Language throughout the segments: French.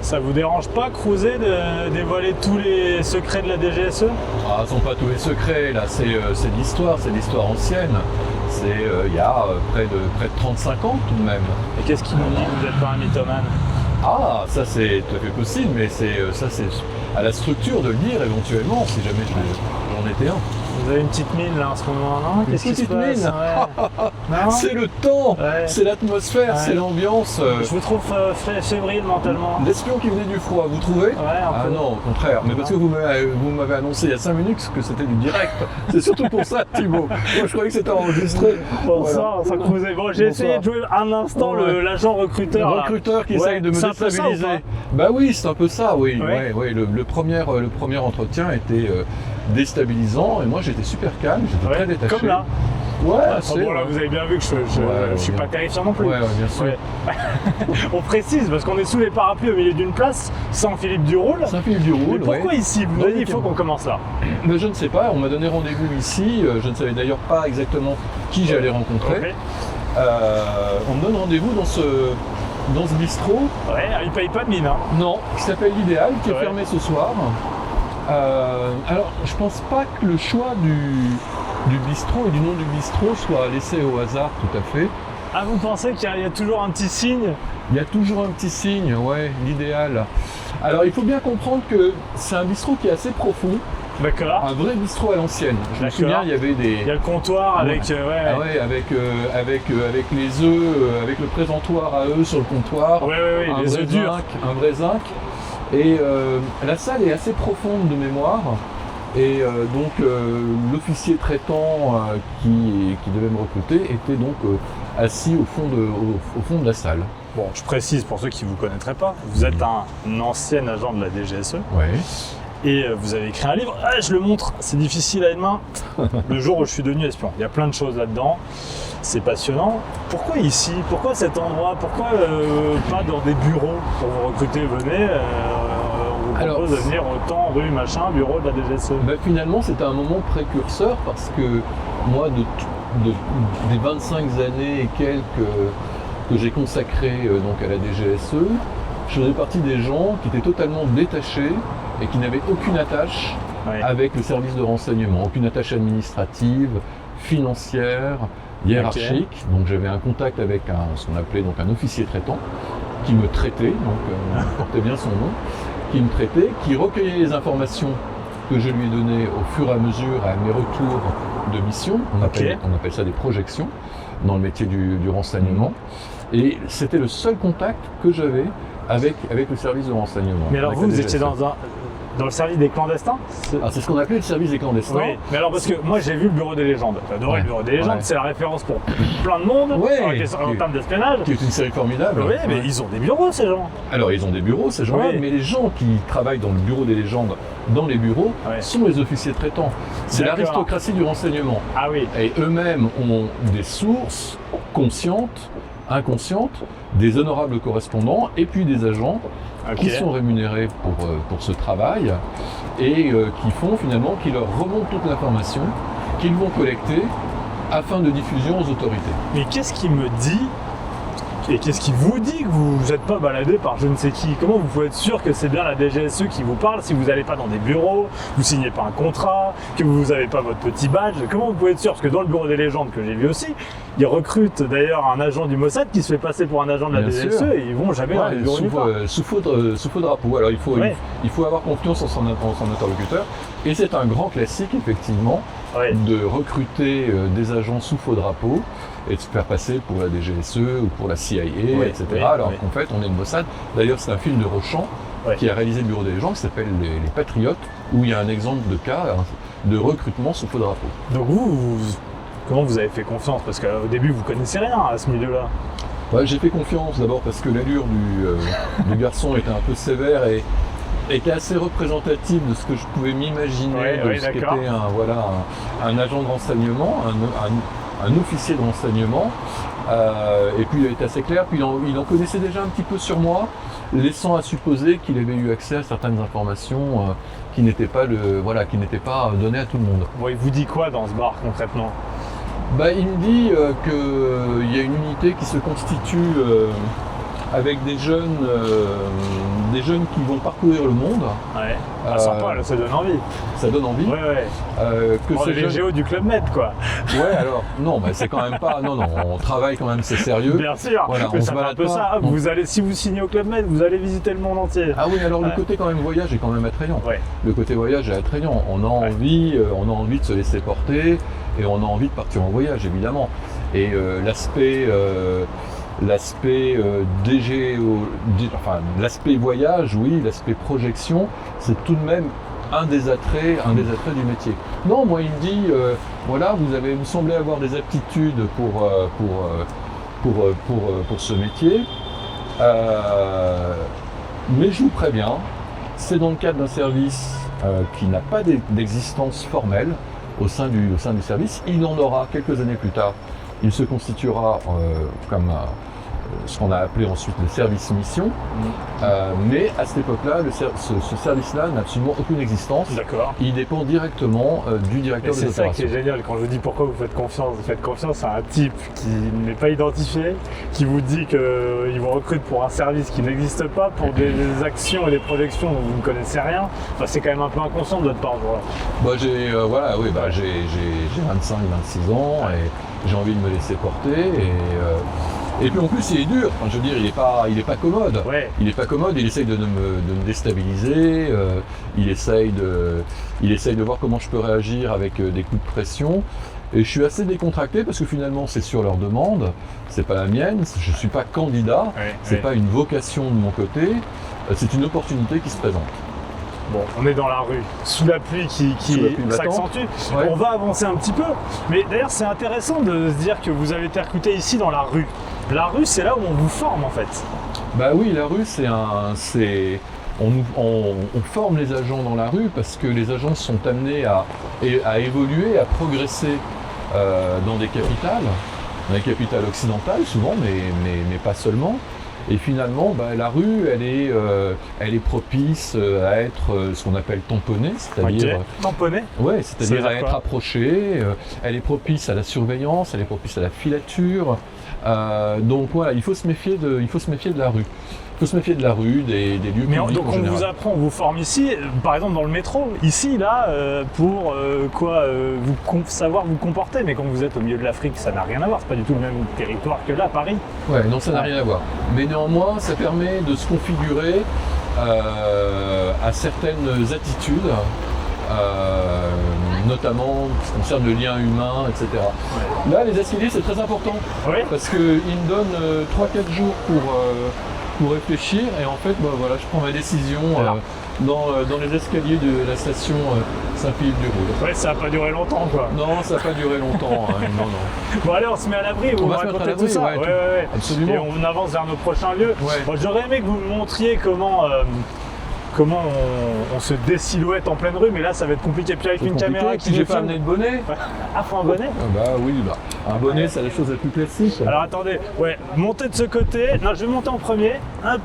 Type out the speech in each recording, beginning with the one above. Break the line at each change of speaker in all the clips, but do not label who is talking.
Ça vous dérange pas, cruiser, de dévoiler tous les secrets de la DGSE?
Ah, ce ne sont pas tous les secrets, là, c'est de l'histoire ancienne. C'est il y a près de 35 ans tout de même.
Et qu'est-ce qui nous dit que vous n'êtes pas un mythomane?
Ah, ça c'est tout à fait possible, mais c'est à la structure de le dire éventuellement, si jamais j'en étais un.
Vous avez une petite mine là en ce moment, non? Qu'est-ce qui se
Petite
passe?
mine.
Ouais. Non.
C'est le temps,
Ouais.
c'est l'atmosphère,
Ouais.
c'est l'ambiance.
Je vous trouve fébrile mentalement.
L'espion qui venait du froid, vous trouvez?
Ouais, un
Ah
peu.
non, au contraire. Mais parce que vous m'avez annoncé il y a 5 minutes que c'était du direct. C'est surtout pour ça, Thibaut. Moi, je croyais que c'était enregistré.
Bonsoir, ça cruisait. Bon, j'ai essayé de jouer un instant
Ouais.
l'agent
Le
recruteur. là.
recruteur qui
Ouais,
essaye de me
c'est un peu ça ou
déstabiliser.
pas?
Bah oui, c'est un peu ça, oui.
Ouais.
Ouais, le premier entretien était déstabilisant et moi j'étais super calme, j'étais
Ouais,
très détaché.
comme là.
Ouais,
Enfin, bon, là, vous avez bien vu que je suis pas terrifiant non plus.
Ouais, bien sûr.
Ouais. On précise parce qu'on est sous les parapluies au milieu d'une place, sans Philippe Duroul.
Saint-Philippe du
Mais
Roule,
pourquoi ici? Vous
Non,
avez dit il
mais
faut qu'on commence là.
Mais je ne sais pas, on m'a donné rendez-vous ici, je ne savais d'ailleurs pas exactement qui j'allais rencontrer.
Ok.
On me donne rendez-vous dans ce bistrot,
Ouais, il paye pas de mine. Hein.
non, qui s'appelle l'Idéal, qui est
Ouais.
fermé ce soir. Alors, je pense pas que le choix du bistrot et du nom du bistrot soit laissé au hasard tout à fait.
Ah, vous pensez qu'il y a toujours un petit signe?
Il y a toujours un petit signe, ouais, l'Idéal. Alors, il faut bien comprendre que c'est un bistrot qui est assez profond,
D'accord.
un vrai bistrot à l'ancienne. Je me
D'accord.
souviens, il y avait des...
Il y a le comptoir avec.
Ah ouais, avec les œufs, avec le présentoir à œufs sur le comptoir.
Ouais,
un
les
vrai
œufs durs.
zinc, un vrai zinc. Et la salle est assez profonde de mémoire. Et donc l'officier traitant qui devait me recruter était donc assis au fond de la salle.
Bon, je précise pour ceux qui ne vous connaîtraient pas, vous êtes un ancien agent de la DGSE
Ouais.
et vous avez écrit un livre. Ah, je le montre, c'est difficile à une main. Le jour où je suis devenu espion. Il y a plein de choses là-dedans. C'est passionnant. Pourquoi ici? Pourquoi cet endroit? Pourquoi pas dans des bureaux? Pour vous recruter, venez. On vous propose de venir autant rue machin, bureau de la DGSE.
Bah, finalement, c'était un moment précurseur parce que moi, des 25 années et quelques que j'ai consacrées donc à la DGSE, je faisais partie des gens qui étaient totalement détachés et qui n'avaient aucune attache
Ouais.
avec le service de renseignement, aucune attache administrative, financière, hiérarchique. Donc j'avais un contact avec ce qu'on appelait donc un officier traitant qui me traitait, donc portait bien son nom, qui me traitait, qui recueillait les informations que je lui ai données au fur et à mesure à mes retours de mission. On appelle ça des projections dans le métier du renseignement. Et c'était le seul contact que j'avais avec le service de renseignement.
Mais alors
avec
vous
la
étiez
DGSE.
dans le service des clandestins?
C'est ce qu'on appelait le service des clandestins.
Oui, mais alors parce que moi j'ai vu le bureau des légendes. J'adore
Ouais.
le bureau des légendes,
Ouais.
c'est la référence pour plein de monde
Ouais.
en termes d'espionnage.
Qui est une série formidable.
Oui, mais
Ouais.
ils ont des bureaux ces gens.
Alors ils ont des bureaux, ces gens-là,
Oui.
mais les gens qui travaillent dans le bureau des légendes, dans les bureaux,
Ouais.
sont les officiers traitants. C'est
D'accord.
l'aristocratie du renseignement.
Ah oui.
Et eux-mêmes ont des sources conscientes, inconscientes, des honorables correspondants et puis des agents
Ok.
qui sont rémunérés pour ce travail et qui leur remontent toute l'information qu'ils vont collecter afin de diffusion aux autorités.
Mais qu'est-ce qui me dit et qu'est-ce qui vous dit que vous n'êtes pas baladé par je ne sais qui? Comment vous pouvez être sûr que c'est bien la DGSE qui vous parle si vous n'allez pas dans des bureaux, vous signez pas un contrat, que vous n'avez pas votre petit badge? Comment vous pouvez être sûr? Parce que dans le bureau des légendes que j'ai vu aussi, ils recrutent d'ailleurs un agent du Mossad qui se fait passer pour un agent de la
Bien
DGSE
sûr.
et ils vont jamais dans les bureaux nulle part.
sous faux drapeau. Alors
Ouais.
il faut avoir confiance en son interlocuteur et c'est un grand classique effectivement
Ouais.
de recruter des agents sous faux drapeau et de se faire passer pour la DGSE ou pour la CIA,
Oui,
etc.
oui,
alors
oui.
qu'en fait on est le Mossad. D'ailleurs c'est un film de Rochant
Ouais.
qui a réalisé le bureau des légendes qui s'appelle les Patriotes où il y a un exemple de cas de recrutement sous faux drapeau.
Donc comment vous avez fait confiance? Parce qu'au début vous connaissez rien à ce milieu-là.
Ouais, j'ai fait confiance d'abord parce que l'allure du garçon était un peu sévère et était assez représentative de ce que je pouvais m'imaginer
Ouais,
de
ouais,
ce qu'était
d'accord.
un agent de renseignement, un officier de renseignement. Et puis il a été assez clair, puis il en connaissait déjà un petit peu sur moi, laissant à supposer qu'il avait eu accès à certaines informations qui n'étaient pas données à tout le monde.
Bon, il vous dit quoi dans ce bar concrètement?
Bah, il me dit qu'il y a une unité qui se constitue avec des jeunes qui vont parcourir le monde.
Ouais. Ah, sympa, là, ça donne envie.
Ça donne envie.
Ouais.
Que
Bon,
ces
les
jeunes...
géos du Club Med, quoi.
Ouais, alors, non, mais c'est quand même pas... Non, on travaille quand même, c'est sérieux.
Bien sûr,
Voilà,
mais
on
ça
se
fait un
balade
peu
pas.
ça. Ah, si vous signez au Club Med, vous allez visiter le monde entier.
Ah oui, alors le
Ouais.
côté quand même voyage est quand même attrayant.
Ouais.
Le côté voyage est attrayant. On a envie de se laisser porter et on a envie de partir en voyage, évidemment. Et l'aspect l'aspect voyage, oui, l'aspect projection, c'est tout de même un des attraits du métier. Non, moi il me dit, voilà, vous semblez avoir des aptitudes pour ce métier, mais je vous préviens, c'est dans le cadre d'un service qui n'a pas d'existence formelle au sein du service. Il en aura quelques années plus tard. Il se constituera comme ce qu'on a appelé ensuite le service mission, mais à cette époque-là, ce service-là n'a absolument aucune existence.
D'accord.
Il dépend directement du directeur des
C'est ça qui
opérations.
est génial quand je vous dis pourquoi vous faites confiance. Vous faites confiance à un type qui n'est pas identifié, qui vous dit qu'il vous recrute pour un service qui n'existe pas, pour des actions et des projections dont vous ne connaissez rien. Enfin, c'est quand même un peu inconscient de votre part. Voilà.
J'ai 25-26 ans et j'ai envie de me laisser porter. Et puis en plus il est dur, enfin, je veux dire il est pas commode.
Ouais.
Il est pas commode, il essaye de me déstabiliser, il essaye de voir comment je peux réagir avec des coups de pression. Et je suis assez décontracté parce que finalement c'est sur leur demande, c'est pas la mienne, je suis pas candidat, c'est pas une vocation de mon côté, c'est une opportunité qui se présente.
Bon, on est dans la rue, sous la pluie qui s'accentue.
Ouais.
On va avancer un petit peu. Mais d'ailleurs, c'est intéressant de se dire que vous avez été recruté ici dans la rue. La rue, c'est là où on vous forme en fait.
Bah oui, la rue, on forme les agents dans la rue parce que les agents sont amenés à évoluer, à progresser dans des capitales occidentales souvent, mais pas seulement. Et finalement, la rue, elle est propice à être ce qu'on appelle tamponnée, c'est-à-dire
tamponnée.
Ouais, c'est-à-dire à être
quoi
approchée. Elle est propice à la surveillance, elle est propice à la filature. Donc voilà, il faut se méfier de la rue. Il faut se méfier de la rue, des lieux
Mais
publics
donc
en
on
général.
vous apprend, on vous forme ici, par exemple dans le métro, ici, là, pour savoir vous comporter. Mais quand vous êtes au milieu de l'Afrique, ça n'a rien à voir. C'est pas du tout le même territoire que là, Paris.
Ouais, non, ça n'a rien à voir. Mais néanmoins, ça permet de se configurer à certaines attitudes, notamment ce qui concerne le lien humain, etc.
Ouais.
Là, les escaliers, c'est très important.
Oui.
Parce qu'ils me donnent 3-4 jours pour réfléchir et en fait voilà, je prends ma décision dans les escaliers de la station Saint-Philippe-du-Roule.
Ouais, ça n'a pas duré longtemps quoi.
Non, ça n'a pas duré longtemps. Non.
Bon allez, on se met à l'abri, vous
On
me
va se mettre à
racontez tout
l'abri,
ça.
ouais, absolument.
Et on avance vers nos prochains lieux.
Ouais.
Bon, j'aurais aimé que vous me montriez comment on se désilhouette en pleine rue, mais là ça va être compliqué. Puis avec une caméra qui
j'ai
nous
pas
filme.
amené de bonnet.
Ah, faut un bonnet.
Un bonnet, c'est la chose la plus classique.
Alors attendez, montez de ce côté. Non, je vais monter en premier. Hop.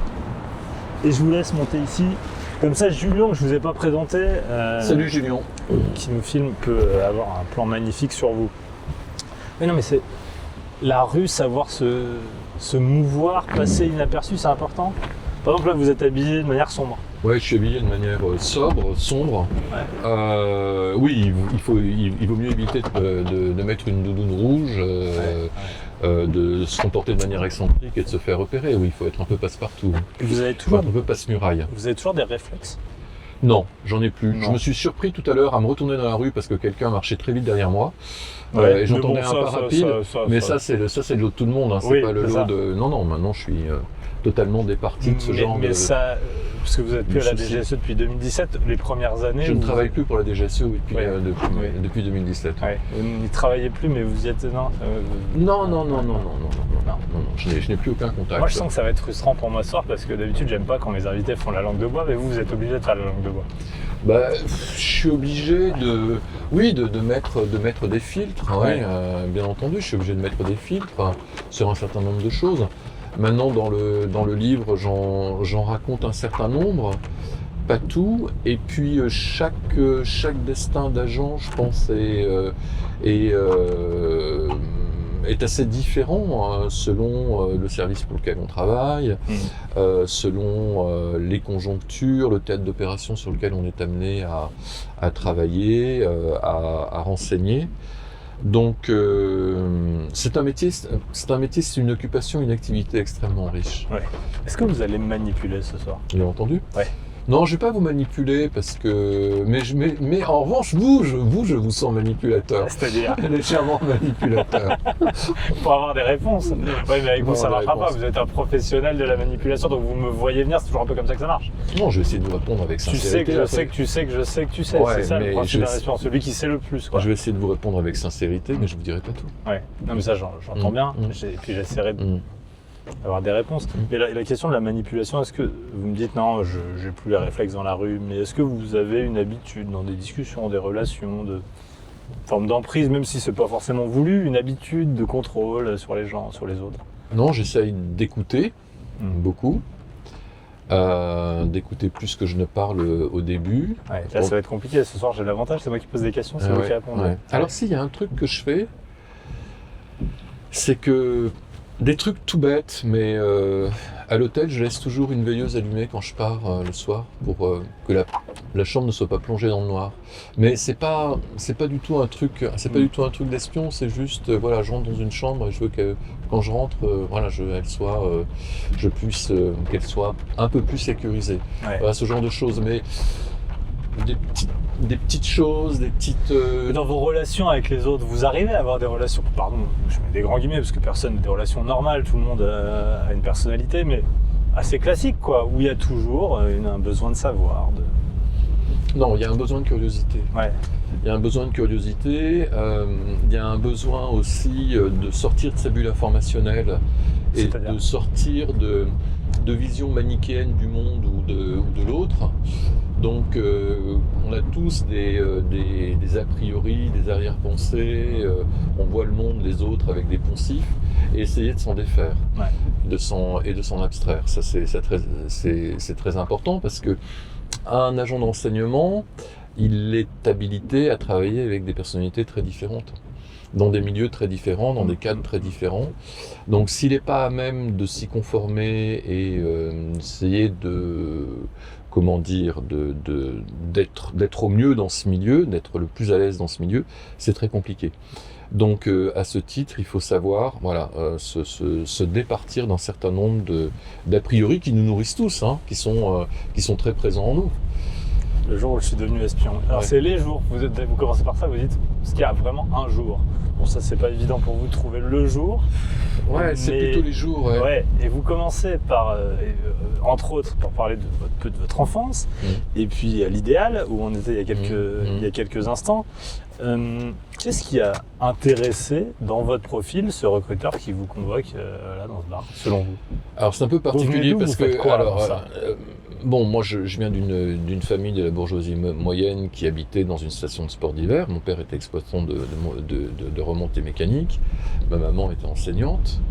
Et je vous laisse monter ici. Comme ça, Julien, que je vous ai pas présenté,
Salut Julien.
qui nous filme, peut avoir un plan magnifique sur vous. Mais non, mais c'est la rue, savoir se mouvoir, passer inaperçu, c'est important. Par exemple, là, vous êtes habillé de manière sombre.
Ouais, je suis habillé de manière sombre.
Ouais.
Oui, il vaut mieux éviter de mettre une doudoune rouge, de se comporter de manière excentrique et de se faire repérer. Oui, il faut être un peu passe-partout.
Et vous avez
Il faut
toujours,
être un peu passe-muraille.
vous avez toujours des réflexes.
Non, j'en ai plus.
Non.
Je me suis surpris tout à l'heure à me retourner dans la rue parce que quelqu'un marchait très vite derrière moi.
Ouais,
Et j'entendais
mais
un
bon,
pas
ça,
rapide. Mais
ça.
c'est le lot de tout le monde. Hein. C'est
Oui,
pas le
c'est
lot
ça.
de. Non, maintenant je suis totalement départi de ce genre de.
Mais ça, parce que vous êtes plus à la
souci.
DGSE depuis 2017, les premières années.
Je ne
vous-
travaille plus pour la DGSE
Ouais.
depuis 2017.
Ouais, vous n'y travaillez plus, mais vous y êtes. Non.
Non. Je n'ai plus aucun contact.
Moi, je sens que ça va être frustrant pour moi ce soir parce que d'habitude, j'aime pas quand mes invités font la langue de bois, mais vous êtes obligé de faire la langue de bois.
Je suis obligé de mettre des filtres,
Ouais.
bien entendu, je suis obligé de mettre des filtres sur un certain nombre de choses. Maintenant, dans le livre, j'en raconte un certain nombre, pas tout, et puis chaque destin d'agent, je pense, est assez différent selon le service pour lequel on travaille, selon les conjonctures, le théâtre d'opération sur lequel on est amené à travailler, à renseigner. Donc c'est un métier, c'est une occupation, une activité extrêmement riche.
Ouais. Est-ce que vous allez me manipuler ce soir?
Bien entendu.
Ouais.
Non, je ne vais pas vous manipuler parce que. Mais en revanche, je vous sens manipulateur.
C'est-à-dire
légèrement manipulateur.
pour avoir des réponses. Oui, mais avec vous, ça ne marchera pas. Vous êtes un professionnel de la manipulation, donc vous me voyez venir, c'est toujours un peu comme ça que ça marche.
Non, je vais essayer de vous répondre avec sincérité.
Je sais que tu sais. Ouais, c'est ça le principe de la réponse, celui qui sait le plus. Quoi.
Je vais essayer de vous répondre avec sincérité, mais je ne vous dirai pas tout.
Ouais. Non, mais ça, j'entends bien. Et puis j'essaierai d'avoir des réponses. Mais la question de la manipulation, est-ce que vous me dites non, je n'ai plus les réflexes dans la rue, mais est-ce que vous avez une habitude dans des discussions, des relations, de forme d'emprise, même si c'est pas forcément voulu, une habitude de contrôle sur les gens, sur les autres?
Non, j'essaye d'écouter beaucoup, d'écouter plus que je ne parle au début.
Ouais, là, ça va être compliqué. Ce soir, j'ai l'avantage, c'est moi qui pose des questions, c'est moi qui réponds.
Ouais. Alors, s'il y a un truc que je fais, c'est que des trucs tout bêtes, mais à l'hôtel, je laisse toujours une veilleuse allumée quand je pars le soir pour que la chambre ne soit pas plongée dans le noir. Mais c'est pas du tout un truc, d'espion. C'est juste, voilà, je rentre dans une chambre et je veux que quand je rentre, qu'elle soit un peu plus sécurisée. Ouais. Voilà, ce genre de choses. Mais des petites choses, des petites...
Dans vos relations avec les autres, vous arrivez à avoir des relations, pardon, je mets des grands guillemets, parce que personne n'a des relations normales, tout le monde a une personnalité, mais assez classique, quoi, où il y a toujours un besoin de savoir.
Non, il y a un besoin de curiosité.
Ouais.
Il y a un besoin de curiosité, il y a un besoin aussi de sortir de sa bulle informationnelle et de sortir de vision manichéenne du monde ou de l'autre. Donc on a tous des a priori, des arrière-pensées, on voit le monde, les autres avec des poncifs, et essayer de s'en défaire, de s'en abstraire. Ça c'est très important parce que un agent de renseignement, il est habilité à travailler avec des personnalités très différentes, dans des milieux très différents, dans des cadres très différents. Donc s'il n'est pas à même de s'y conformer et d'essayer d'être au mieux dans ce milieu, d'être le plus à l'aise dans ce milieu, c'est très compliqué. Donc à ce titre, il faut savoir se départir d'un certain nombre d'a priori qui nous nourrissent tous, qui sont très présents en nous.
Le jour où je suis devenu espion. Alors c'est les jours, vous commencez par ça, vous dites, parce qu'il y a vraiment un jour. Bon, ça c'est pas évident pour vous de trouver le jour.
Ouais, c'est plutôt les jours.
Ouais, et vous commencez par, entre autres, pour parler de votre enfance, et puis l'idéal, où on était il y a quelques instants. Qu'est-ce qui a intéressé dans votre profil ce recruteur qui vous convoque là dans ce bar, selon vous?
Alors c'est un peu particulier parce que
Bon,
moi je viens d'une famille de la bourgeoisie moyenne qui habitait dans une station de sport d'hiver. Mon père était exploitant de remontées mécaniques, ma maman était enseignante,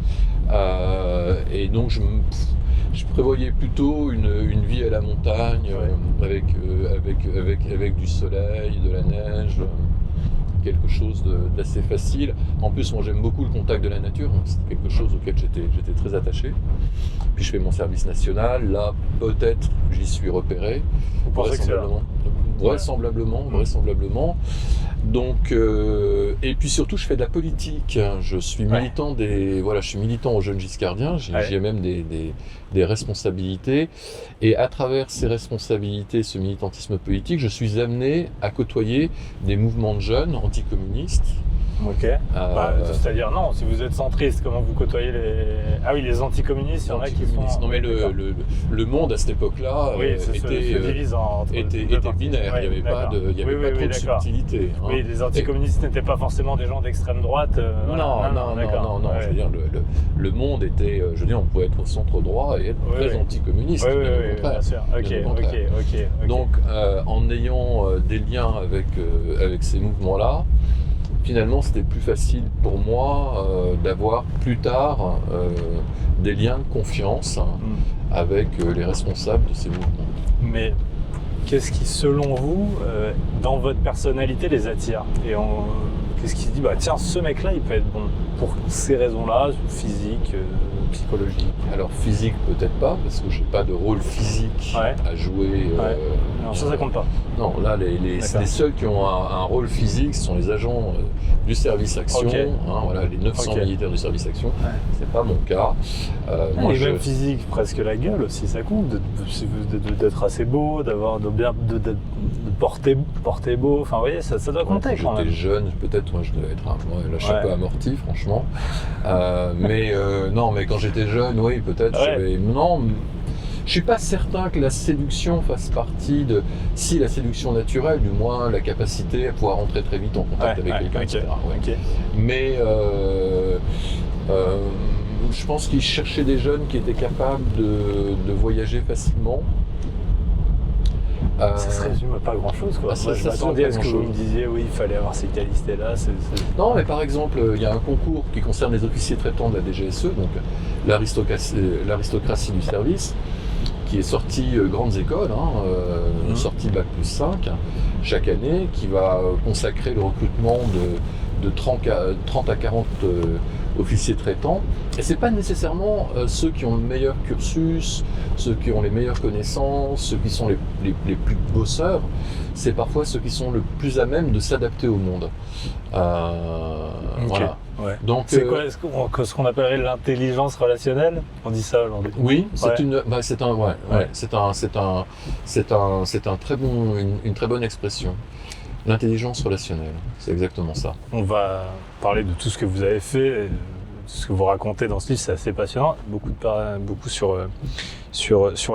et donc je prévoyais plutôt une vie à la montagne, avec du soleil, de la neige, quelque chose d'assez facile. En plus, moi j'aime beaucoup le contact de la nature, c'est quelque chose auquel j'étais très attaché. Puis je fais mon service national, là peut-être j'y suis repéré.
Vous pensez que c'est là ?
Vraisemblablement. Donc, et puis surtout, je fais de la politique. Je suis militant je suis militant aux Jeunes Giscardiens. J'ai même des responsabilités. Et à travers ces responsabilités, ce militantisme politique, je suis amené à côtoyer des mouvements de jeunes anticommunistes.
Ok. C'est-à-dire, non, si vous êtes centriste, comment vous côtoyez les anticommunistes, il y en a qui sont...
Non, mais le monde à cette époque-là était binaire, il n'y avait pas trop de subtilité.
Oui, les anticommunistes n'étaient pas forcément des gens d'extrême droite.
Non, je veux dire, le monde était... Je veux dire, on pouvait être au centre droit et être très anticommuniste.
Oui, bien sûr. Ok.
Donc, en ayant des liens avec ces mouvements-là, finalement, c'était plus facile pour moi d'avoir plus tard des liens de confiance avec les responsables de ces mouvements.
Mais qu'est-ce qui, selon vous, dans votre personnalité, les attire ? Et Qu'est-ce qui se dit, bah tiens, ce mec-là, il peut être bon pour ces raisons-là, physique, psychologique.
Alors physique peut-être pas, parce que j'ai pas de rôle physique à jouer.
Non, ça compte pas.
Non, là, les seuls qui ont un rôle physique, ce sont les agents du service action, voilà, les 900 militaires du service action. C'est pas mon cas.
Moi, même physique, presque la gueule aussi, ça compte, d'être assez beau, de porter beau. Enfin, vous voyez, ça doit compter quand même.
J'étais jeune, peut-être, moi, je devais être là, je suis un peu amorti, franchement. Non, mais quand j'étais jeune, oui, peut-être. Non, je suis pas certain que la séduction fasse partie de. Si la séduction naturelle, du moins la capacité à pouvoir rentrer très vite en contact avec quelqu'un, etc. Mais je pense qu'ils cherchaient des jeunes qui étaient capables de voyager facilement.
Ça se résume à pas grand-chose, quoi. Moi, je m'attendais à ce que vous me disiez, oui, il fallait avoir ces qualités-là.
Non, mais par exemple, il y a un concours qui concerne les officiers traitants de la DGSE, donc l'aristocratie du service, qui est sorti grandes écoles, sorti Bac+5 chaque année, qui va consacrer le recrutement de 30 à 40 officiers traitants. Et c'est pas nécessairement ceux qui ont le meilleur cursus, ceux qui ont les meilleures connaissances, ceux qui sont les plus bosseurs. C'est parfois ceux qui sont le plus à même de s'adapter au monde. Voilà.
Ouais. Donc, c'est quoi ce qu'on appellerait l'intelligence relationnelle? On dit ça aujourd'hui.
Oui, c'est une très bonne expression. L'intelligence relationnelle, c'est exactement ça.
On va parler de tout ce que vous avez fait, de ce que vous racontez dans ce livre, c'est assez passionnant. Beaucoup sur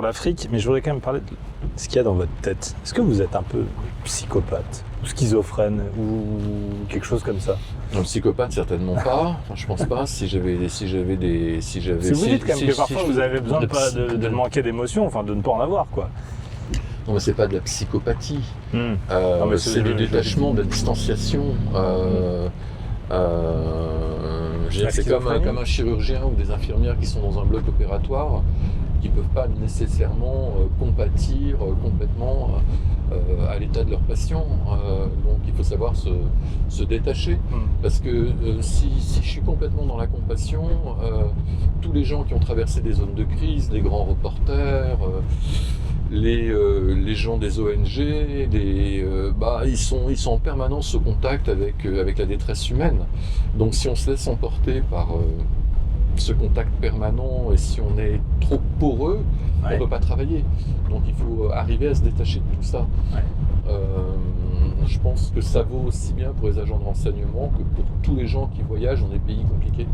l'Afrique, mais je voudrais quand même parler de ce qu'il y a dans votre tête. Est-ce que vous êtes un peu psychopathe ou schizophrène ou quelque chose comme ça?
Non, psychopathe certainement pas. Enfin, je pense pas. Si vous
dites quand même que parfois vous avez besoin de manquer d'émotions, enfin de ne pas en avoir, quoi.
Non, mais c'est pas de la psychopathie. C'est du détachement, de la distanciation. C'est comme un chirurgien ou des infirmières qui sont dans un bloc opératoire, qui ne peuvent pas nécessairement compatir complètement à l'état de leur patient. Donc il faut savoir se détacher. Parce que si je suis complètement dans la compassion, tous les gens qui ont traversé des zones de crise, les grands reporters, les gens des ONG, ils sont en permanence au contact avec la détresse humaine. Donc si on se laisse emporter par ce contact permanent et si on est trop poreux, on ne peut pas travailler. Donc il faut arriver à se détacher de tout ça. Je pense que ça vaut aussi bien pour les agents de renseignement que pour tous les gens qui voyagent dans des pays compliqués.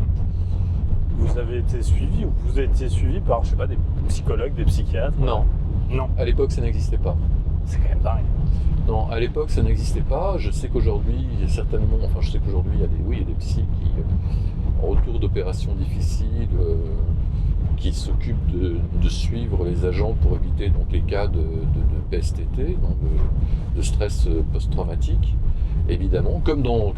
Vous avez été suivi ou vous étiez suivi par, je sais pas, des psychologues, des psychiatres?
Non.
Non.
À l'époque, ça n'existait pas.
C'est quand même dingue.
Non, à l'époque, ça n'existait pas. Je sais qu'aujourd'hui, il y a certainement... Enfin, je sais qu'aujourd'hui, il y a des psys qui, en retour d'opérations difficiles, qui s'occupent de suivre les agents pour éviter donc, les cas de PSTT, donc de stress post-traumatique, évidemment, comme dans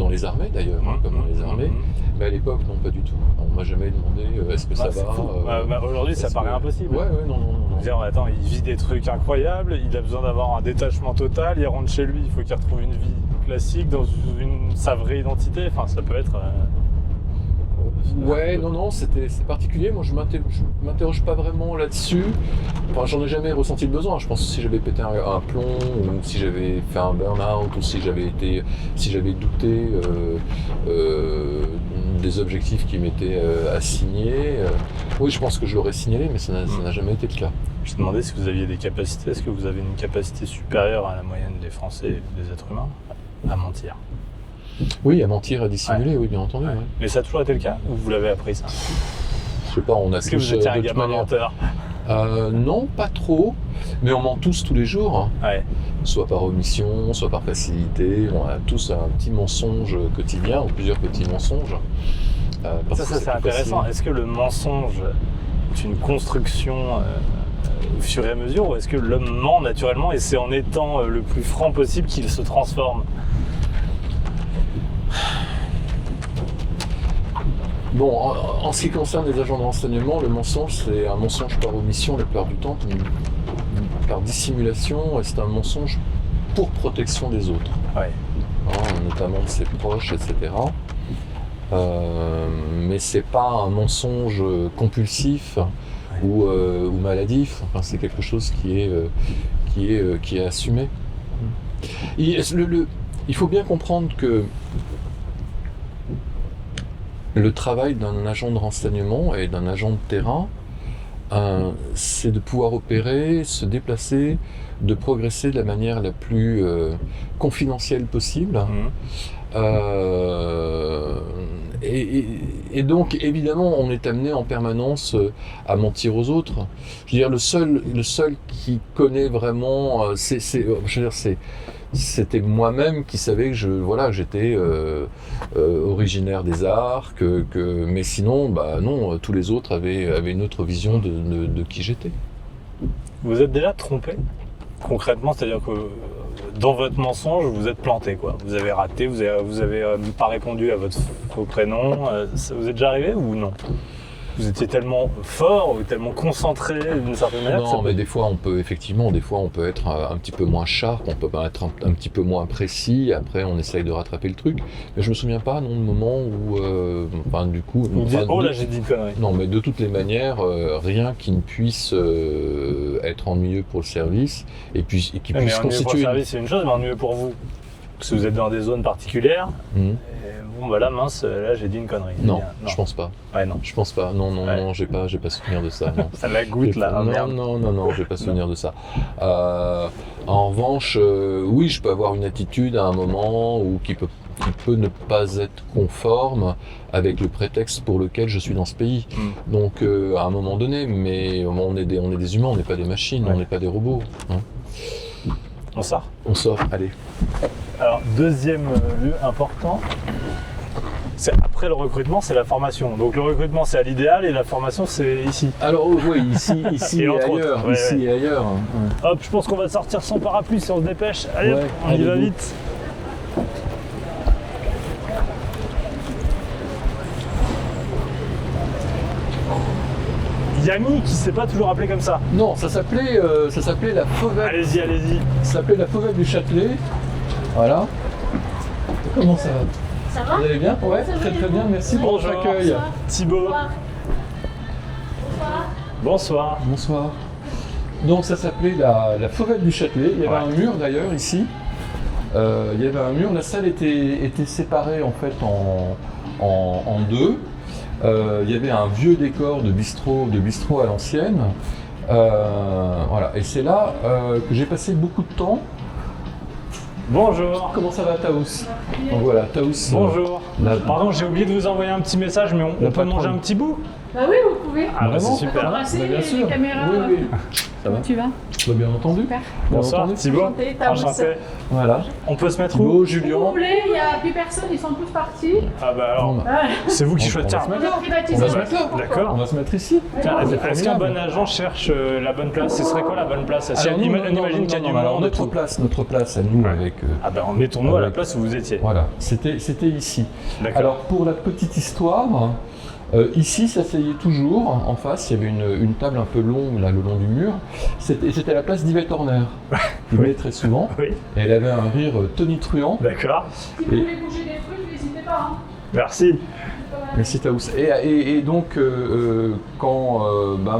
les armées d'ailleurs, comme dans les armées. Mais à l'époque, non, pas du tout. On m'a jamais demandé est-ce que ça va.
Aujourd'hui, ça paraît impossible.
Non.
Dire, attends, il vit des trucs incroyables, il a besoin d'avoir un détachement total, il rentre chez lui, il faut qu'il retrouve une vie classique dans sa vraie identité. Enfin, ça peut être. C'est particulier. Moi, je m'interroge pas vraiment là-dessus. Enfin, j'en ai jamais ressenti le besoin. Je pense que si j'avais pété un plomb, ou si j'avais fait un burn-out, ou si j'avais douté des objectifs qui m'étaient assignés, oui, je pense que je l'aurais signalé, mais ça n'a jamais été le cas. Je me demandais si vous aviez des capacités. Est-ce que vous avez une capacité supérieure à la moyenne des Français et des êtres humains à mentir?
Oui, à mentir, à dissimuler, oui, bien entendu. Ouais.
Mais ça a toujours été le cas ou vous l'avez appris ça?
Je sais pas, on a
Est-ce que vous étiez un gamin menteur?
Non, pas trop, mais on ment tous tous les jours.
Ouais.
Soit par omission, soit par facilité. On a tous un petit mensonge quotidien ou plusieurs petits mensonges.
Ça c'est intéressant. Facile. Est-ce que le mensonge est une construction au fur et à mesure ou est-ce que l'homme ment naturellement et c'est en étant le plus franc possible qu'il se transforme?
Bon, en ce qui concerne les agents de renseignement, le mensonge, c'est un mensonge par omission la plupart du temps, par dissimulation, et c'est un mensonge pour protection des autres.
Ouais.
notamment de ses proches, etc. Mais c'est pas un mensonge compulsif ou maladif. Enfin, c'est quelque chose qui est assumé. Il faut bien comprendre que le travail d'un agent de renseignement et d'un agent de terrain, c'est de pouvoir opérer, se déplacer, de progresser de la manière la plus confidentielle possible. Et donc, évidemment, on est amené en permanence à mentir aux autres. Je veux dire, le seul qui connaît vraiment, c'était moi-même qui savais que j'étais originaire des arts, mais sinon, non, tous les autres avaient une autre vision de qui j'étais.
Vous êtes déjà trompé, concrètement, c'est-à-dire que dans votre mensonge, vous êtes planté, quoi. Vous avez raté, vous avez pas répondu à votre faux prénom. Ça vous est déjà arrivé ou non? Vous étiez tellement fort ou tellement concentré d'une certaine manière?
Non, mais des fois on peut être un petit peu moins sharp, on peut être un petit peu moins précis. Après, on essaye de rattraper le truc. Mais je me souviens pas, non, de moment où, du coup.
Vous dites, là, j'ai dit une connerie.
Non, mais de toutes les manières, rien qui ne puisse être ennuyeux pour le service et qui puisse
mais
constituer.
Pour le service, c'est une chose, mais ennuyeux pour vous. Parce que vous êtes dans des zones particulières. Là, mince, là j'ai dit une connerie.
Non, je pense pas.
Ouais, non.
Je pense pas. Non, j'ai pas souvenir de ça. Non.
Ça la goutte là.
Non, j'ai pas souvenir de ça. En revanche, oui, je peux avoir une attitude à un moment qui peut ne pas être conforme avec le prétexte pour lequel je suis dans ce pays. Donc, à un moment donné, mais on est des humains, on n'est pas des machines, on n'est pas des robots.
On sort.
On sort, allez.
Alors, deuxième lieu important, après le recrutement, c'est la formation. Donc le recrutement, c'est à l'idéal et la formation, c'est ici.
Alors oui, ici et ailleurs. Et ailleurs.
Hop, je pense qu'on va sortir sans parapluie si on se dépêche. Allez, on y va vite. Yami qui s'est pas toujours appelé comme ça.
Non, ça s'appelait la Fauvette.
Allez-y.
Ça s'appelait la Fauvette du Châtelet. Voilà. Comment ça va?
Ça va?
Vous allez bien? Ouais, très bien, merci pour votre accueil.
Thibaut. Bonsoir.
Bonsoir. Donc ça s'appelait la Fauvette du Châtelet. Il y avait un mur d'ailleurs ici. Il y avait un mur. La salle était séparée en fait en deux. Il y avait un vieux décor de bistrot à l'ancienne. Voilà. Et c'est là que j'ai passé beaucoup de temps.
Bonjour.
Comment ça va, Taous? Donc voilà, Taous.
Bonjour. Pardon, j'ai oublié de vous envoyer un petit message, mais on peut manger un petit bout?
Bah oui, vous pouvez.
Ah, bah, c'est super.
Bien sûr.
Les caméras.
Oui. Ça va?
Tu vas?
Bien entendu.
Super.
Bonsoir, Thibaut.
Enchanté.
Voilà.
On peut se mettre
Thibaut,
où?
Si
Julien.
vous voulez, il n'y a plus personne, ils sont tous partis.
Ah bah alors, c'est vous qui choisissez.
On va privatiser.
On va se mettre là.
D'accord.
On va se mettre ici.
Tiens, est-ce qu'un
formidable.
bon agent cherche la bonne place? Ce serait quoi la bonne place?
Alors,
On imagine qu'il y a du
alors,
monde.
notre place à nous avec.
Ah ben mettons-nous à la place où vous étiez.
Voilà, c'était ici.
D'accord.
Alors pour la petite histoire, ici s'asseyait toujours en face, il y avait une table un peu longue là le long du mur. C'était la place d'Yvette Horner. Il venait très souvent.
Oui.
Et elle avait un rire tonitruant.
D'accord.
Si vous voulez bouger des trucs, n'hésitez pas.
Merci.
Merci Taous. Et donc quand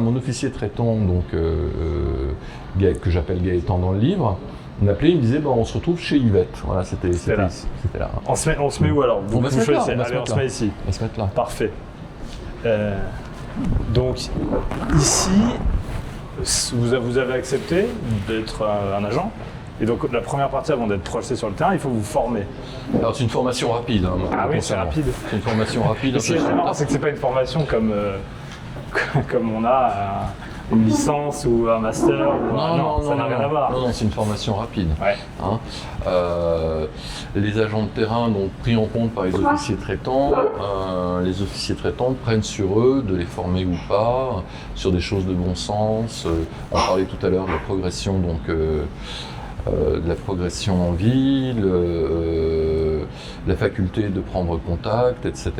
mon officier traitant, donc que j'appelle Gaëtan dans le livre, on appelait, il me disait on se retrouve chez Yvette. Voilà, c'était
là.
ici. C'était là.
On se met où alors?
On va se mettre là.
Allez, on se met ici.
On va se mettre là.
Parfait. Donc ici, vous avez accepté d'être un agent. Et donc la première partie, avant d'être projeté sur le terrain, il faut vous former.
Alors c'est une formation rapide.
Ah oui, c'est rapide.
C'est une formation rapide.
Ce qui est marrant, c'est que c'est pas une formation comme on a une licence ou un master. Non, ça n'a rien à voir.
Non, c'est une formation rapide.
Ouais.
Hein, les agents de terrain, donc pris en compte par les officiers traitants, les officiers traitants prennent sur eux de les former ou pas, sur des choses de bon sens. On parlait tout à l'heure de la progression, de la progression en ville, la faculté de prendre contact, etc.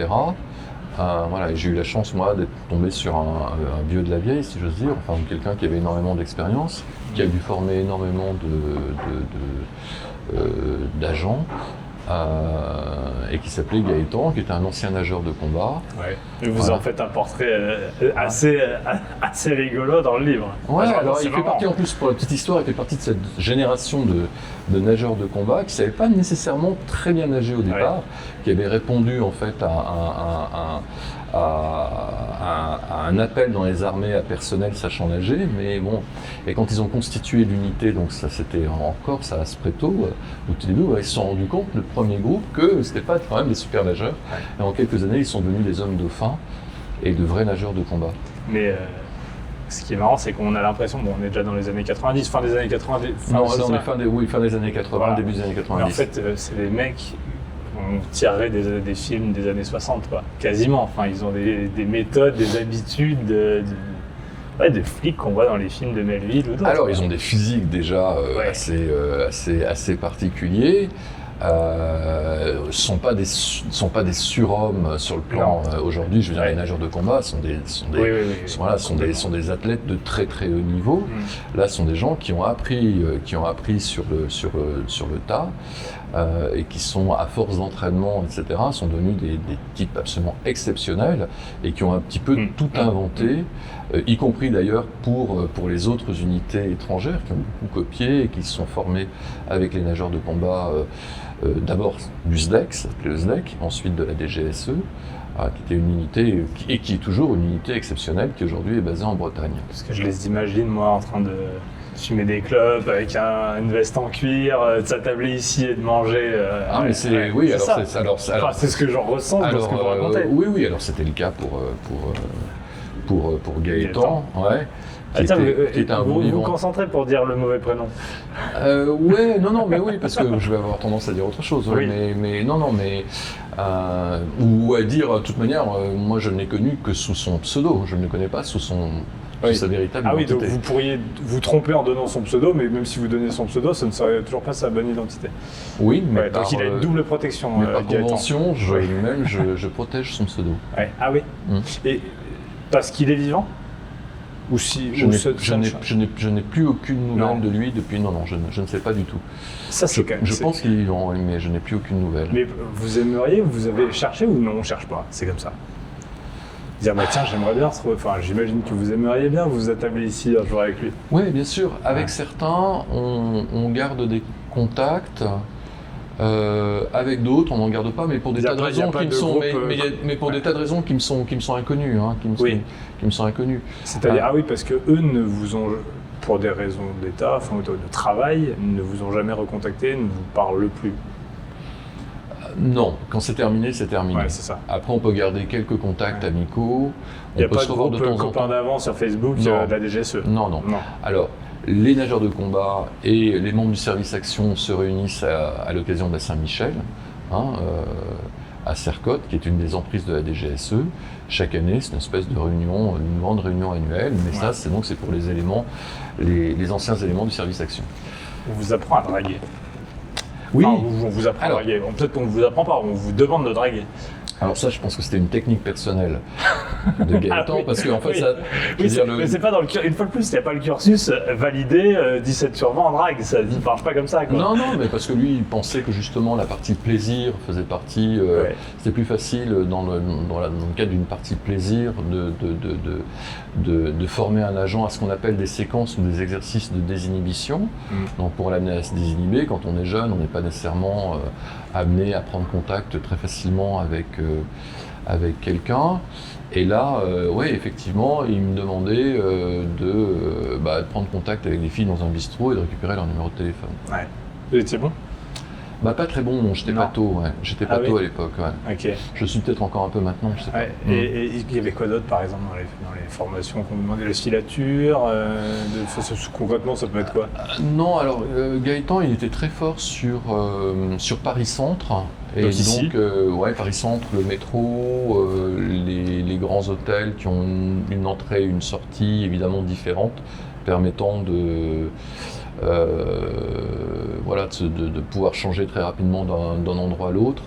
Voilà, et j'ai eu la chance, moi, d'être tombé sur un vieux de la vieille, si j'ose dire, enfin quelqu'un qui avait énormément d'expérience, qui a dû former énormément d'agents. et qui s'appelait Gaëtan, qui était un ancien nageur de combat.
Ouais. Et vous
Voilà.
en faites un portrait assez rigolo dans le livre.
Ouais,
Genre,
alors
c'est
il fait
marrant.
partie, en plus, pour la petite histoire, il fait partie de cette génération de nageurs de combat qui ne savaient pas nécessairement très bien nager au départ, qui avaient répondu en fait à un appel dans les armées à personnel sachant nager, mais bon, et quand ils ont constitué l'unité, donc ça c'était en Corse, à Aspreto, au tout début, ils se sont rendus compte, le premier groupe, que c'était pas quand même des super nageurs, et en quelques années ils sont devenus des hommes dauphins et de vrais nageurs de combat.
Mais ce qui est marrant, c'est qu'on a l'impression, bon, on est déjà dans les années 90, fin des années 90.
Non,
c'est
non,
ça.
mais fin des années 80,
Voilà.
début des années 90.
Mais en fait, c'est des mecs, on tirerait des films des années 60, quoi. Quasiment. Enfin, ils ont des méthodes, des habitudes de flics qu'on voit dans les films de Melville ou d'autres.
Alors, ils ont des physiques déjà
Ouais.
assez particuliers. Sont pas des surhommes sur le plan aujourd'hui. Je veux dire,
Ouais.
les nageurs de combat sont des sont des athlètes de très très haut niveau. Là, ce sont des gens qui ont appris sur le tas et qui sont, à force d'entraînement, etc., sont devenus des types absolument exceptionnels et qui ont un petit peu tout inventé, y compris d'ailleurs pour les autres unités étrangères qui ont beaucoup copié et qui se sont formés avec les nageurs de combat. D'abord du SDEC, ça s'appelait le SDEC, ensuite de la DGSE, qui était une unité, et qui est toujours une unité exceptionnelle, qui aujourd'hui est basée en Bretagne.
Parce que je les imagine, moi, en train de fumer des clopes avec une veste en cuir, de s'atabler ici et de manger.
Mais c'est... Oui,
c'est
alors
ça.
alors,
Enfin, c'est ce que j'en ressens dans ce que vous racontez.
oui, alors c'était le cas pour Gaëtan, ouais. Qui était un bon
vous
vivant.
vous concentrez pour dire le mauvais prénom.
Ouais, non, mais oui, parce que je vais avoir tendance à dire autre chose.
Oui.
Ou à dire, de toute manière, moi je ne l'ai connu que sous son pseudo, je ne le connais pas sous sa véritable
Ah oui,
identité.
donc vous pourriez vous tromper en donnant son pseudo, mais même si vous donnez son pseudo, ça ne serait toujours pas sa bonne identité.
Oui, mais
Ouais, donc il a une double protection.
mais par
Gaëtan.
convention,
Oui.
je protège son pseudo.
Ouais. Ah oui. Et parce qu'il est vivant. Ou si
Je
ou
n'ai-
ça-
je
ça ne
n'ai-
change.
je n'ai je n'ai plus aucune nouvelle
Non.
de lui depuis. Non, je ne sais pas du tout.
Ça c'est quand même.
Je
c'est-
pense qu'il est vivant, oui, mais je n'ai plus aucune nouvelle.
Mais vous aimeriez, vous avez cherché ou non, on cherche pas. C'est comme ça. Dire bah tiens, j'aimerais bien retrouver. Enfin, j'imagine que vous aimeriez bien vous attabler ici un jour avec lui.
Oui, bien sûr. Avec
Ouais.
certains, on garde des contacts. Avec d'autres, on n'en garde pas, mais pour des
Il y a
tas de
pas- il y a
raisons
pas
qui me
de
sont,
groupe,
mais pour des tas de raisons qui me sont inconnues,
Oui.
qui me sont inconnues.
C'est-à-dire
Ah.
ah oui, parce que eux ne vous ont, pour des raisons d'État, enfin de travail, ne vous ont jamais recontacté, ne vous parlent plus.
Non, quand c'est terminé, c'est terminé.
Ouais, c'est ça.
Après, on peut garder quelques contacts amicaux.
Il n'y a
on peut
pas
se
de
revoir
groupe
de temps en
copains
temps.
d'avant sur Facebook
Non.
de la DGSE.
Non.
Non.
Alors, les nageurs de combat et les membres du service action se réunissent à l'occasion de la Saint-Michel, à Sercotte, qui est une des emprises de la DGSE. Chaque année, c'est une espèce de réunion, une grande réunion annuelle, mais ça, c'est pour les éléments, les anciens éléments du service action.
On vous apprend à draguer.
Oui.
Enfin, on vous apprend
Alors.
à draguer. Bon, peut-être qu'on ne vous apprend pas, on vous demande de draguer.
Alors ça, je pense que c'était une technique personnelle de Gaëtan,
Ah oui.
parce qu'en fait,
Oui.
ça, je veux
Oui,
dire,
mais c'est pas dans le une fois de plus, il n'y a pas le cursus validé 17 sur 20 en drague, ça ne marche pas comme ça quoi.
Non, mais parce que lui, il pensait que justement la partie plaisir faisait partie.
Ouais.
C'était plus facile dans le cadre d'une partie plaisir de former un agent à ce qu'on appelle des séquences ou des exercices de désinhibition. Donc pour l'amener à se désinhiber, quand on est jeune, on n'est pas nécessairement amené à prendre contact très facilement avec quelqu'un. Et là, ouais, effectivement, il me demandait de prendre contact avec des filles dans un bistrot et de récupérer leur numéro de téléphone.
Ouais. Vous étiez bon?
Pas très bon, j'étais
Non.
pas tôt, ouais. J'étais
Ah
pas
oui.
tôt à l'époque, ouais.
Ok.
Je suis peut-être encore un peu maintenant, je sais pas.
Ouais. Et il y avait quoi d'autre par exemple dans les formations qu'on vous demandait? La filature concrètement, ça peut être quoi?
Non, alors Gaëtan, il était très fort sur Paris-Centre. Et
Donc ici.
ouais, Paris-Centre, le métro, les grands hôtels qui ont une entrée et une sortie évidemment différentes, permettant voilà, de pouvoir changer très rapidement d'un endroit à l'autre.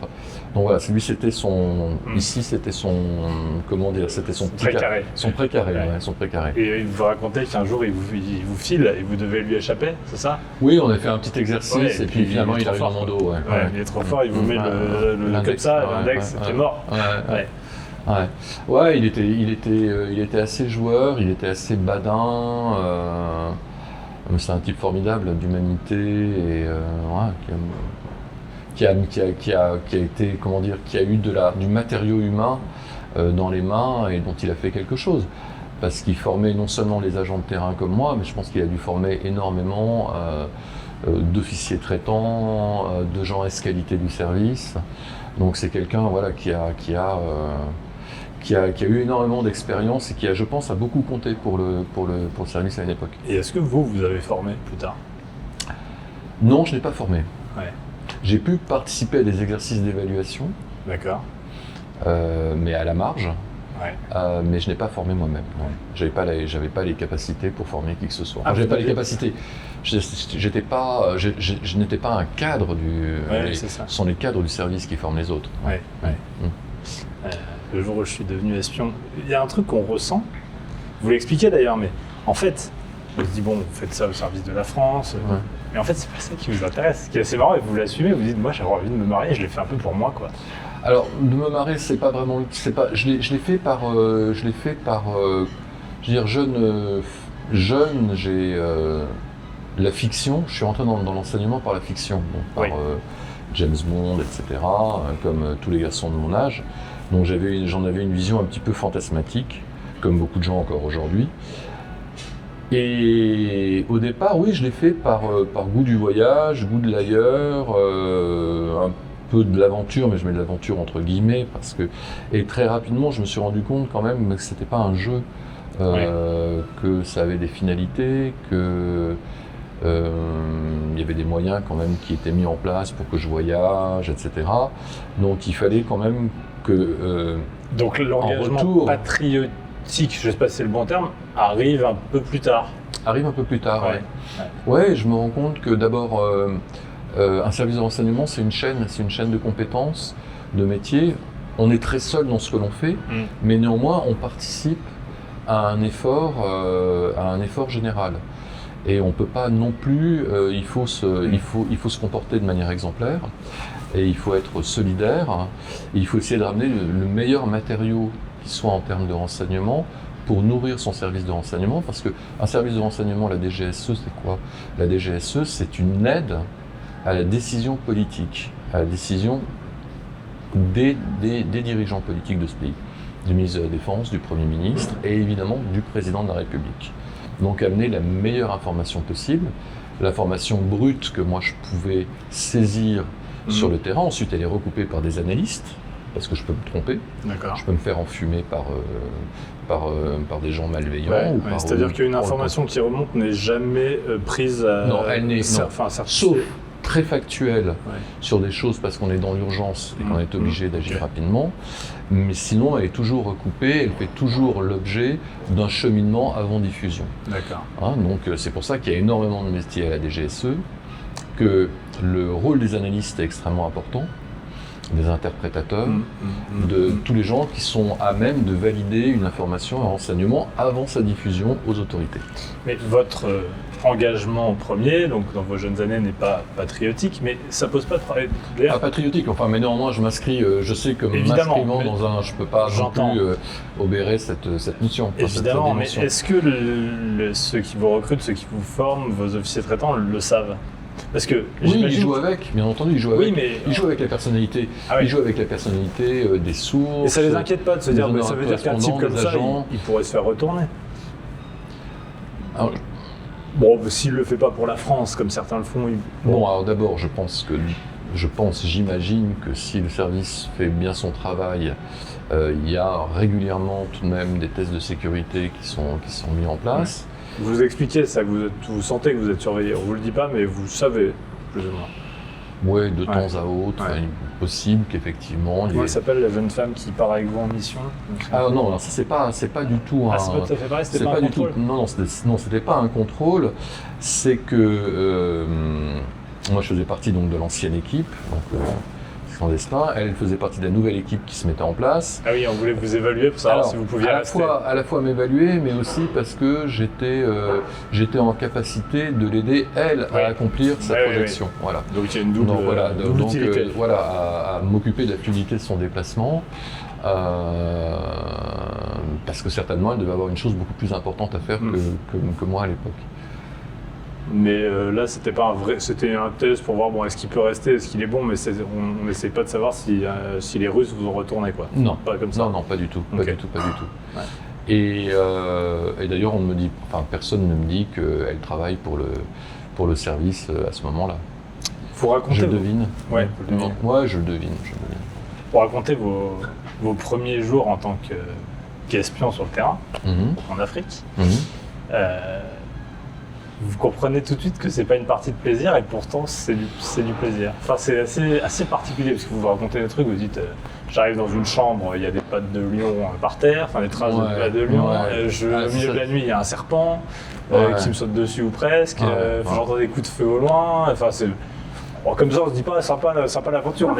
Donc voilà, lui c'était ici c'était son, comment dire, c'était son petit
Précaré.
son précaré, ouais, son précaré.
Et vous racontez qu'un jour il vous file et vous devez lui échapper, c'est ça?
Oui, on a fait un petit exercice
Ouais,
et puis finalement
il est
il arrive
trop
dans
fort,
mon dos.
Ouais, il est trop fort, il vous met le comme ça, l'index, t'es mort.
Ouais, il était assez joueur, il était assez badin. C'est un type formidable d'humanité et qui a été, comment dire, qui a eu du matériau humain dans les mains et dont il a fait quelque chose. Parce qu'il formait non seulement les agents de terrain comme moi, mais je pense qu'il a dû former énormément d'officiers traitants, de gens S-qualité du service. Donc c'est quelqu'un, voilà, qui a eu énormément d'expérience et qui a, je pense, a beaucoup compté pour le service à une époque.
Et est-ce que vous avez formé plus tard?
Non, je n'ai pas formé.
Ouais.
J'ai pu participer à des exercices d'évaluation,
D'accord.
mais à la marge.
Ouais.
Mais je n'ai pas formé moi-même. J'avais pas les capacités pour former qui que ce soit.
Ah,
J'avais
vous
pas les
avez-
capacités. Je n'étais pas un cadre
c'est ça.
ce sont les cadres du service qui forment les autres.
Ouais. Le jour où je suis devenu espion, il y a un truc qu'on ressent, vous l'expliquez d'ailleurs, mais en fait, on se dit bon, vous faites ça au service de la France,
Ouais.
mais en fait c'est pas ça qui vous intéresse. Ce qui est assez marrant, et vous l'assumez, vous dites moi j'avais envie de me marier, je l'ai fait un peu pour moi quoi.
Alors, de me marrer, c'est pas vraiment. Je l'ai fait par. Je veux dire, jeune, j'ai la fiction. Je suis rentré dans l'enseignement par la fiction, donc par
Oui.
James Bond, etc. Comme tous les garçons de mon âge. Donc j'en avais une vision un petit peu fantasmatique, comme beaucoup de gens encore aujourd'hui. Et au départ, oui, je l'ai fait par goût du voyage, goût de l'ailleurs, un peu de l'aventure, mais je mets de l'aventure entre guillemets, et très rapidement, je me suis rendu compte quand même que c'était pas un jeu, que ça avait des finalités, que il y avait des moyens quand même qui étaient mis en place pour que je voyage, etc. Donc il fallait quand même que
Donc l'engagement
retour-
patriotique, je sais pas si c'est le bon terme, arrive un peu plus tard.
arrive un peu plus tard.
Ouais.
Ouais, je me rends compte que d'abord, un service de renseignement, c'est une chaîne de compétences, de métiers. On est très seul dans ce que l'on fait, mais néanmoins, on participe à un effort général. Et on ne peut pas non plus, il faut se comporter de manière exemplaire, et il faut être solidaire, et il faut essayer de ramener le meilleur matériau qui soit en termes de renseignement pour nourrir son service de renseignement, parce qu'un service de renseignement, la DGSE, c'est quoi? La DGSE, c'est une aide à la décision politique, à la décision des dirigeants politiques de ce pays, du ministre de la Défense, du Premier ministre et évidemment du Président de la République. Donc amener la meilleure information possible, l'information brute que moi je pouvais saisir sur le terrain, ensuite elle est recoupée par des analystes, parce que je peux me tromper,
D'accord.
je peux me faire enfumer par des gens malveillants. Ou par-
C'est-à-dire qu'une
par-
information qui remonte n'est jamais prise à...
Non, elle n'est- non.
Enfin,
Sauf très factuel
Ouais.
sur des choses parce qu'on est dans l'urgence et qu'on est obligé d'agir
Ok.
rapidement, mais sinon elle est toujours recoupée, elle fait toujours l'objet d'un cheminement avant diffusion.
D'accord.
Donc c'est pour ça qu'il y a énormément de métiers à la DGSE, que le rôle des analystes est extrêmement important, des interprétateurs, de tous les gens qui sont à même de valider une information, un renseignement avant sa diffusion aux autorités.
Mais votre engagement premier, donc dans vos jeunes années, n'est pas patriotique, mais ça pose pas de problème.
Pas patriotique, enfin, mais néanmoins, je m'inscris, je sais que
Évidemment,
m'inscrivant
mais
dans un. Je peux pas non
j'entends.
plus obérer cette mission. enfin, cette
Évidemment, mais
dimension.
est-ce que ceux qui vous recrutent, ceux qui vous forment, vos officiers traitants le savent? Parce que
Oui, ils
j'imagine-
jouent avec, bien entendu, ils jouent
Oui,
avec.
mais
Ils jouent avec la personnalité.
Ah oui.
Ils jouent avec la personnalité des sources.
Et ça les inquiète pas de se
des
dire, mais
honneurs
ça veut dire qu'un type
correspondants,
comme
des
ça,
agents.
il pourrait se faire retourner.
Alors,
Bon, s'il le fait pas pour la France, comme certains le font,
bon, alors d'abord, j'imagine que si le service fait bien son travail, il y a régulièrement tout de même des tests de sécurité qui sont mis en place.
vous expliquez ça, que vous sentez que vous êtes surveillé. On vous le dit pas, mais vous le savez, plus ou moins.
Oui, de temps
Ouais.
à autre,
Ouais.
il est possible qu'effectivement... il y
Comment
ait-
elle s'appelle la jeune femme qui part avec vous en mission?
Ah non, alors ça c'est pas du tout
Ah, c'est pas tout à fait pareil, c'était
c'est
pas
pas
un
du tout.
contrôle?
Non, c'était pas un contrôle. C'est que moi je faisais partie donc de l'ancienne équipe, donc clandestin. Elle faisait partie de la nouvelle équipe qui se mettait en place.
Ah oui, on voulait vous évaluer pour savoir
Alors,
si vous pouviez rester.
à la fois m'évaluer, mais aussi parce que j'étais en capacité de l'aider elle
Ouais.
à accomplir sa
Ouais, ouais,
projection. Voilà.
Donc il y a une double,
Donc, voilà,
double
donc,
utilité.
voilà, à m'occuper de la fluidité de son déplacement, parce que certainement elle devait avoir une chose beaucoup plus importante à faire que moi à l'époque.
Mais là, c'était pas un vrai, c'était un test pour voir bon, est-ce qu'il peut rester, est-ce qu'il est bon, mais on n'essaie pas de savoir si les Russes vous ont retourné quoi.
Non,
Pas comme ça.
non, pas du tout,
Ok.
pas du tout.
Ouais.
Et d'ailleurs, on ne me dit, enfin, personne ne me dit qu'elle travaille pour le service à ce moment-là.
Faut raconter.
Je le devine.
Ouais, vous le devinez.
Ouais, je le devine.
Pour raconter vos premiers jours en tant qu'espion sur le terrain
Mhm,
en Afrique.
mhm.
Vous comprenez tout de suite que c'est pas une partie de plaisir et pourtant c'est du plaisir. Enfin c'est assez particulier parce que vous racontez des trucs, vous dites j'arrive dans une chambre, il y a des pattes de lion par terre, enfin des traces de
Ouais,
pattes de lion,
ouais.
au milieu
ça.
de la nuit il y a un serpent
Ouais.
qui me saute dessus ou presque,
Ouais.
j'entends des coups de feu au loin, enfin c'est... Bon, comme ça on se dit pas sympa l'aventure,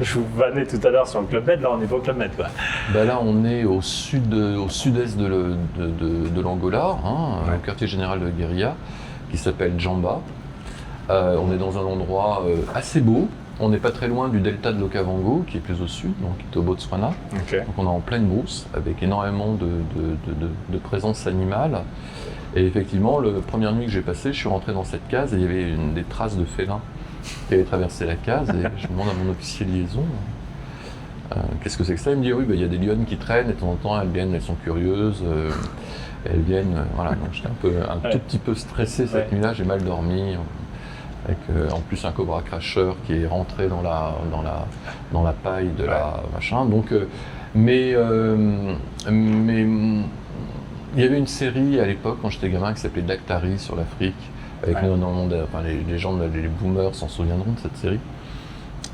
je vous vannais tout à l'heure sur le Club Med, là on n'est pas au Club Med quoi.
Bah là, on est au sud-est de l'Angola,
Ouais.
au quartier général de guérilla, qui s'appelle Djamba. On est dans un endroit assez beau. On n'est pas très loin du delta de l'Okavango, qui est plus au sud, donc qui est au Botswana.
Ok.
Donc on est en pleine brousse, avec énormément de présence animale. Et effectivement, la première nuit que j'ai passée, je suis rentré dans cette case et il y avait des traces de félins qui avaient traversé la case. Et je demande à mon officier de liaison, qu'est-ce que c'est que ça? Il me dit, oui, il y a des lionnes qui traînent, et de temps en temps, elles viennent, elles sont curieuses. Elles viennent, voilà. Donc j'étais un tout petit peu stressé cette nuit-là, j'ai mal dormi. Avec en plus un cobra cracheur qui est rentré dans la paille de la machin. Donc, mais il y avait une série à l'époque quand j'étais gamin qui s'appelait Daktari sur l'Afrique, avec énormément les gens, les boomers s'en souviendront de cette série.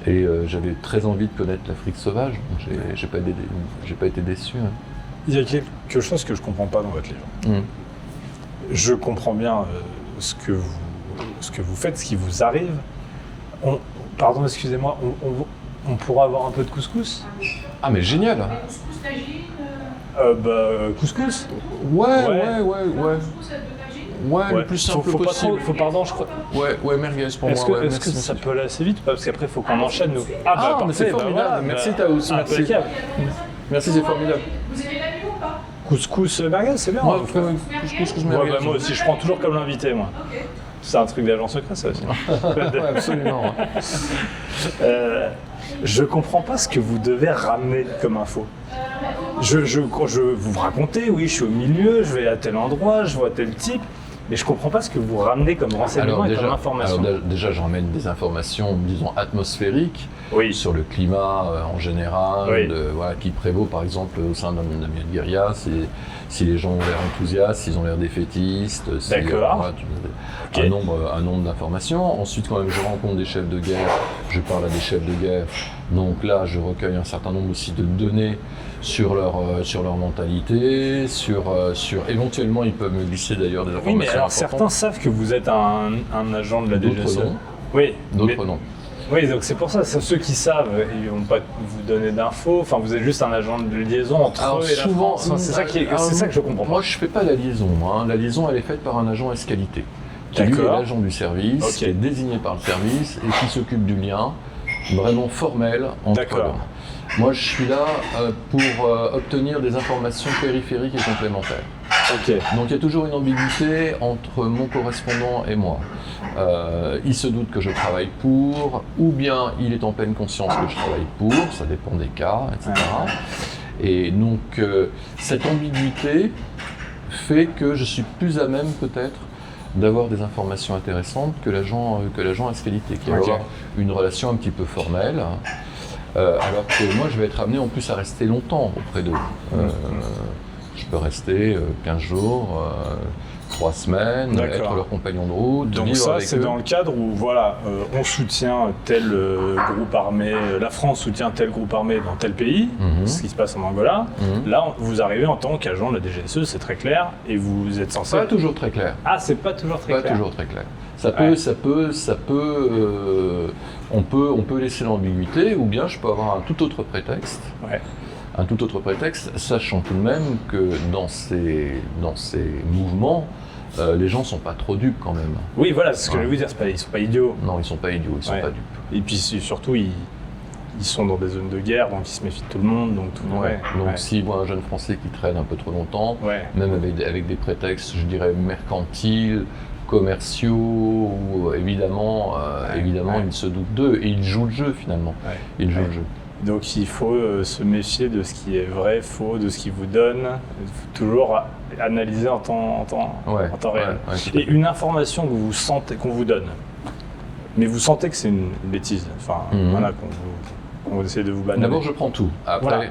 Et j'avais très envie de connaître l'Afrique sauvage, donc j'ai pas été déçu. Hein.
Il y a quelque chose que je comprends pas dans votre livre. Je comprends bien ce que vous faites, ce qui vous arrive. Pardon, excusez-moi, on pourra avoir un peu de couscous?
Ah mais génial!
Couscous tagine,
Couscous?
Ouais.
couscous avec de tagine.
Ouais, le plus simple
faut pas
possible.
trop, pardon, je crois.
Ouais, merguez pour
Est-ce
moi.
que,
Ouais,
est-ce que
merci,
ça
merci.
peut aller assez vite? Parce qu'après, il faut qu'on enchaîne, nous.
Ah, mais c'est
parfait,
formidable.
voilà,
Merci, Taous, merci.
impeccable.
Merci, c'est formidable.
Vous aimez l'agneau ou pas?
Couscous merguez, c'est bien.
Moi,
en tout cas.
couscous
Ouais,
merguez.
bah, moi aussi, je prends toujours comme l'invité, moi.
Ok.
C'est un truc d'agent secret, ça aussi.
Ouais, absolument.
Je comprends pas ce que vous devez ramener comme info. Quand vous racontez, oui, je suis au milieu, je vais à tel endroit, je vois tel type, mais je comprends pas ce que vous ramenez comme renseignement et comme information.
Déjà, j'en mets des informations, disons, atmosphériques
Oui,
sur le climat en général,
Oui.
voilà, qui prévaut par exemple au sein d'un milieu de guérilla, si les gens ont l'air enthousiastes, s'ils ont l'air défaitistes,
D'accord.
Voilà,
Ok.
un nombre d'informations. Ensuite, quand même, je rencontre des chefs de guerre, je parle à des chefs de guerre. Donc là, je recueille un certain nombre aussi de données sur leur mentalité, éventuellement, ils peuvent me glisser d'ailleurs des informations
oui, mais alors
importantes.
certains savent que vous êtes un agent de la
D'autres
DGSE.
non.
Oui,
D'autres
mais-
non.
Oui, donc c'est pour ça, ceux qui savent, ils vont pas vous donner d'infos. Enfin, vous êtes juste un agent de liaison entre
Alors,
eux et la
souvent,
France. Enfin, c'est ça que je comprends pas.
Moi, je fais pas la liaison. Hein. La liaison, elle est faite par un agent S-qualité, qui lui est
D'accord.
l'agent du service,
Ok.
qui est désigné par le service et qui s'occupe du lien vraiment formel entre
D'accord.
l'homme. Moi, je suis là pour obtenir des informations périphériques et complémentaires.
Ok.
Donc, il y a toujours une ambiguïté entre mon correspondant et moi. Il se doute que je travaille pour, ou bien il est en pleine conscience que je travaille pour, ça dépend des cas, etc. Et donc, cette ambiguïté fait que je suis plus à même peut-être d'avoir des informations intéressantes que l'agent S-qualité, qui va
Ok.
avoir une relation un petit peu formelle, alors que moi je vais être amené en plus à rester longtemps auprès d'eux. Je peux rester 15 jours, 3 semaines,
D'accord.
être leur compagnon de route,
Donc
vivre
ça,
avec
c'est
eux.
dans le cadre où voilà, on soutient tel groupe armé, la France soutient tel groupe armé dans tel pays, ce qui se passe en Angola. Là, vous arrivez en tant qu'agent de la DGSE, c'est très clair, et vous êtes censé...
Pas toujours très clair.
Ah, c'est pas toujours très
Pas
clair.
toujours très clair. On peut laisser l'ambiguïté, ou bien je peux avoir un tout autre prétexte.
Ouais.
Un tout autre prétexte, sachant tout de même que dans ces mouvements, les gens sont pas trop dupes quand même.
Oui, voilà, c'est ce que
Ouais.
je vais vous dire, ils sont pas idiots.
Non, ils sont pas idiots, ils sont
Ouais.
pas dupes.
Et puis surtout, ils sont dans des zones de guerre, donc ils se méfient de tout le monde, donc tout le monde.
Ouais. Donc
ouais.
s'ils voient un jeune Français qui traîne un peu trop longtemps,
Ouais.
même avec des prétextes, je dirais, mercantiles, commerciaux, ou évidemment,
Ouais.
ils se doutent d'eux, et ils jouent le jeu finalement.
Ouais.
Ils jouent
Ouais.
le jeu.
Donc il faut se méfier de ce qui est vrai, faux, de ce qu'ils vous donnent. Il faut toujours analyser en temps réel.
Ouais, tout à
Et
fait.
une information que vous sentez, qu'on vous donne, mais vous sentez que c'est une bêtise, enfin voilà, qu'on essaie de vous bananer.
D'abord, je prends tout. Après,
Voilà.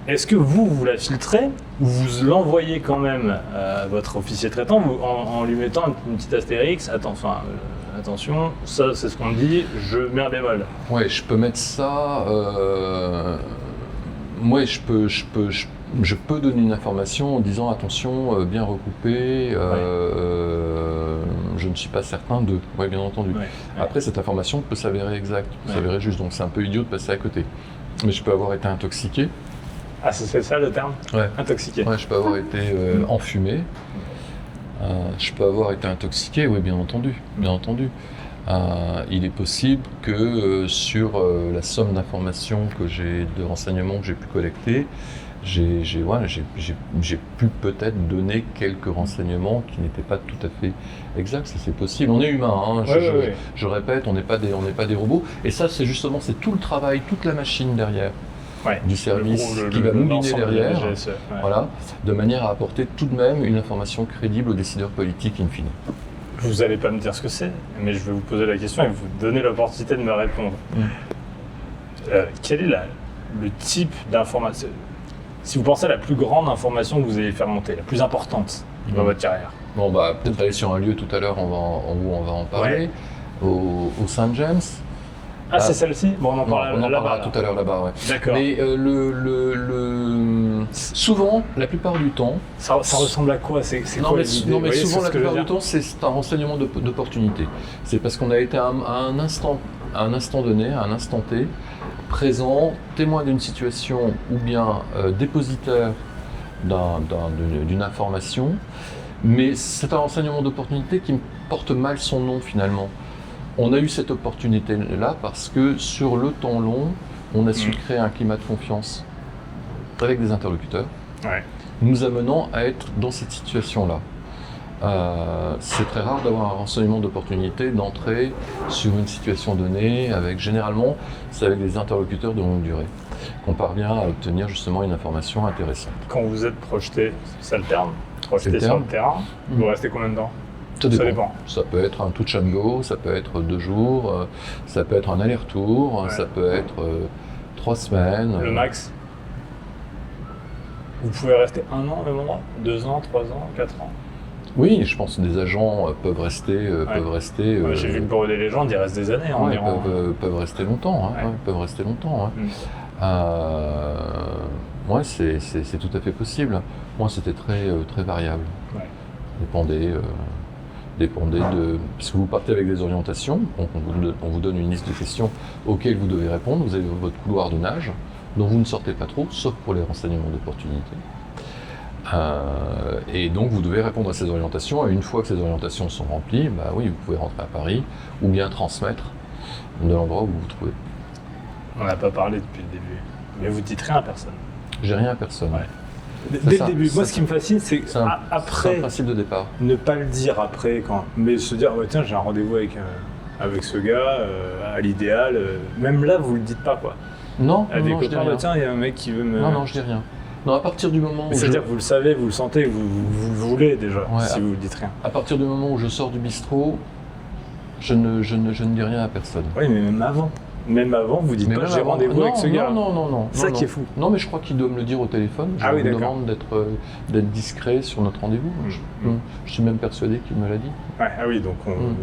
Est-ce que vous la filtrez ou vous l'envoyez quand même à votre officier traitant en lui mettant une petite astérix, attention, ça c'est ce qu'on me dit, je mets un bémol.
ouais, je peux mettre ça. Ouais, je peux donner une information en disant attention, bien recoupé. Je ne suis pas certain de. Oui, bien entendu.
Ouais.
Après, cette information peut s'avérer exacte, peut
Ouais.
s'avérer juste. Donc, c'est un peu idiot de passer à côté. Mais je peux avoir été intoxiqué.
Ah, c'est ça le terme?
Ouais.
Intoxiqué.
Ouais, je peux avoir été enfumé. Je peux avoir été intoxiqué, oui, bien entendu. Bien entendu. Il est possible que sur la somme d'informations de renseignements que j'ai pu collecter, j'ai pu peut-être donner quelques renseignements qui n'étaient pas tout à fait exacts. Ça, c'est possible. On est humain, hein.
Ouais.
Je répète, on n'est pas des robots. Et ça, c'est tout le travail, toute la machine derrière.
Ouais.
Du service
Le
qui va mouliner
l'ensemble de
derrière,
la DGSE, ouais.
voilà, de manière à apporter tout de même une information crédible aux décideurs politiques in fine.
Vous n'allez pas me dire ce que c'est, mais je vais vous poser la question et vous donner l'opportunité de me répondre. Quel est le type d'information, si vous pensez à la plus grande information que vous allez faire monter, la plus importante dans votre carrière?
Bon, bah, peut-être aller sur un lieu tout à l'heure où on va en parler, au Saint James.
Ah, c'est celle-ci? Bon, on en
Non,
parle
on en
là-bas.
parlera tout à l'heure là-bas, ouais.
D'accord.
Mais souvent, la plupart du temps,
Ça ressemble à quoi? C'est
non,
quoi
mais,
l'idée?
non,
Vous
mais
voyez,
souvent
c'est
la
ce que je veux
plupart du
dire.
temps, c'est un renseignement d'opportunité. C'est parce qu'on a été à un instant donné, à un instant T, présent, témoin d'une situation ou bien dépositaire d'une information, mais c'est un renseignement d'opportunité qui porte mal son nom finalement. On a eu cette opportunité-là parce que sur le temps long, on a su créer un climat de confiance avec des interlocuteurs,
Ouais.
nous amenant à être dans cette situation-là. C'est très rare d'avoir un renseignement d'opportunité, d'entrer sur une situation donnée, généralement, c'est avec des interlocuteurs de longue durée qu'on parvient à obtenir justement une information intéressante.
Quand vous êtes projeté, c'est ça le terme?
C'est
Projeté
le
sur
terme.
le terrain, vous restez combien de temps?
Ça
Ça dépend.
Ça peut être un touch and go, ça peut être 2 jours, ça peut être un aller-retour,
Ouais.
ça peut être 3 semaines.
Le max? Vous pouvez rester 1 an au même endroit? 2 ans, 3 ans, 4 ans?
Oui, je pense que des agents peuvent rester.
Ouais, j'ai vu le bureau des légendes, il reste des années en
Ouais,
Iran.
peuvent rester longtemps. Hein,
Ouais.
ouais, peuvent rester longtemps. Hein. Ouais, c'est tout à fait possible. Moi, c'était très variable.
Ouais.
Dépendait de. Parce que vous partez avec des orientations, donc on vous donne une liste de questions auxquelles vous devez répondre. Vous avez votre couloir de nage, dont vous ne sortez pas trop, sauf pour les renseignements d'opportunité. Et donc vous devez répondre à ces orientations, et une fois que ces orientations sont remplies, bah oui, vous pouvez rentrer à Paris, ou bien transmettre de l'endroit où vous vous trouvez.
On n'a pas parlé depuis le début. Mais vous dites rien à personne.
J'ai rien à personne.
Ouais.
Ça,
Dès
ça,
le début,
ça,
moi ce qui me fascine, c'est
C'est un
après,
principe de départ.
ne pas le dire après, mais se dire, ouais, tiens, j'ai un rendez-vous avec ce gars, à l'idéal, même là, vous le dites pas, quoi.
Non,
À des
non, je dis
copains,
rien.
bah, tiens, il y a un mec qui veut me...
Non, je dis rien. Non, à partir du moment où
Mais c'est-à-dire que vous le savez, vous le sentez, vous le voulez déjà,
Ouais,
si vous ne dites rien.
à partir du moment où je sors du bistrot, je ne dis rien à personne.
Oui, mais même avant. même avant, vous dites
Mais
pas
même
j'ai
avant-
rendez-vous avec ce gars.
Non.
C'est ça
non.
qui est fou.
Non, mais je crois qu'il doit me le dire au téléphone. Je
Ah oui,
lui
d'accord.
demande d'être discret sur notre rendez-vous. Je suis même persuadé qu'il me l'a dit.
Ouais, ah oui, donc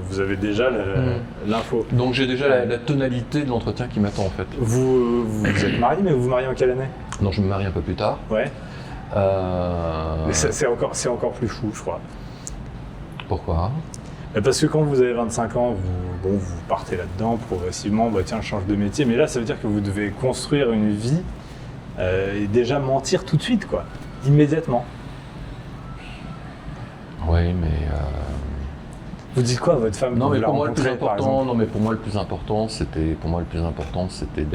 vous avez déjà l'info.
Donc j'ai déjà la tonalité de l'entretien qui m'attend en fait.
Vous êtes marié, mais vous vous mariez en quelle année?
Non, je me marie un peu plus tard.
Ouais. Mais c'est encore plus fou, je crois.
Pourquoi?
Parce que quand vous avez 25 ans, vous partez là-dedans progressivement, tiens, je change de métier, mais là, ça veut dire que vous devez construire une vie et déjà mentir tout de suite, quoi, immédiatement.
Oui, mais...
Vous dites quoi à votre femme
Non,
quand
mais
vous la
pour moi le plus
rencontrez, par
important,
exemple
pour moi le plus important, c'était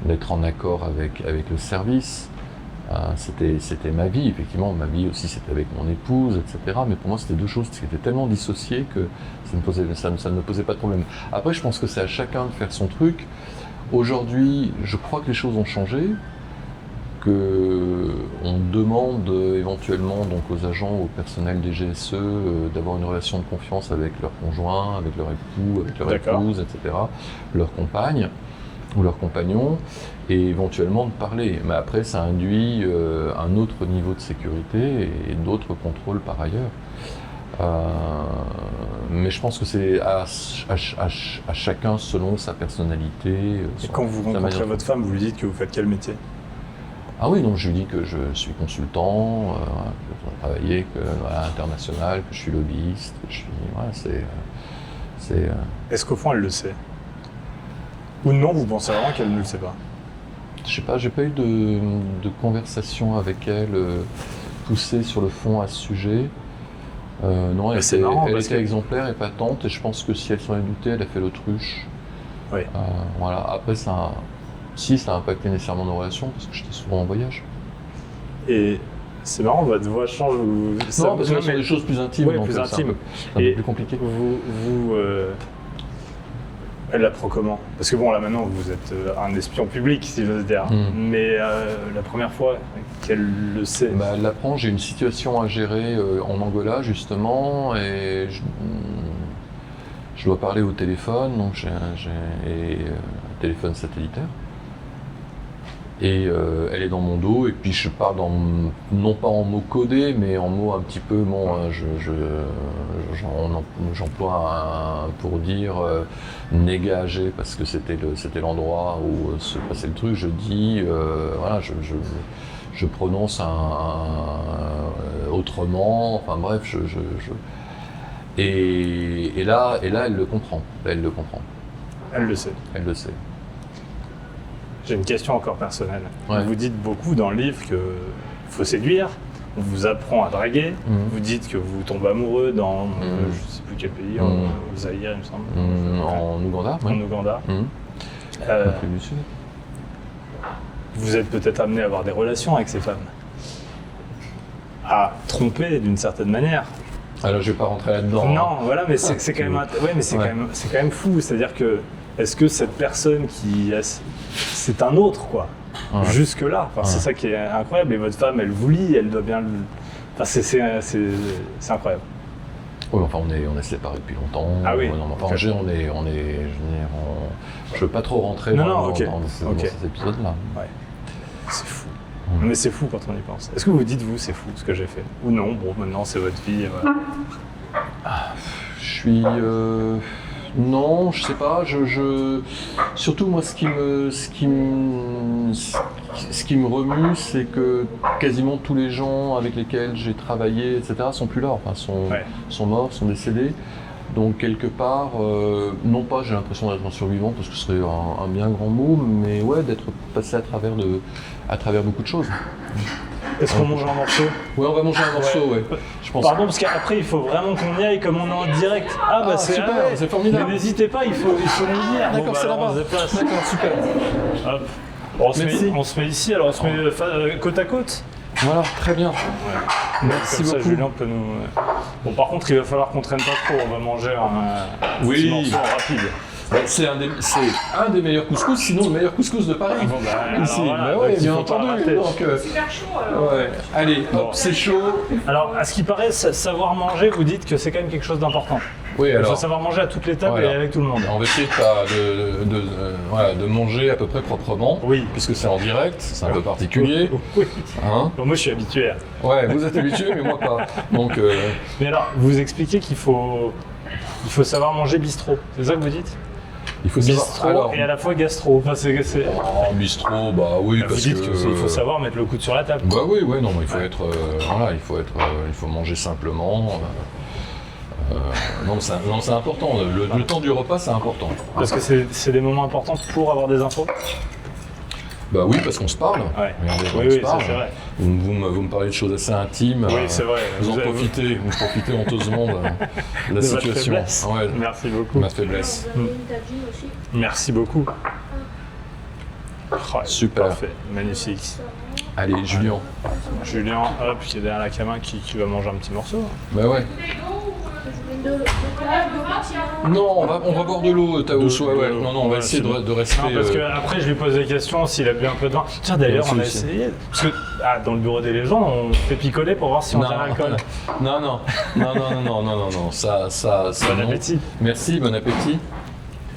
d'être en accord avec le service. C'était ma vie, effectivement, ma vie aussi c'était avec mon épouse, etc. Mais pour moi c'était deux choses qui étaient tellement dissociées que ça ne me posait pas de problème. Après je pense que c'est à chacun de faire son truc. Aujourd'hui, je crois que les choses ont changé, qu'on demande éventuellement donc aux agents, au personnel des GSE d'avoir une relation de confiance avec leur conjoint, avec leur époux, avec leur épouse, etc., leur compagne ou leur compagnon, et éventuellement de parler. Mais après, ça induit un autre niveau de sécurité et d'autres contrôles par ailleurs. Mais je pense que c'est à chacun selon sa personnalité.
Et quand vous rencontrez votre femme, vous lui dites que vous faites quel métier?
Ah oui, donc je lui dis que je suis consultant, que je travaille à l'international, que je suis lobbyiste, que je suis... Voilà,
Est-ce qu'au fond, elle le sait? Ou non, vous pensez vraiment qu'elle ne le sait pas?
Je sais pas, j'ai pas eu de conversation avec elle poussée sur le fond à ce sujet. Non, elle était exemplaire, épatante, et je pense que si elle s'en est doutée, elle a fait l'autruche.
Oui.
Voilà. Après, ça a impacté nécessairement nos relations, parce que j'étais souvent en voyage.
Et c'est marrant, votre voix change.
Non, parce que ce sont des choses plus intimes,
ouais,
donc
plus
c'est
intimes.
un peu plus compliqué.
Elle l'apprend comment? Parce que bon, là maintenant, vous êtes un espion public, si j'ose dire. Mais la première fois qu'elle le sait.
Elle l'apprend. J'ai une situation à gérer en Angola, justement, et je dois parler au téléphone, donc j'ai un téléphone satellitaire. Et elle est dans mon dos, et puis je parle non pas en mots codés, mais en mots un petit peu, j'emploie pour dire négagé, parce que c'était l'endroit où se passait le truc. Je dis, voilà, je prononce autrement, enfin bref, et là, elle le comprend. Elle le comprend.
Elle le sait.
Elle le sait.
J'ai une question encore personnelle.
Ouais.
Vous dites beaucoup dans le livre qu'il faut séduire, on vous apprend à draguer, vous dites que vous tombez amoureux dans, je ne sais plus quel pays, au Zaïre, il me semble.
En Ouganda.
En Ouganda.
Afrique du Sud.
Vous êtes peut-être amené à avoir des relations avec ces femmes, à tromper d'une certaine manière.
Alors je vais pas rentrer là-dedans.
Non, voilà, mais c'est quand même, quand même fou. C'est-à-dire que est-ce que cette personne c'est un autre, quoi, jusque là. Enfin, c'est ça qui est incroyable. Et votre femme, elle vous lit, elle doit bien le. Enfin, c'est incroyable.
Oui, enfin on est séparés depuis longtemps.
Ah oui.
Enfin, je veux pas trop rentrer dans ces épisodes-là.
Ouais. C'est fou. Mais c'est fou quand on y pense. Est-ce que vous dites, vous, c'est fou ce que j'ai fait? Ou non, bon, maintenant c'est votre vie. Voilà.
Je suis... Non, je sais pas. Surtout moi, ce qui me remue, c'est que quasiment tous les gens avec lesquels j'ai travaillé, etc., sont plus là. Enfin, sont morts, sont décédés. Donc quelque part, non pas j'ai l'impression d'être un survivant, parce que ce serait un bien grand mot, mais ouais, d'être passé à travers beaucoup de choses.
Est-ce qu'on mange un morceau?
Ouais, on va manger un morceau, ouais. Je pense.
Pardon, parce qu'après il faut vraiment qu'on y aille, comme on est en direct. C'est
super, c'est formidable.
Mais n'hésitez pas, il faut nous dire.
D'accord, c'est là-bas. D'accord, super.
Hop. On se met ici, alors on se met côte à côte.
Voilà, très bien. Merci beaucoup.
Julien peut nous... Bon, par contre, il va falloir qu'on traîne pas trop, on va manger un petit morceau rapide.
C'est un des meilleurs couscous, sinon le meilleur couscous de Paris. Ici, bien entendu. Donc,
Super chaud alors.
Ouais. Allez, hop, c'est chaud.
Alors, à ce qui paraît, savoir manger, vous dites que c'est quand même quelque chose d'important.
Oui,
Il faut
alors,
savoir manger à toutes les tables
voilà.
et avec tout le monde.
on va essayer de manger à peu près proprement,
Oui.
puisque c'est en direct, c'est un peu particulier.
Oui.
Hein,
Bon, moi, je suis habitué.
ouais, vous êtes habitué, mais moi pas. Donc,
Mais alors, vous expliquez qu'il faut savoir manger bistrot. C'est ça que vous dites?
il faut savoir.
Bistrot
Alors,
et à la fois gastro. Enfin, c'est...
en bistrot, bah oui,
Vous
parce
dites
que.
qu'il faut savoir mettre le coude sur la table.
Bah oui, non, mais il faut
Ouais.
être, il faut manger simplement. Non, c'est important. Le temps du repas, c'est important.
Parce que c'est des moments importants pour avoir des infos.
Bah oui, parce qu'on se parle.
Ouais.
Regardez, on
Oui,
se
ça
parle.
c'est vrai.
Vous me parlez de choses assez intimes.
Oui, c'est vrai.
Vous
avez-
profitez honteusement de la
de votre
situation.
faiblesse.
Ouais,
Merci beaucoup.
ma faiblesse.
Vous avez une tagine aussi.
Merci beaucoup. Oh,
Super.
Parfait, magnifique.
Allez, Julien.
Julien, hop, qui est derrière la caméra, qui va manger un petit morceau.
Bah ouais.
De pétillant.
Non, on va boire de l'eau, Taous.
De
Ouais.
l'eau.
Non, on va
Ouais,
essayer
c'est bon.
de rester.
Non, parce que après je lui pose des questions s'il a bu un peu de vin. Tiens, d'ailleurs, on a
Merci.
essayé. Parce que dans le bureau des légendes, on fait picoler pour voir si on
Non.
tient l'alcool.
Non. Ça,
Bon
non.
appétit.
Merci, bon appétit.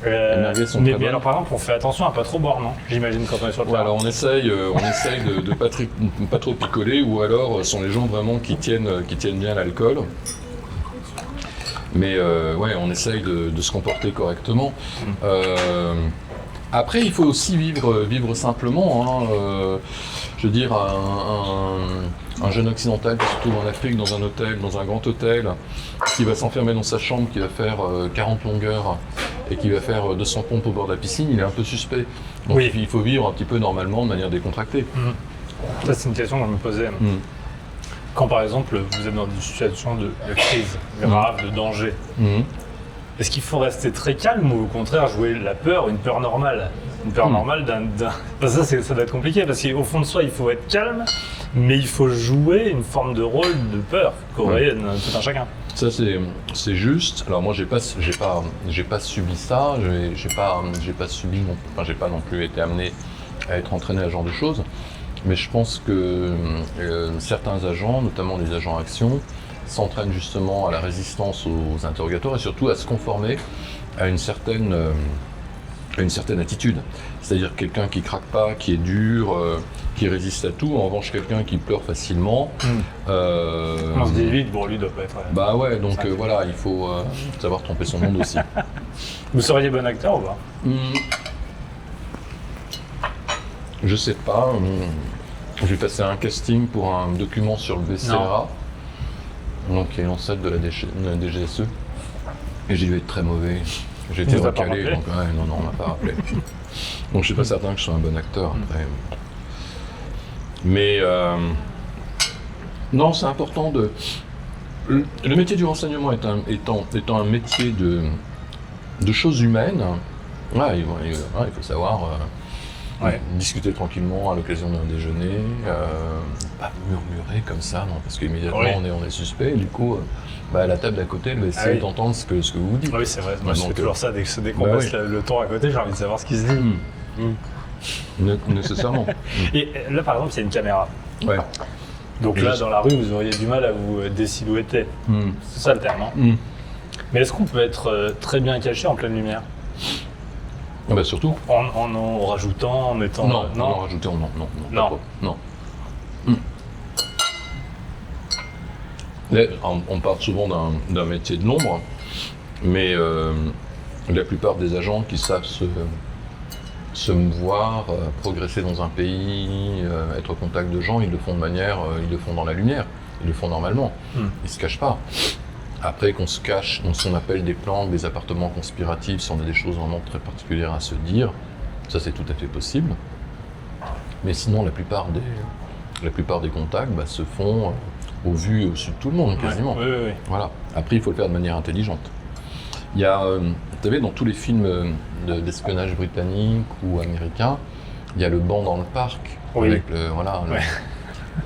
Les merguez sont
mais
très bonnes.
alors, par exemple, on fait attention à pas trop boire, non? J'imagine quand on est sur le
Ouais,
terrain.
alors on essaye de pas trop picoler, ou alors sont les gens vraiment qui tiennent bien l'alcool. Mais ouais, on essaye de se comporter correctement. Après, il faut aussi vivre simplement. Hein. Je veux dire, un jeune occidental qui se trouve en Afrique dans un hôtel, dans un grand hôtel, qui va s'enfermer dans sa chambre, qui va faire 40 longueurs et qui va faire 200 pompes au bord de la piscine, il est un peu suspect. Donc
Oui.
il faut vivre un petit peu normalement, de manière décontractée.
Ça, c'est une question que je me posais. Quand, par exemple, vous êtes dans une situation de crise grave, de danger,
Mhm.
est-ce qu'il faut rester très calme ou au contraire jouer la peur, une peur normale? Une peur normale Enfin, ça doit être compliqué parce qu'au fond de soi, il faut être calme, mais il faut jouer une forme de rôle de peur qu'aurait tout un chacun.
Ça c'est juste. Alors moi j'ai pas subi ça. J'ai pas subi non. Enfin j'ai pas non plus été amené à être entraîné à ce genre de choses. Mais je pense que certains agents, notamment les agents action, s'entraînent justement à la résistance aux interrogatoires et surtout à se conformer à une certaine attitude. C'est-à-dire quelqu'un qui craque pas, qui est dur, qui résiste à tout. En revanche, quelqu'un qui pleure facilement.
On se dit vite, bon, lui doit pas être.
Bah ouais, donc voilà, il faut savoir tromper son monde aussi.
Vous seriez bon acteur ou pas?
Je sais pas. J'ai passé un casting pour un document sur le BCRA, donc qui est l'ancêtre de la DGSE, et j'ai dû être très mauvais. J'ai été
On vous a pas
recalé,
rappelé
donc ouais, non, on m'a pas rappelé. Donc je suis pas certain que je sois un bon acteur après. Mais non, c'est important de. Le métier du renseignement étant un métier de choses humaines, ouais, il faut savoir discuter tranquillement à l'occasion d'un déjeuner, pas murmurer comme ça, non, parce qu'immédiatement on est suspect, et du coup, à la table d'à côté, elle va essayer d'entendre ce que vous vous dites.
Oui, c'est vrai. Moi, je fais
Donc,
toujours ça dès qu'on passe le temps à côté, j'ai envie de savoir ce qui se dit.
Nécessairement.
Et là, par exemple, il y a une caméra.
Ouais.
Donc là, dans la rue, vous auriez du mal à vous désilhouetter. C'est ça le terme, hein. Mais est-ce qu'on peut être très bien caché en pleine lumière?
Ah bah surtout.
En rajoutant, en mettant...
Non. Non. Là, on parle souvent d'un métier de l'ombre, mais la plupart des agents qui savent se mouvoir, progresser dans un pays, être au contact de gens, ils le font ils le font dans la lumière, ils le font normalement, ils se cachent pas. Après qu'on se cache dans ce qu'on appelle des plans, des appartements conspiratifs, si on a des choses vraiment très particulières à se dire, ça c'est tout à fait possible. Mais sinon la plupart des contacts se font au vu et au su de tout le monde quasiment.
Oui.
Voilà. Après il faut le faire de manière intelligente. Il y a, vous savez, dans tous les films d'espionnage britannique ou américain, il y a le banc dans le parc avec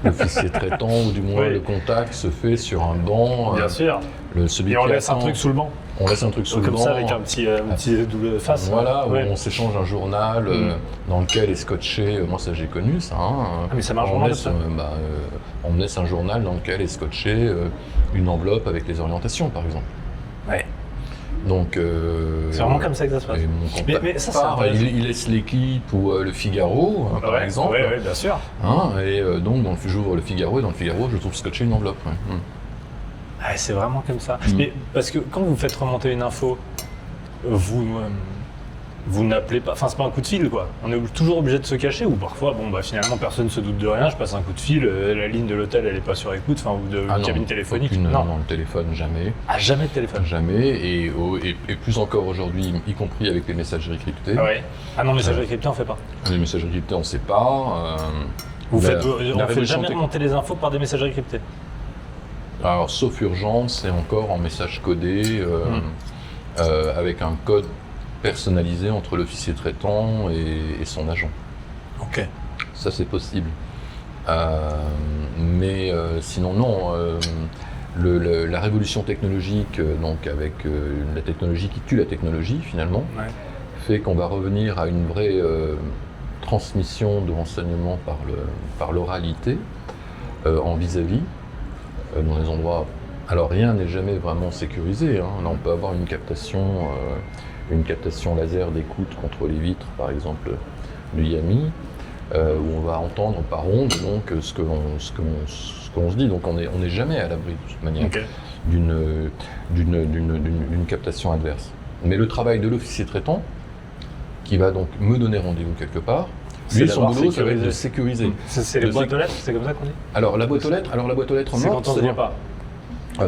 l'officier traitant, ou du moins le contact se fait sur un banc.
Bien sûr.
Celui
Et on
qui
laisse un
attend,
truc sous le banc.
On laisse un truc sous le banc.
Comme ça, avec un petit double face.
Voilà, où on s'échange un journal dans lequel est scotché, moi ça j'ai connu ça.
Mais ça marche
on
vraiment
laisse,
comme ça.
on laisse un journal dans lequel est scotché une enveloppe avec les orientations par exemple.
Ouais.
Donc,
C'est vraiment comme ça que ça se passe.
et mon contact
Mais ça, c'est
part,
intéressant.
il laisse l'équipe ou le Figaro, hein, par exemple.
Oui, bien sûr.
Hein, et donc, j'ouvre le Figaro, et dans le Figaro, je trouve scotché une enveloppe. Ouais.
Ah, c'est vraiment comme ça.
Mm.
Mais parce que quand vous faites remonter une info, vous n'appelez pas, enfin c'est pas un coup de fil quoi. On est toujours obligé de se cacher ou parfois finalement personne ne se doute de rien, je passe un coup de fil, la ligne de l'hôtel elle est pas sur écoute, enfin ou de cabine téléphonique.
Non, le téléphone jamais.
Ah, jamais de téléphone.
Jamais, et plus encore aujourd'hui, y compris avec les messageries cryptées.
Ah ouais. Ah non, messagerie cryptée on fait pas.
Les messageries cryptées, on ne sait pas.
On
la
fait
révolution
jamais remonter les infos par des messageries cryptées.
Alors, sauf urgence, c'est encore en message codé, avec un code personnalisé entre l'officier traitant et son agent.
Ok.
Ça, c'est possible. Mais sinon, non. La révolution technologique, donc avec la technologie qui tue la technologie, finalement, fait qu'on va revenir à une vraie transmission de renseignements par l'oralité, en vis-à-vis, dans les endroits. Alors rien n'est jamais vraiment sécurisé. Hein. Là, on peut avoir une captation laser d'écoute contre les vitres, par exemple, du Yami, où on va entendre par onde donc ce que l'on se dit. Donc on n'est jamais à l'abri de toute manière d'une captation adverse. Mais le travail de l'officier traitant, qui va donc me donner rendez-vous quelque part, lui, son boulot, ça va être de sécuriser.
C'est les boîtes aux lettres, c'est comme ça qu'on dit?
Alors la boîte aux lettres
C'est
morte,
quand on se voit pas.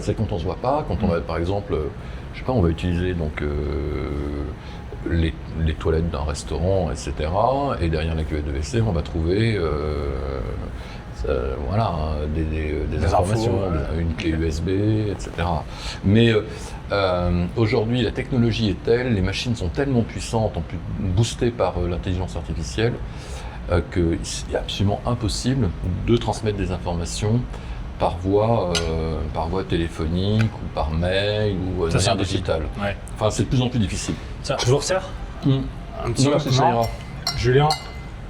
c'est quand on se voit pas, quand on va, par exemple, je sais pas, on va utiliser donc les toilettes d'un restaurant, etc. Et derrière la cuvette de WC, on va trouver des informations, une clé USB, etc. Mais aujourd'hui, la technologie est telle, les machines sont tellement puissantes, en plus boostées par l'intelligence artificielle, qu'il est absolument impossible de transmettre des informations par voie téléphonique ou par mail ou de manière digitale.
Ouais.
Enfin, c'est de plus en plus difficile.
Tiens, je vous resserre un petit peu.
Ça ira.
Julien,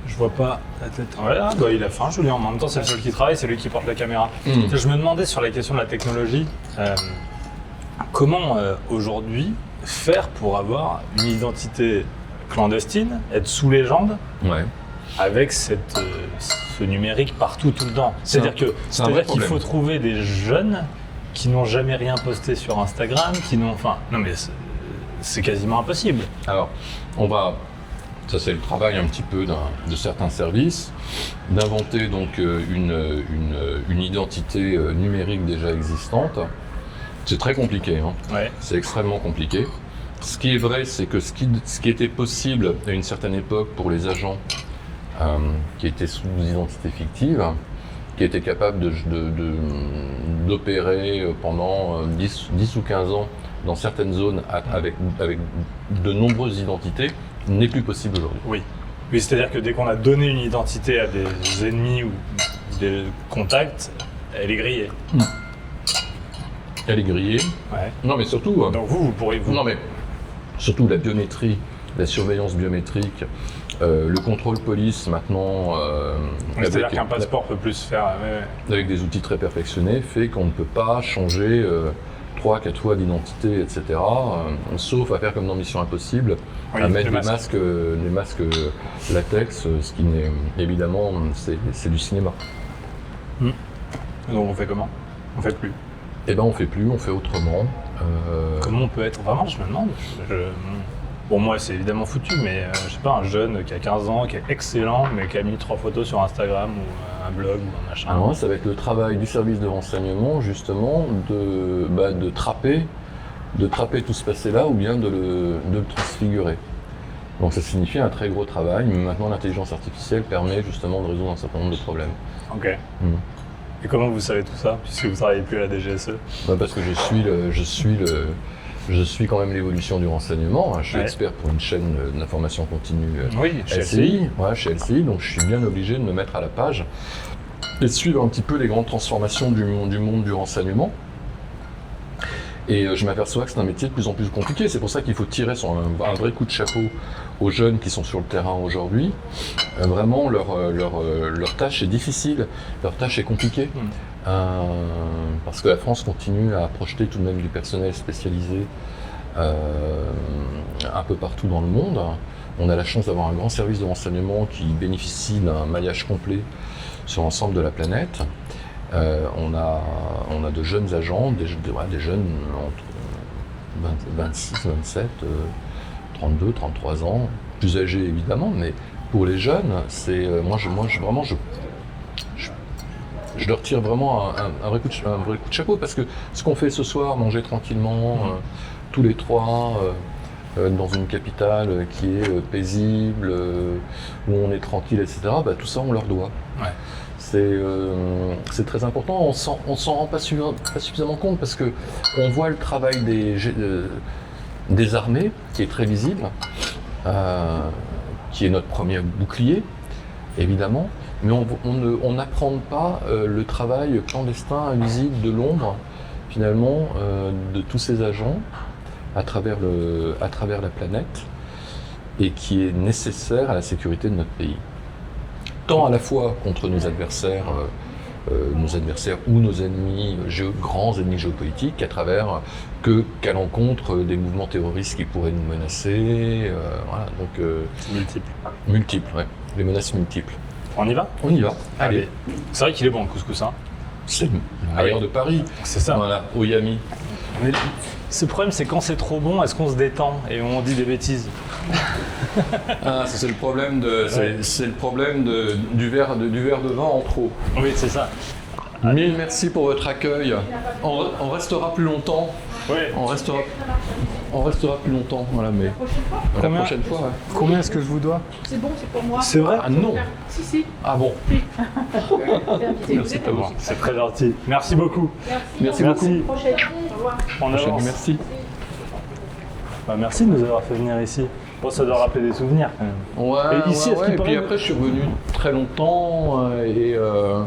je vois pas la tête. Voilà, il a faim, Julien. En même temps, c'est le seul qui travaille, c'est lui qui porte la caméra. Je me demandais sur la question de la technologie, comment aujourd'hui faire pour avoir une identité clandestine, être sous légende, avec ce numérique partout, tout le temps. C'est-à-dire qu'il faut trouver des jeunes qui n'ont jamais rien posté sur Instagram, non mais c'est quasiment impossible.
Alors, ça c'est le travail un petit peu de certains services, d'inventer donc une identité numérique déjà existante. C'est très compliqué, hein. C'est extrêmement compliqué. Ce qui est vrai, c'est que ce qui était possible à une certaine époque pour les agents qui étaient sous identité fictive, qui étaient capables d'opérer pendant 10 ou 15 ans dans certaines zones avec de nombreuses identités, n'est plus possible aujourd'hui.
Oui, c'est-à-dire que dès qu'on a donné une identité à des ennemis ou des contacts, elle est grillée.
Elle est grillée. Non, mais surtout.
Donc vous pourrez.
Non, mais surtout la biométrie, la surveillance biométrique, le contrôle police maintenant.
C'est-à-dire qu'un passeport peut plus se faire.
Avec des outils très perfectionnés, fait qu'on ne peut pas changer 3-4 fois d'identité, etc. Sauf à faire comme dans Mission Impossible, à mettre des masques latex, ce qui n'est évidemment, c'est du cinéma.
Donc on fait comment? On fait plus.
Eh ben on fait plus, on fait autrement.
Comment on peut être vraiment? Je me demande. Bon, moi c'est évidemment foutu, mais je sais pas, un jeune qui a 15 ans, qui est excellent, mais qui a mis 3 photos sur Instagram ou un blog ou un machin.
Alors ça va être le travail du service de renseignement justement de trapper tout ce passé-là ou bien de le transfigurer. Donc ça signifie un très gros travail, mais maintenant l'intelligence artificielle permet justement de résoudre un certain nombre de problèmes.
Ok. Et comment vous savez tout ça, puisque vous travaillez plus à la DGSE?
Parce que je suis quand même l'évolution du renseignement. Je suis expert pour une chaîne d'information continue
chez LCI.
Chez LCI, donc je suis bien obligé de me mettre à la page et de suivre un petit peu les grandes transformations du monde du renseignement. Et je m'aperçois que c'est un métier de plus en plus compliqué. C'est pour ça qu'il faut tirer un vrai coup de chapeau aux jeunes qui sont sur le terrain aujourd'hui. Vraiment, leur tâche est difficile, leur tâche est compliquée. Parce que la France continue à projeter tout de même du personnel spécialisé un peu partout dans le monde. On a la chance d'avoir un grand service de renseignement qui bénéficie d'un maillage complet sur l'ensemble de la planète. On a de jeunes agents, des jeunes entre 26, 27, 32, 33 ans, plus âgés évidemment, mais pour les jeunes, c'est je leur tire vraiment un vrai coup de chapeau, parce que ce qu'on fait ce soir, manger tranquillement, tous les trois, dans une capitale qui est paisible, où on est tranquille, etc., tout ça on leur doit.
Ouais.
C'est très important, on s'en rend pas suffisamment compte, parce qu'on voit le travail des armées, qui est très visible, qui est notre premier bouclier, évidemment, mais on n'apprend pas le travail clandestin, invisible, de l'ombre, finalement, de tous ces agents à travers la planète, et qui est nécessaire à la sécurité de notre pays. Tant à la fois contre nos adversaires ou nos ennemis, grands ennemis géopolitiques, qu'à l'encontre des mouvements terroristes qui pourraient nous menacer. Multiples, ouais. Les menaces multiples.
On y va ?
On y va. Allez.
C'est vrai qu'il est bon le couscous, hein.
C'est le meilleur de Paris.
C'est ça.
Voilà, au Yami.
Mais ce problème, c'est quand c'est trop bon, est-ce qu'on se détend et on dit des bêtises ?
Ça, c'est le problème du verre de vin en trop.
Oui, c'est ça.
Mille merci pour votre accueil. On restera plus longtemps.
Oui.
On restera plus longtemps, voilà, mais la prochaine fois. Ouais.
Combien est-ce que je vous dois ?
C'est bon, c'est pour moi.
C'est vrai ?
Ah non.
Si.
Ah bon.
Merci.
C'est très gentil. Merci beaucoup.
Merci beaucoup.
Prochaine. Au revoir.
On avance.
Merci.
Merci de nous avoir fait venir ici. Bon, ça doit rappeler des souvenirs quand même.
Ouais,
et ici,
et puis après, je suis revenu très longtemps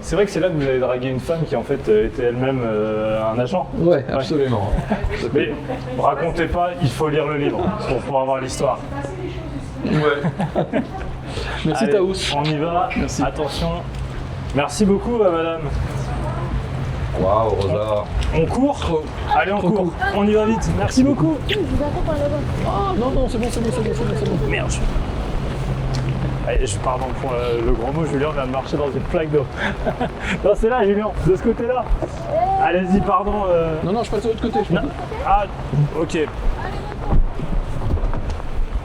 C'est vrai que c'est là que vous avez dragué une femme qui en fait était elle-même un agent.
Ouais, absolument.
Mais racontez pas, il faut lire le livre pour avoir l'histoire.
Ouais. Merci.
Allez,
Taous.
On y va.
Merci.
Attention. Merci beaucoup, madame.
Waouh, Rosa.
On court. Allez, on court. On y va vite. Merci beaucoup.
Je vous attends par là-bas.
Oh non, c'est bon.
Merde. Allez, je pardon pour le gros mot, Julien vient de marcher dans une flaque d'eau. Non, c'est là, Julien, de ce côté-là. Allez-y, pardon.
Non, je passe de l'autre côté.
Ah, ok.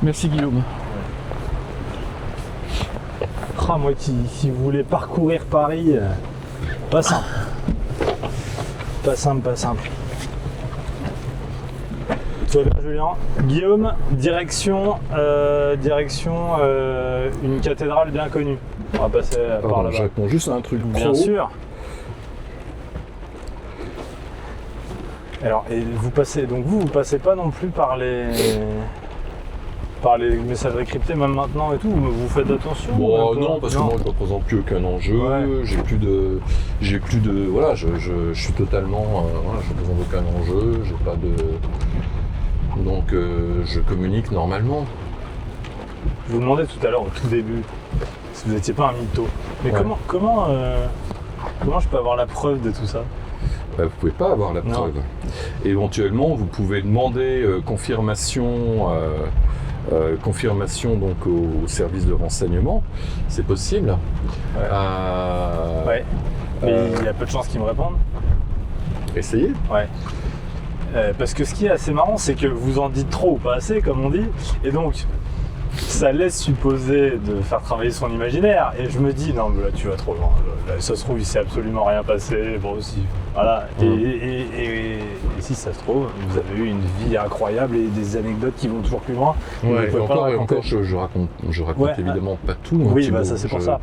Merci Guillaume.
Ah, moi qui voulais parcourir Paris, pas simple. Pas simple. Tu vas bien, Julien ? Guillaume, direction une cathédrale bien connue. On va passer par là-bas.
Je réponds juste à un truc pro.
Bien sûr. Alors, et vous passez pas non plus par les messageries cryptées même maintenant et tout, vous faites attention?
Bon, non, parce que moi je ne représente plus aucun enjeu, j'ai plus de, voilà, je suis totalement, voilà, je ne représente aucun enjeu, j'ai pas de, donc je communique normalement.
Je vous demandais tout à l'heure au tout début si vous n'étiez pas un mytho, mais
Ouais.
comment je peux avoir la preuve de tout ça?
Vous ne pouvez pas avoir la preuve. Éventuellement, vous pouvez demander confirmation donc au service de renseignement, c'est possible.
Ouais. Mais il y a peu de chances qu'ils me répondent.
Essayez.
Ouais. Parce que ce qui est assez marrant, c'est que vous en dites trop ou pas assez, comme on dit, et donc ça laisse supposer de faire travailler son imaginaire. Et je me dis, non, mais là tu vas trop loin. Là, ça se trouve, il s'est absolument rien passé. Bon, aussi. Voilà. Et si ça se trouve, vous avez eu une vie incroyable et des anecdotes qui vont toujours plus loin.
Ouais,
Vous pouvez pas
et
raconter.
encore, je raconte
Ouais.
évidemment pas tout.
Oui,
Thibaut.
ça c'est pour ça.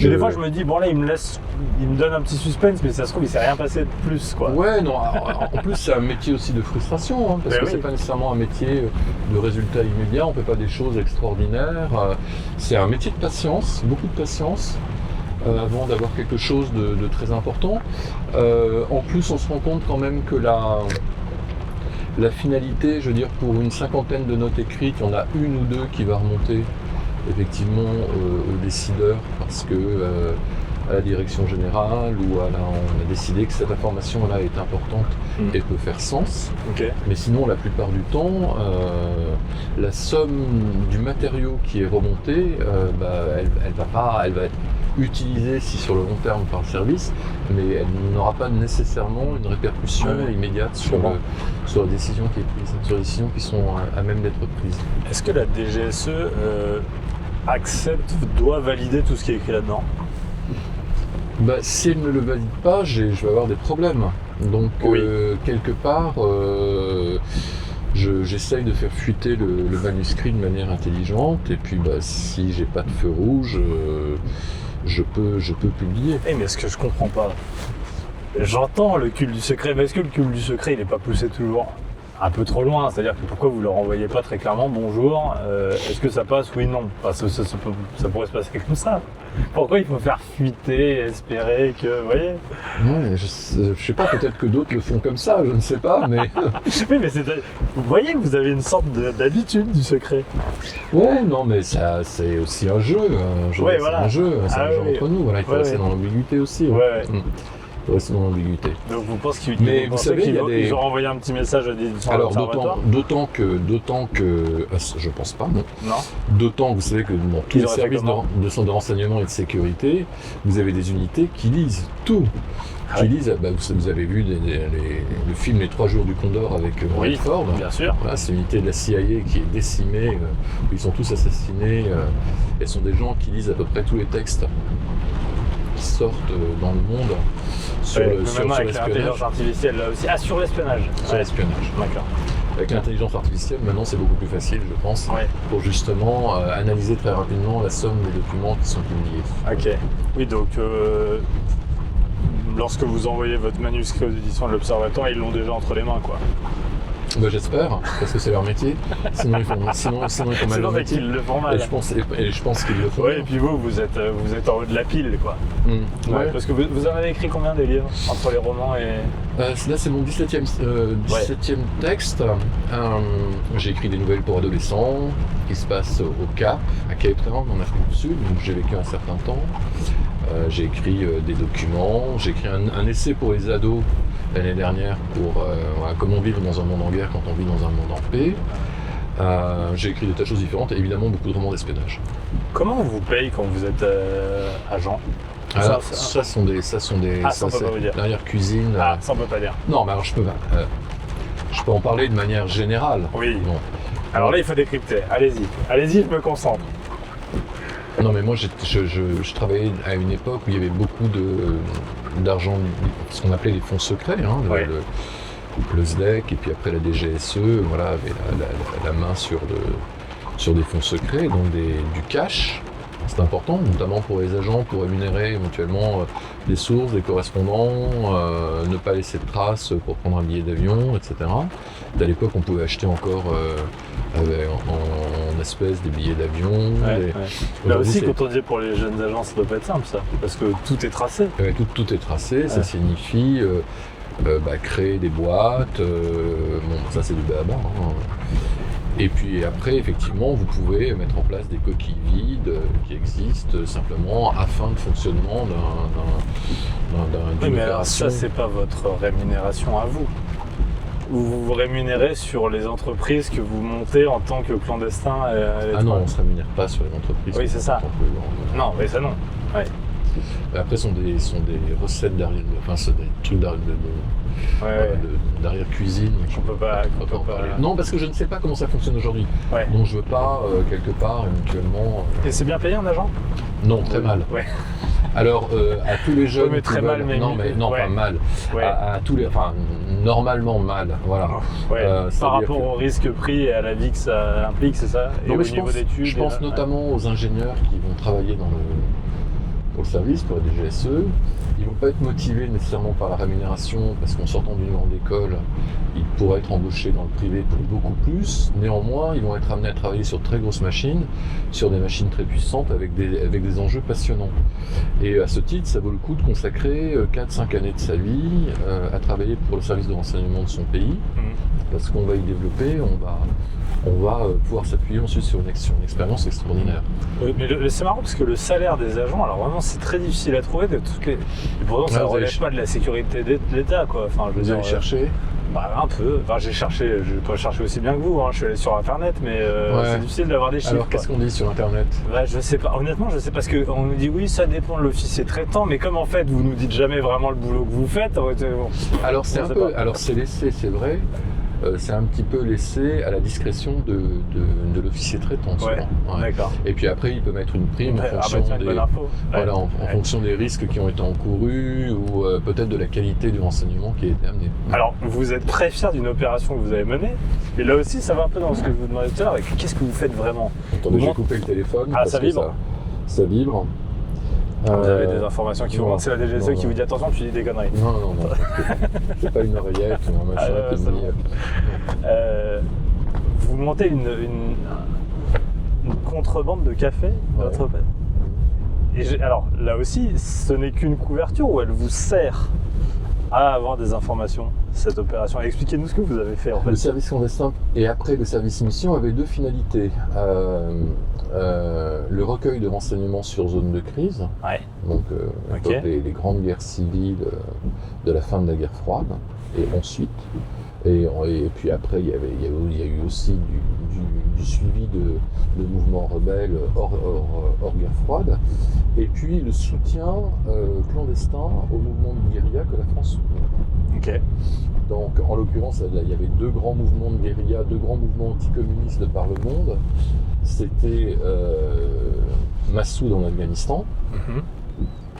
Mais des fois, je me dis, bon là, il me donne un petit suspense, mais ça se trouve, il s'est rien passé de plus, quoi.
Ouais, non, en plus c'est un métier aussi de frustration, hein, parce
Ben
que
oui.
c'est pas nécessairement un métier de résultats immédiats, on fait pas des choses extraordinaires. C'est un métier de patience, beaucoup de patience, avant d'avoir quelque chose de très important. En plus, on se rend compte quand même que la finalité, je veux dire, pour une cinquantaine de notes écrites, il y en a une ou deux qui va remonter effectivement aux décideurs, parce que à la direction générale ou on a décidé que cette information-là est importante et peut faire sens.
Ok.
Mais sinon, la plupart du temps, la somme du matériau qui est remonté, elle va être utilisée si sur le long terme par le service, mais elle n'aura pas nécessairement une répercussion immédiate sur la décision qui est prise, sur les décisions qui sont à même d'être prises.
Est-ce que la DGSE doit valider tout ce qui est écrit là-dedans?
Si elle ne le valide pas, je vais avoir des problèmes. Donc, quelque part, j'essaye de faire fuiter le manuscrit de manière intelligente, et puis si j'ai pas de feu rouge, je peux publier.
Mais ce que je comprends pas, j'entends le culte du secret, mais est-ce que le culte du secret il n'est pas poussé toujours un peu trop loin? C'est-à-dire que pourquoi vous leur envoyez pas très clairement bonjour, est-ce que ça passe? Oui, non. Enfin, ça pourrait se passer comme ça. Pourquoi il faut faire fuiter, espérer que, vous voyez?
Ouais, je sais pas, peut-être que d'autres le font comme ça, je ne sais pas, mais...
Oui, mais vous voyez que vous avez une sorte d'habitude du secret.
Ouais, non, mais ça, c'est aussi un jeu.
Ouais,
c'est un jeu entre nous. Voilà, il faut rester dans l'ambiguïté aussi.
Ouais.
Il faut rester dans l'ambiguïté.
Donc vous pensez qu'ils ont envoyé un petit message à l'édition de l'Observatoire?
D'autant que je pense pas, non.
Non.
D'autant que vous savez que dans tous les services de renseignement et de sécurité, vous avez des unités qui lisent tout. Vous avez vu le film Les 3 jours du Condor avec Henry Ford.
Bien sûr.
Voilà, c'est une unité de la CIA qui est décimée, où ils sont tous assassinés. Et ce sont des gens qui lisent à peu près tous les textes qui sortent dans le monde sur
l'intelligence artificielle là aussi. Ah, sur l'espionnage.
Sur l'espionnage.
D'accord.
Avec l'intelligence artificielle, maintenant c'est beaucoup plus facile, je pense, pour justement analyser très rapidement la somme des documents qui sont publiés.
Ok. Oui, donc lorsque vous envoyez votre manuscrit aux éditions de l'Observatoire, ils l'ont déjà entre les mains, quoi.
J'espère, parce que c'est leur métier. Sinon ils font mal leur métier.
Ils le font mal.
Et je pense qu'ils le font.
Oui, et puis vous êtes en haut de la pile, quoi.
Ouais.
Parce que vous en avez écrit combien des livres entre les romans et...
Là, c'est mon 17e texte. J'ai écrit des nouvelles pour adolescents qui se passent au Cap, à Cape Town, en Afrique du Sud, où j'ai vécu un certain temps. J'ai écrit des documents, j'ai écrit un essai pour les ados l'année dernière pour comment vivre dans un monde en guerre quand on vit dans un monde en paix. J'ai écrit des tas de choses différentes et évidemment beaucoup de romans d'espionnage.
Comment on vous paye quand vous êtes agent?
Alors, ça sont des
ça on peut pas vous dire.
Derrière cuisine.
Ça on peut pas dire.
Non, mais alors je peux en parler de manière générale.
Oui. Bon. Alors là il faut décrypter. Allez-y, je me concentre.
Non, mais moi je travaillais à une époque où il y avait beaucoup d'argent, ce qu'on appelait les fonds secrets, le SDEC et puis après la DGSE, avait la main sur des fonds secrets, donc du cash. C'est important, notamment pour les agents, pour rémunérer éventuellement des sources, des correspondants, ne pas laisser de traces pour prendre un billet d'avion, etc. À l'époque, on pouvait acheter encore en espèces des billets d'avion.
Là aussi, quand on dit pour les jeunes agents, ça doit pas être simple, ça, parce que tout est tracé.
Tout est tracé, ça signifie créer des boîtes, ça c'est du béaba. Et puis après, effectivement, vous pouvez mettre en place des coquilles vides qui existent simplement afin de fonctionnement d'une
mais alors
opération.
Ça, c'est pas votre rémunération à vous. Vous rémunérez sur les entreprises que vous montez en tant que clandestin à l'étranger.
Ah non, on ne se rémunère pas sur les entreprises.
Oui, c'est ça. Non, mais ça non. Ouais.
Après, sont des recettes derrière, c'est des trucs derrière cuisine.
On peut pas.
Non, parce que je ne sais pas comment ça fonctionne aujourd'hui.
Ouais.
Donc je veux pas quelque part éventuellement.
Et c'est bien payé un agent?
Non, très mal.
Ouais.
Alors à tous les jeunes.
Mais très mal, mais
pas mal.
Ouais.
À tous les, normalement mal. Voilà.
Par rapport au risque pris et à la vie que ça implique, c'est ça? Et
non,
au
mais
niveau d'études.
Je pense notamment aux ingénieurs qui vont travailler pour le service, pour la DGSE. Ils ne vont pas être motivés nécessairement par la rémunération, parce qu'en sortant d'une grande école, ils pourraient être embauchés dans le privé pour beaucoup plus. Néanmoins, ils vont être amenés à travailler sur de très grosses machines, sur des machines très puissantes, avec des enjeux passionnants. Et à ce titre, ça vaut le coup de consacrer 4-5 années de sa vie à travailler pour le service de renseignement de son pays, parce qu'on va y développer, on va pouvoir s'appuyer ensuite sur une expérience extraordinaire.
Mais c'est marrant parce que le salaire des agents, alors vraiment c'est très difficile à trouver de toutes les. Et pourtant ça ne relève pas de la sécurité de l'État, quoi. Enfin, je veux
Vous
dire,
avez cherché
un peu. Enfin, j'ai cherché, je n'ai pas cherché aussi bien que vous, hein. Je suis allé sur internet, mais c'est difficile d'avoir des chiffres.
Alors qu'est-ce qu'on dit sur internet?
Je sais pas, honnêtement je sais, parce qu'on nous dit oui ça dépend de l'officier traitant, mais comme en fait vous nous dites jamais vraiment le boulot que vous faites,
alors c'est un peu, alors c'est laissé, c'est vrai. C'est un petit peu laissé à la discrétion de l'officier traitant.
Ouais, d'accord.
Et puis après, il peut mettre une prime en fonction des risques qui ont été encourus ou peut-être de la qualité du renseignement qui a été amené.
Alors, vous êtes très fier d'une opération que vous avez menée, et là aussi, ça va un peu dans ce que je vous demandais tout à l'heure. Qu'est-ce que vous faites vraiment?
Attendez, j'ai coupé le téléphone.
Ah, ça vibre.
Ça vibre.
Vous avez des informations qui vont. C'est la DGSE qui vous dit attention, tu dis des conneries.
Non. J'ai pas une oreillette ou un machin qui me dit.
Vous montez une contrebande de café dans votre pays. Et alors là aussi, ce n'est qu'une couverture où elle vous sert à avoir des informations, cette opération. Expliquez-nous ce que vous avez fait en fait.
Le service clandestin et après le service mission avaient deux finalités. Le recueil de renseignements sur zone de crise, donc les grandes guerres civiles de la fin de la guerre froide, et ensuite, et puis après il y a eu aussi du suivi de mouvements rebelles hors guerre froide, et puis le soutien clandestin au mouvement de guérilla que la France soutenait. Donc en l'occurrence, il y avait deux grands mouvements de guérilla, deux grands mouvements anticommunistes de par le monde. C'était Massoud en Afghanistan,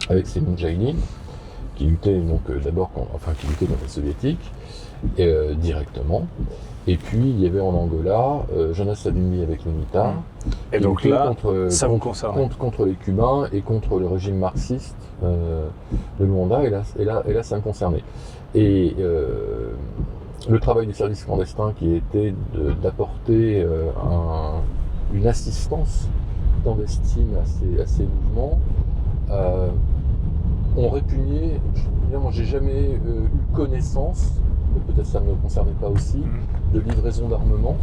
avec ses Moudjahidines, qui luttaient donc qui luttaient contre les soviétiques directement. Et puis il y avait en Angola Jonas Savimbi avec l'UNITA,
et donc là, ça vous
concerne contre les Cubains et contre le régime marxiste de Luanda, et là ça me concernait. Et le travail du service clandestin qui était d'apporter une assistance clandestine à ces mouvements, ont répugné. J'ai jamais eu connaissance, mais peut-être ça ne me concernait pas aussi, de livraison d'armement.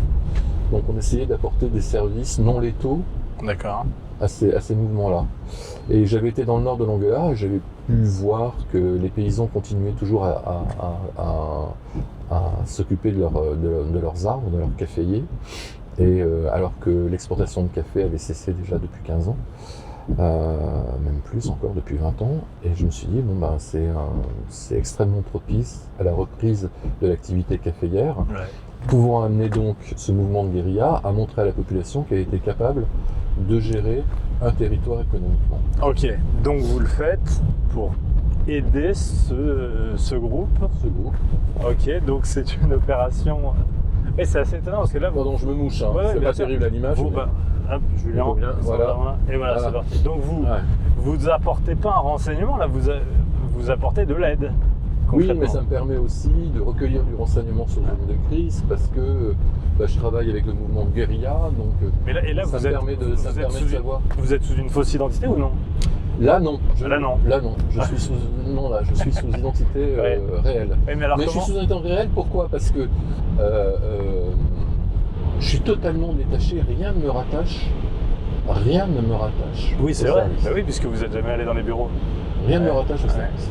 Donc on essayait d'apporter des services non létaux à ces mouvements-là. Et j'avais été dans le nord de l'Angola et j'avais pu voir que les paysans continuaient toujours à s'occuper de leurs arbres, de leurs caféiers. Et alors que l'exportation de café avait cessé déjà depuis 15 ans, même plus encore, depuis 20 ans, et je me suis dit, c'est extrêmement propice à la reprise de l'activité caféière, pouvant amener donc ce mouvement de guérilla à montrer à la population qu'elle était capable de gérer un territoire économiquement.
Ok, donc vous le faites pour aider ce groupe. Ok, donc c'est une opération. Mais c'est assez étonnant parce que là.
Pardon, je me mouche, hein. C'est pas terrible à l'image.
Hop, Julien, voilà. Et voilà, c'est parti. Donc vous apportez pas un renseignement, là, vous apportez de l'aide.
Oui, mais ça me permet aussi de recueillir du renseignement sur zone de crise, parce que je travaille avec le mouvement de guérilla, donc ça me permet de savoir.
Vous êtes sous une fausse identité ou non?
Là non.
Là non.
Je suis sous identité réelle. Mais je suis sous identité réelle, pourquoi? Parce que je suis totalement détaché, rien ne me rattache.
Oui, c'est vrai. Bah oui, puisque vous n'êtes jamais allé dans les bureaux.
Rien ne me rattache au service.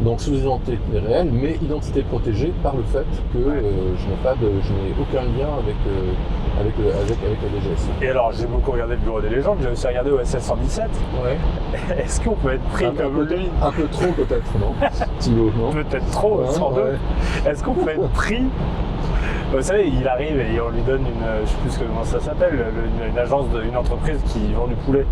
Donc sous identité réelle, mais identité protégée par le fait que je n'ai aucun lien avec la DGSE.
Et alors, j'ai beaucoup regardé le bureau des légendes, j'ai aussi regardé OSS 117. Est-ce qu'on peut être pris comme lui?
Un peu trop peut-être, non Thibaut, non?
Peut-être trop, sans doute. Est-ce qu'on peut être pris? Vous savez, il arrive et on lui donne je ne sais plus comment ça s'appelle, une agence, une entreprise qui vend des poulets.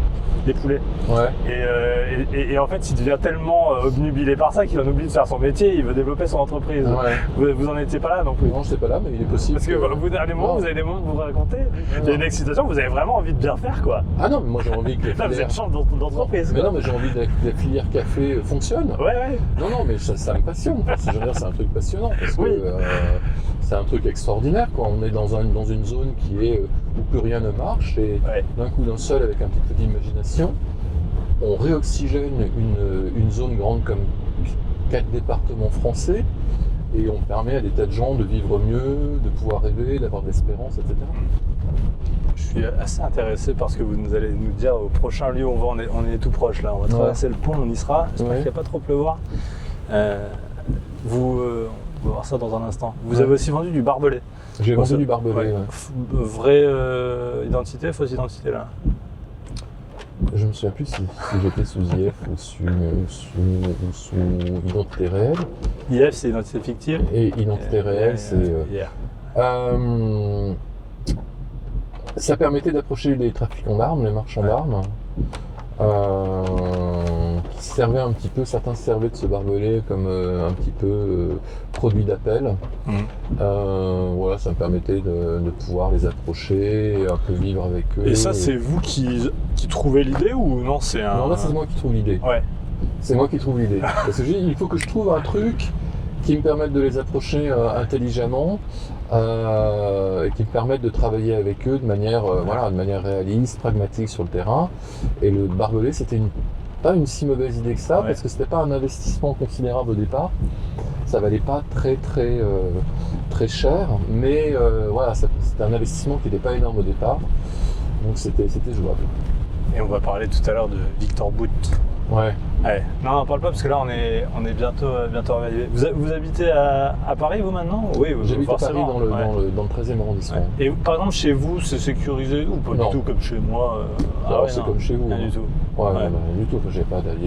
Et en fait, il devient tellement obnubilé par ça qu'il en oublie de faire son métier, il veut développer son entreprise. Vous en étiez pas là non plus?
Non, je sais pas là, mais il est possible.
Parce que vous avez des moments où vous racontez, il y a une excitation, vous avez vraiment envie de bien faire, quoi.
Ah non, mais moi j'ai envie que les filières...
vous êtes chef d'entreprise.
Mais non, mais j'ai envie que la filière café fonctionne. Non, mais ça me passionne. C'est un truc passionnant, parce que c'est un truc extraordinaire, quoi. On est dans une zone qui est où plus rien ne marche, et d'un coup d'un seul, avec un petit peu d'imagination, on réoxygène une zone grande comme 4 départements français, et on permet à des tas de gens de vivre mieux, de pouvoir rêver, d'avoir de l'espérance, etc.
Je suis assez intéressé par ce que vous allez nous dire au prochain lieu où on va. On est tout proche là, on va traverser le pont, on y sera. J'espère qu'il n'y a pas trop pleuvoir. On va voir ça dans un instant. Vous avez aussi vendu du barbelé.
J'ai vendu du barbelé,
ouais. Vraie identité, fausse identité là.
Je me souviens plus si j'étais sous IF ou sous identité réelle.
IF c'est identité fictive.
Et identité réelle c'est... ça permettait d'approcher les trafiquants d'armes, les marchands d'armes, qui servaient un petit peu, certains se servaient de ce barbelé comme un petit peu produit d'appel. Voilà, ça me permettait de pouvoir les approcher, un peu vivre avec eux.
Et ça, c'est vous qui trouvez l'idée ou non?
Non, là, c'est moi qui trouve l'idée.
Ouais.
C'est moi qui trouve l'idée. Parce que il faut que je trouve un truc qui me permette de les approcher intelligemment et qui me permette de travailler avec eux de manière réaliste, pragmatique sur le terrain. Et le barbelé, c'était pas une si mauvaise idée que ça, parce que c'était pas un investissement considérable au départ. Ça valait pas très cher, mais voilà, c'était un investissement qui n'était pas énorme au départ. Donc c'était jouable.
Et on va parler tout à l'heure de Victor Bout.
Ouais.
Non, on n'en parle pas parce que là on est bientôt arrivé. Vous habitez à Paris vous maintenant? Oui,
j'habite à Paris
forcément.
dans le 13e arrondissement.
Ouais. Et par exemple chez vous c'est sécurisé ou pas? Non. Du tout comme chez moi?
C'est comme chez vous.
Rien du tout.
Ouais. Non, rien du tout. J'ai pas d'avis.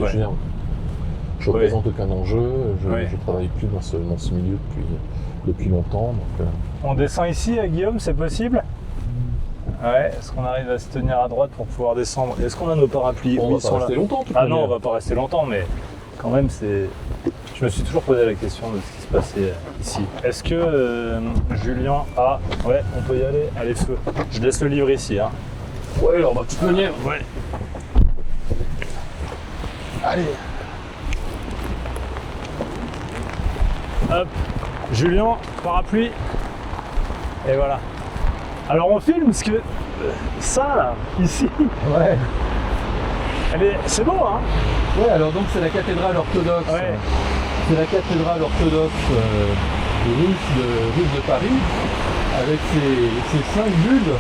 Je ne représente aucun enjeu. Je travaille plus dans ce milieu depuis longtemps. Donc,
On descend ici, Guillaume, c'est possible? Ouais, est-ce qu'on arrive à se tenir à droite pour pouvoir descendre? Est-ce qu'on a nos parapluies?
On va pas rester longtemps.
Non, on va pas rester longtemps, mais quand même, je me suis toujours posé la question de ce qui se passait ici. Est-ce que Julien a... Ouais, on peut y aller. Allez, feu. Je laisse le livre ici. Hein.
Ouais, alors, de toute manière.
Ouais. Allez. Hop. Julien, parapluie. Et voilà. Alors on filme parce que ça là, ici,
ouais.
C'est beau hein.
Ouais, alors donc c'est la cathédrale orthodoxe.
Ouais.
C'est la cathédrale orthodoxe russe de Paris, avec ses 5 bulbes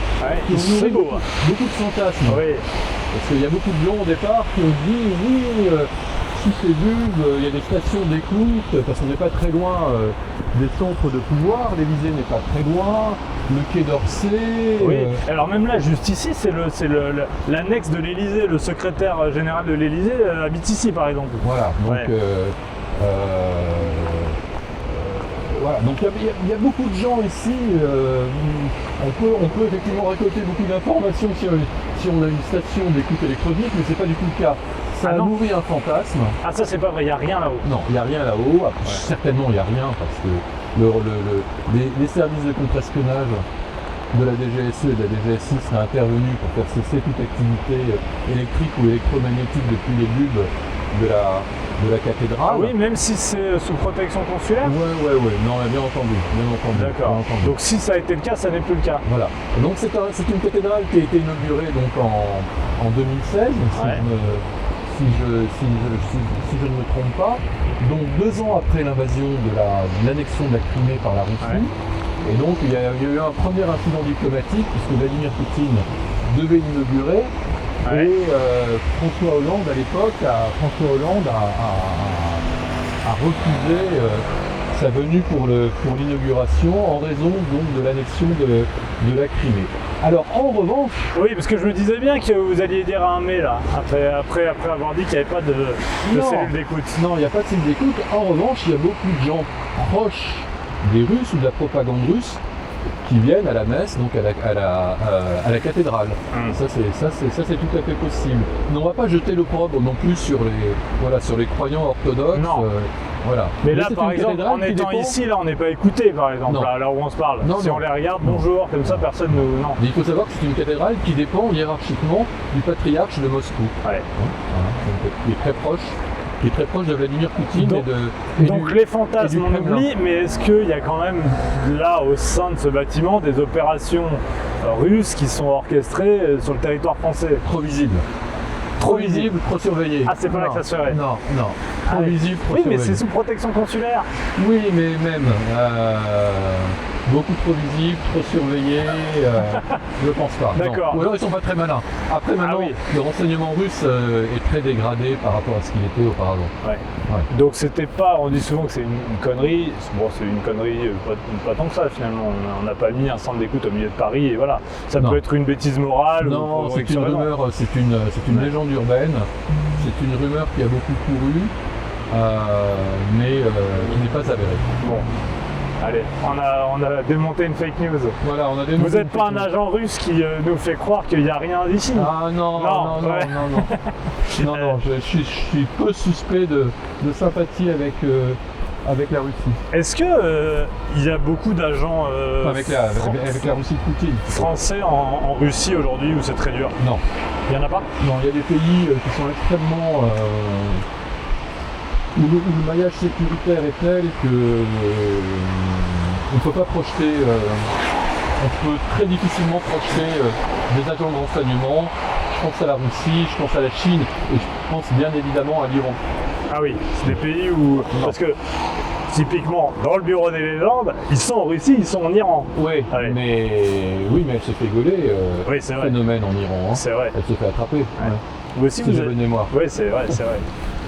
qui ont nourri beaucoup de fantasmes.
Oui.
Parce qu'il y a beaucoup de gens au départ qui ont dit oui, sous ces bulbes, il y a des stations d'écoute, parce qu'on n'est pas très loin des centres de pouvoir, l'Élysée n'est pas très loin, le quai d'Orsay.
Oui, alors même là, juste ici, c'est l'annexe de l'Élysée, le secrétaire général de l'Élysée habite ici par exemple.
Voilà, donc voilà, donc il y a beaucoup de gens ici, on peut effectivement récolter beaucoup d'informations si on a une station d'écoute électronique, mais c'est pas du tout le cas. Ça nourrit un fantasme.
Ah ça c'est pas vrai, il n'y a rien là-haut.
Non, il n'y a rien là-haut. Certainement il n'y a rien parce que les services de contre-espionnage de la DGSE et de la DGSI seraient intervenus pour faire cesser toute activité électrique ou électromagnétique depuis les bulbes de la cathédrale.
Ah oui, même si c'est sous protection consulaire?
Ouais, non, bien entendu.
D'accord. Donc si ça a été le cas, ça n'est plus le cas.
Voilà. Donc c'est une cathédrale qui a été inaugurée donc en 2016, si je ne me trompe pas, donc 2 ans après l'invasion de l'annexion de la Crimée par la Russie. Et donc il y a eu un premier incident diplomatique puisque Vladimir Poutine devait l'inaugurer. Et François Hollande à l'époque a refusé sa venue pour l'inauguration en raison donc de l'annexion de la Crimée. Alors en revanche...
Oui, parce que je me disais bien que vous alliez dire un mais là, après avoir dit qu'il n'y avait pas de cellule d'écoute.
Non, il n'y a pas de cellule d'écoute. En revanche, il y a beaucoup de gens proches des Russes ou de la propagande russe qui viennent à la messe, donc à la cathédrale. Ça c'est tout à fait possible. Mais on ne va pas jeter l'opprobre non plus sur les croyants orthodoxes.
Non.
Voilà.
Mais là, par exemple, en étant ici, là, on n'est pas écouté, par exemple, là où on se parle. Si on les regarde, bonjour, comme ça, personne ne... Non.
Mais il faut savoir que c'est une cathédrale qui dépend hiérarchiquement du patriarche de Moscou.
Ouais.
Voilà. Donc, qui est très proche de Vladimir Poutine
donc les fantasmes on oublie, mais est-ce qu'il y a quand même là au sein de ce bâtiment des opérations russes qui sont orchestrées sur le territoire français?
Trop visible. Trop visible, trop surveillé.
Ah, c'est pas là
Non,
que ça se ferait.
Non, non.
Ah
Trop
oui.
visible, trop
Oui, mais
surveillé.
c'est sous protection consulaire.
Oui, mais même beaucoup trop visible, trop surveillé, je pense pas. Non.
D'accord.
Ou alors ils sont pas très malins. Après maintenant,
oui.
le renseignement russe est très dégradé par rapport à ce qu'il était auparavant.
Ouais.
Ouais.
Donc c'était pas, on dit souvent que c'est une connerie. Bon, c'est une connerie pas tant que ça finalement. On n'a pas mis un centre d'écoute au milieu de Paris et voilà. Ça
Non.
peut être une bêtise morale.
Non,
ou
c'est
X
une
raison.
rumeur, c'est une
Ouais.
légende urbaine. C'est une rumeur qui a beaucoup couru, mais qui n'est pas avérée.
Bon. Allez, on a démonté une fake news.
Voilà, on a des
Vous n'êtes pas un agent russe qui nous fait croire qu'il n'y a rien d'ici.
Ah non,
Non,
non, non,
ouais.
non, non. Non, non, je suis peu suspect de sympathie avec la Russie.
Est-ce que il y a beaucoup d'agents
Enfin, avec la Russie de Poutine.
français en Russie aujourd'hui où c'est très dur?
Non,
Il n'y en a pas?
non, il y a des pays qui sont extrêmement où le maillage sécuritaire est tel que on ne peut pas projeter, on peut très difficilement projeter des agents de renseignement. Je pense à la Russie, je pense à la Chine et je pense bien évidemment à l'Iran.
Ah oui, c'est des pays où... Parce que typiquement, dans le bureau des légendes, ils sont en Russie, ils sont en Iran.
Oui,
Ah oui.
mais elle se fait gauler.
Oui, c'est vrai.
Phénomène en Iran. Hein.
C'est vrai.
Elle se fait attraper. Ouais.
Vous aussi,
Si
vous
j'avais
êtes...
de mémoire.
Oui, c'est vrai, c'est vrai.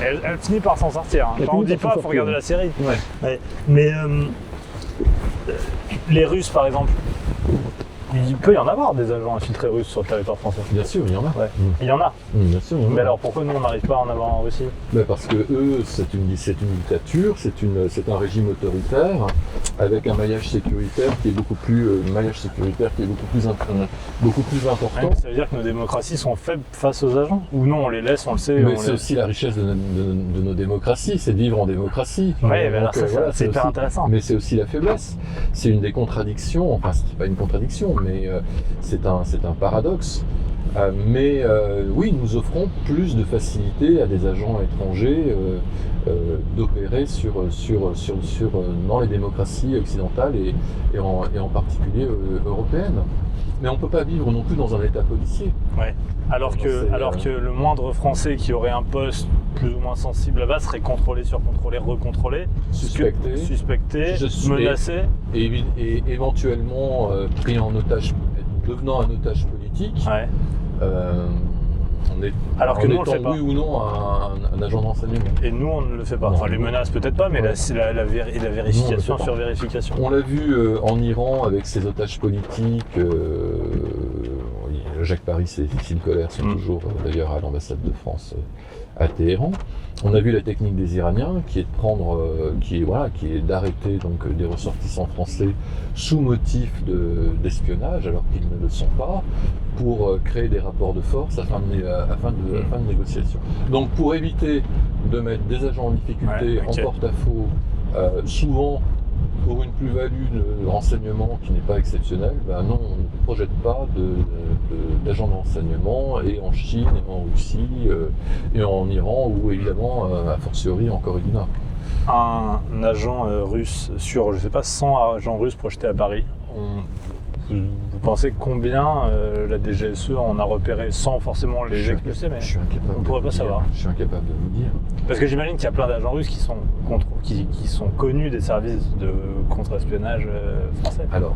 Elle finit par s'en sortir. Hein.
Elle
Quand on
finit
dit
par
pas,
s'en
il faut regarder
sortir.
la série.
Ouais.
Ouais. Mais les Russes, par exemple, il peut y en avoir des agents infiltrés russes sur le territoire français.
Bien sûr, il y en a.
Ouais. Il y en a.
Bien sûr, il y en a.
Mais alors pourquoi nous on n'arrive pas à en avoir en Russie?
Ben parce que eux, c'est une dictature, c'est un régime autoritaire avec un maillage sécuritaire qui est beaucoup plus important.
Ouais, ça veut dire que nos démocraties sont faibles face aux agents? Ou non, on les laisse, on le sait.
Mais
on
c'est
les...
aussi la richesse de nos démocraties, c'est de vivre en démocratie.
Ouais, mais alors
Donc,
ça,
voilà,
c'est hyper
aussi-
intéressant.
Mais c'est aussi la faiblesse. C'est une des contradictions, enfin c'est pas une contradiction, mais c'est un paradoxe. Oui, nous offrons plus de facilité à des agents étrangers d'opérer dans les démocraties occidentales et en particulier européennes. Mais on ne peut pas vivre non plus dans un état policier.
Ouais. Alors que le moindre Français qui aurait un poste plus ou moins sensible là-bas serait contrôlé, surcontrôlé, recontrôlé, suspecté, menacé.
Et éventuellement pris en otage, devenant un otage politique.
Ouais.
Alors
que nous, on le fait pas.
oui ou non un agent de renseignement.
Et nous, on ne le fait pas.
Non,
Enfin, les
nous-
menaces peut-être pas, mais
Ouais.
la vérification
pas.
sur vérification.
On l'a vu en Iran avec ses otages politiques. Jacques Paris et Cécile Collère sont toujours d'ailleurs à l'ambassade de France à Téhéran. On a vu la technique des Iraniens qui est de prendre, qui est d'arrêter donc des ressortissants français sous motif d'espionnage alors qu'ils ne le sont pas, pour créer des rapports de force afin de négociation. Donc pour éviter de mettre des agents en difficulté
Ouais, ok.
en porte-à-faux, souvent pour une plus-value de renseignement qui n'est pas exceptionnelle, ben non, on ne projette pas d'agents de renseignement et en Chine, et en Russie, et en Iran, ou évidemment, a fortiori en Corée du Nord.
Un agent russe sur, je sais pas, 100 agents russes projetés à Paris, vous pensez combien la DGSE en a repéré sans forcément les expulser, mais
Je suis incapable.
on pourrait
de
pas
vous dire.
savoir.
Je suis incapable de vous dire.
Parce que j'imagine qu'il y a plein d'agents russes qui sont connus des services de contre-espionnage français.
Alors,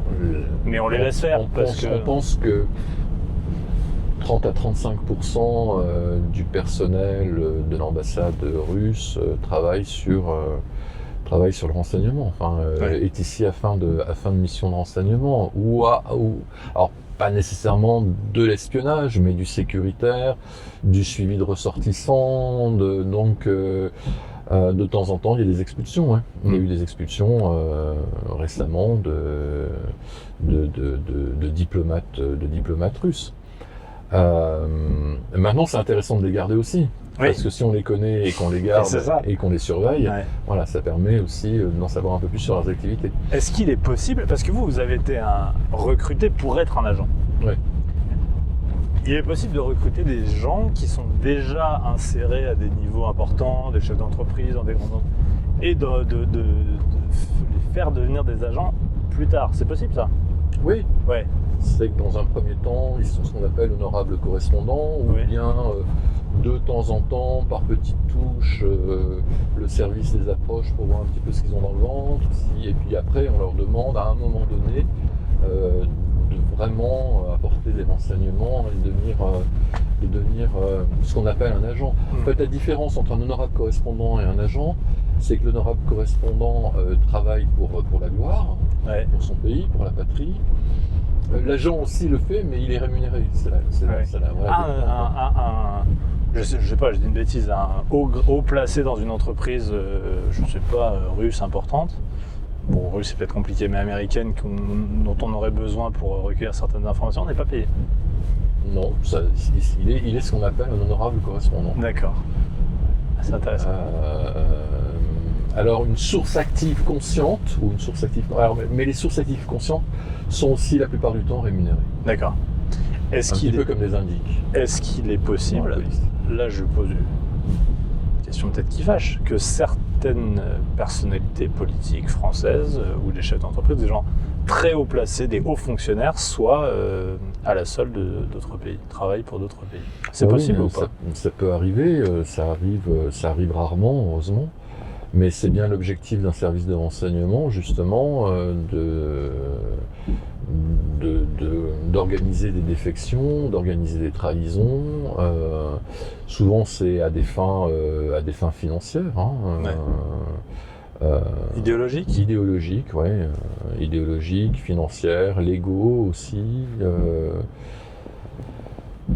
Mais on les laisse faire
on pense que 30 à 35% du personnel de l'ambassade russe travaille sur le renseignement,
Ouais.
est ici afin de mission de renseignement, alors pas nécessairement de l'espionnage, mais du sécuritaire, du suivi de ressortissants, donc de temps en temps il y a des expulsions. Hein. Il y a eu des expulsions récemment de diplomates russes. Maintenant c'est intéressant de les garder aussi.
Oui.
Parce que si on les connaît et qu'on les garde
c'est ça.
et qu'on les surveille,
Ouais.
voilà, ça permet aussi d'en savoir un peu plus sur leurs activités.
Est-ce qu'il est possible, parce que vous avez été recruté pour être un agent.
Ouais.
Il est possible de recruter des gens qui sont déjà insérés à des niveaux importants, des chefs d'entreprise, dans des grandes entreprises, et de les faire devenir des agents plus tard. C'est possible ça?
Oui,
Ouais.
c'est que dans un premier temps, ils sont ce qu'on appelle honorables correspondants, ou
Oui.
bien de temps en temps, par petites touches, le service les approche pour voir un petit peu ce qu'ils ont dans le ventre. Et puis après, on leur demande à un moment donné de vraiment apporter des renseignements et de devenir ce qu'on appelle un agent. En fait, la différence entre un honorable correspondant et un agent, c'est que l'honorable correspondant travaille pour la gloire, pour son pays, pour la patrie. L'agent aussi le fait, mais il est rémunéré. C'est la vraie
je sais pas, je dis une bêtise, un haut placé dans une entreprise, je sais pas, russe importante. Bon, russe c'est peut-être compliqué, mais américaine, dont on aurait besoin pour recueillir certaines informations, on n'est pas payé.
Non, il est ce qu'on appelle un honorable correspondant.
D'accord. C'est intéressant.
Alors une source active consciente, ou une source active... mais les sources actives conscientes sont aussi la plupart du temps rémunérées.
D'accord. Un
petit peu comme les indiques.
Est-ce qu'il est possible, là je pose une question peut-être qui fâche, que certaines personnalités politiques françaises ou des chefs d'entreprise, des gens très haut placés, des hauts fonctionnaires, soient à la solde d'autres pays, travaillent pour d'autres pays? C'est possible ou pas?
Ça peut arriver, ça arrive rarement, heureusement. Mais c'est bien l'objectif d'un service de renseignement, justement, d'organiser des défections, d'organiser des trahisons. Souvent, c'est à des fins financières.
Idéologiques ?
Idéologiques, oui. Idéologiques, financières, légaux aussi.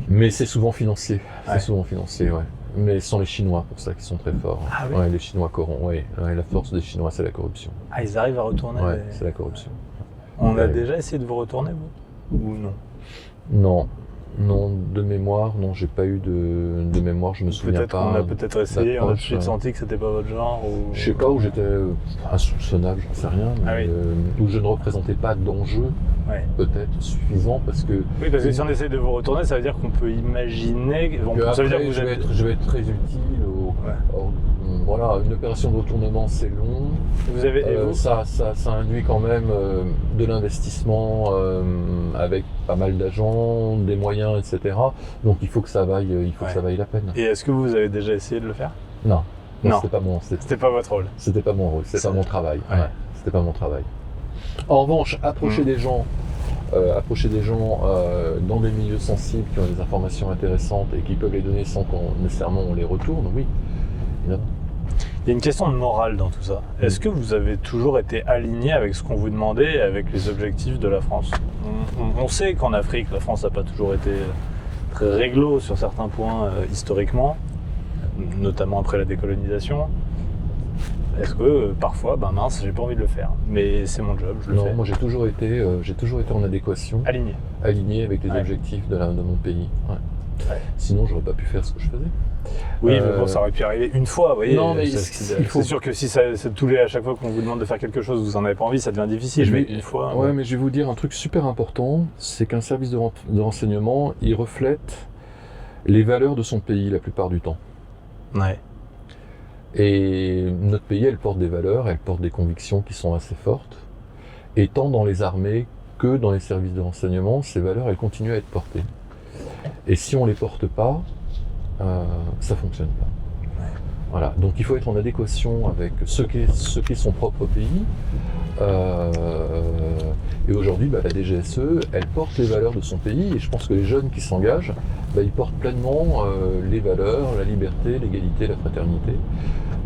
Mais c'est souvent financier. C'est souvent financier, ouais. Mais ce sont les Chinois pour ça qui sont très forts.
Ah oui.
Ouais, les Chinois corrompent. Ouais, la force des Chinois, c'est la corruption.
Ah, ils arrivent à retourner.
Ouais, c'est la corruption.
On a déjà essayé de vous retourner, vous? Ou non? Non, de mémoire, non, j'ai pas eu de mémoire, je me souviens pas. On a peut-être essayé, on a tout de suite senti que c'était pas votre genre ou...
Je sais pas, où j'étais insoupçonnable, j'en sais rien, mais, où je ne représentais pas d'enjeu, peut-être suffisant, parce que...
Oui, parce que si on essaie de vous retourner, ça veut dire qu'on peut imaginer...
ça veut dire que je vais être très utile voilà, une opération de retournement, c'est long. Ça induit quand même de l'investissement avec pas mal d'agents, des moyens, etc. Donc il faut que ça vaille, ça vaille la peine.
Et est-ce que vous avez déjà essayé de le faire?
Non. C'était
pas votre rôle.
C'était pas mon rôle, c'était pas mon travail. Ouais. C'était pas mon travail. En revanche, approcher des gens dans des milieux sensibles qui ont des informations intéressantes et qui peuvent les donner sans qu'on nécessairement on les retourne, oui. Évidemment.
Il y a une question de morale dans tout ça. Est-ce que vous avez toujours été aligné avec ce qu'on vous demandait et avec les objectifs de la France? On sait qu'en Afrique, la France n'a pas toujours été très réglo sur certains points historiquement, notamment après la décolonisation. Est-ce que parfois, mince, j'ai pas envie de le faire, mais c'est mon job, je le fais?
Non, moi j'ai toujours été en adéquation. Aligné avec les objectifs de mon pays. Ouais. Sinon, j'aurais pas pu faire ce que je faisais.
Oui, mais bon, ça aurait pu arriver une fois, vous voyez.
Non, mais
c'est sûr que si c'est à chaque fois qu'on vous demande de faire quelque chose, vous en avez pas envie, ça devient difficile. Une fois.
Ouais, mais je vais vous dire un truc super important, c'est qu'un service de renseignement, il reflète les valeurs de son pays la plupart du temps.
Ouais.
Et notre pays, elle porte des valeurs, elle porte des convictions qui sont assez fortes. Et tant dans les armées que dans les services de renseignement, ces valeurs, elles continuent à être portées. Et si on les porte pas, ça fonctionne pas.
Ouais.
Voilà. Donc il faut être en adéquation avec ce qu'est son propre pays. Et aujourd'hui, la DGSE, elle porte les valeurs de son pays. Et je pense que les jeunes qui s'engagent, ils portent pleinement les valeurs, la liberté, l'égalité, la fraternité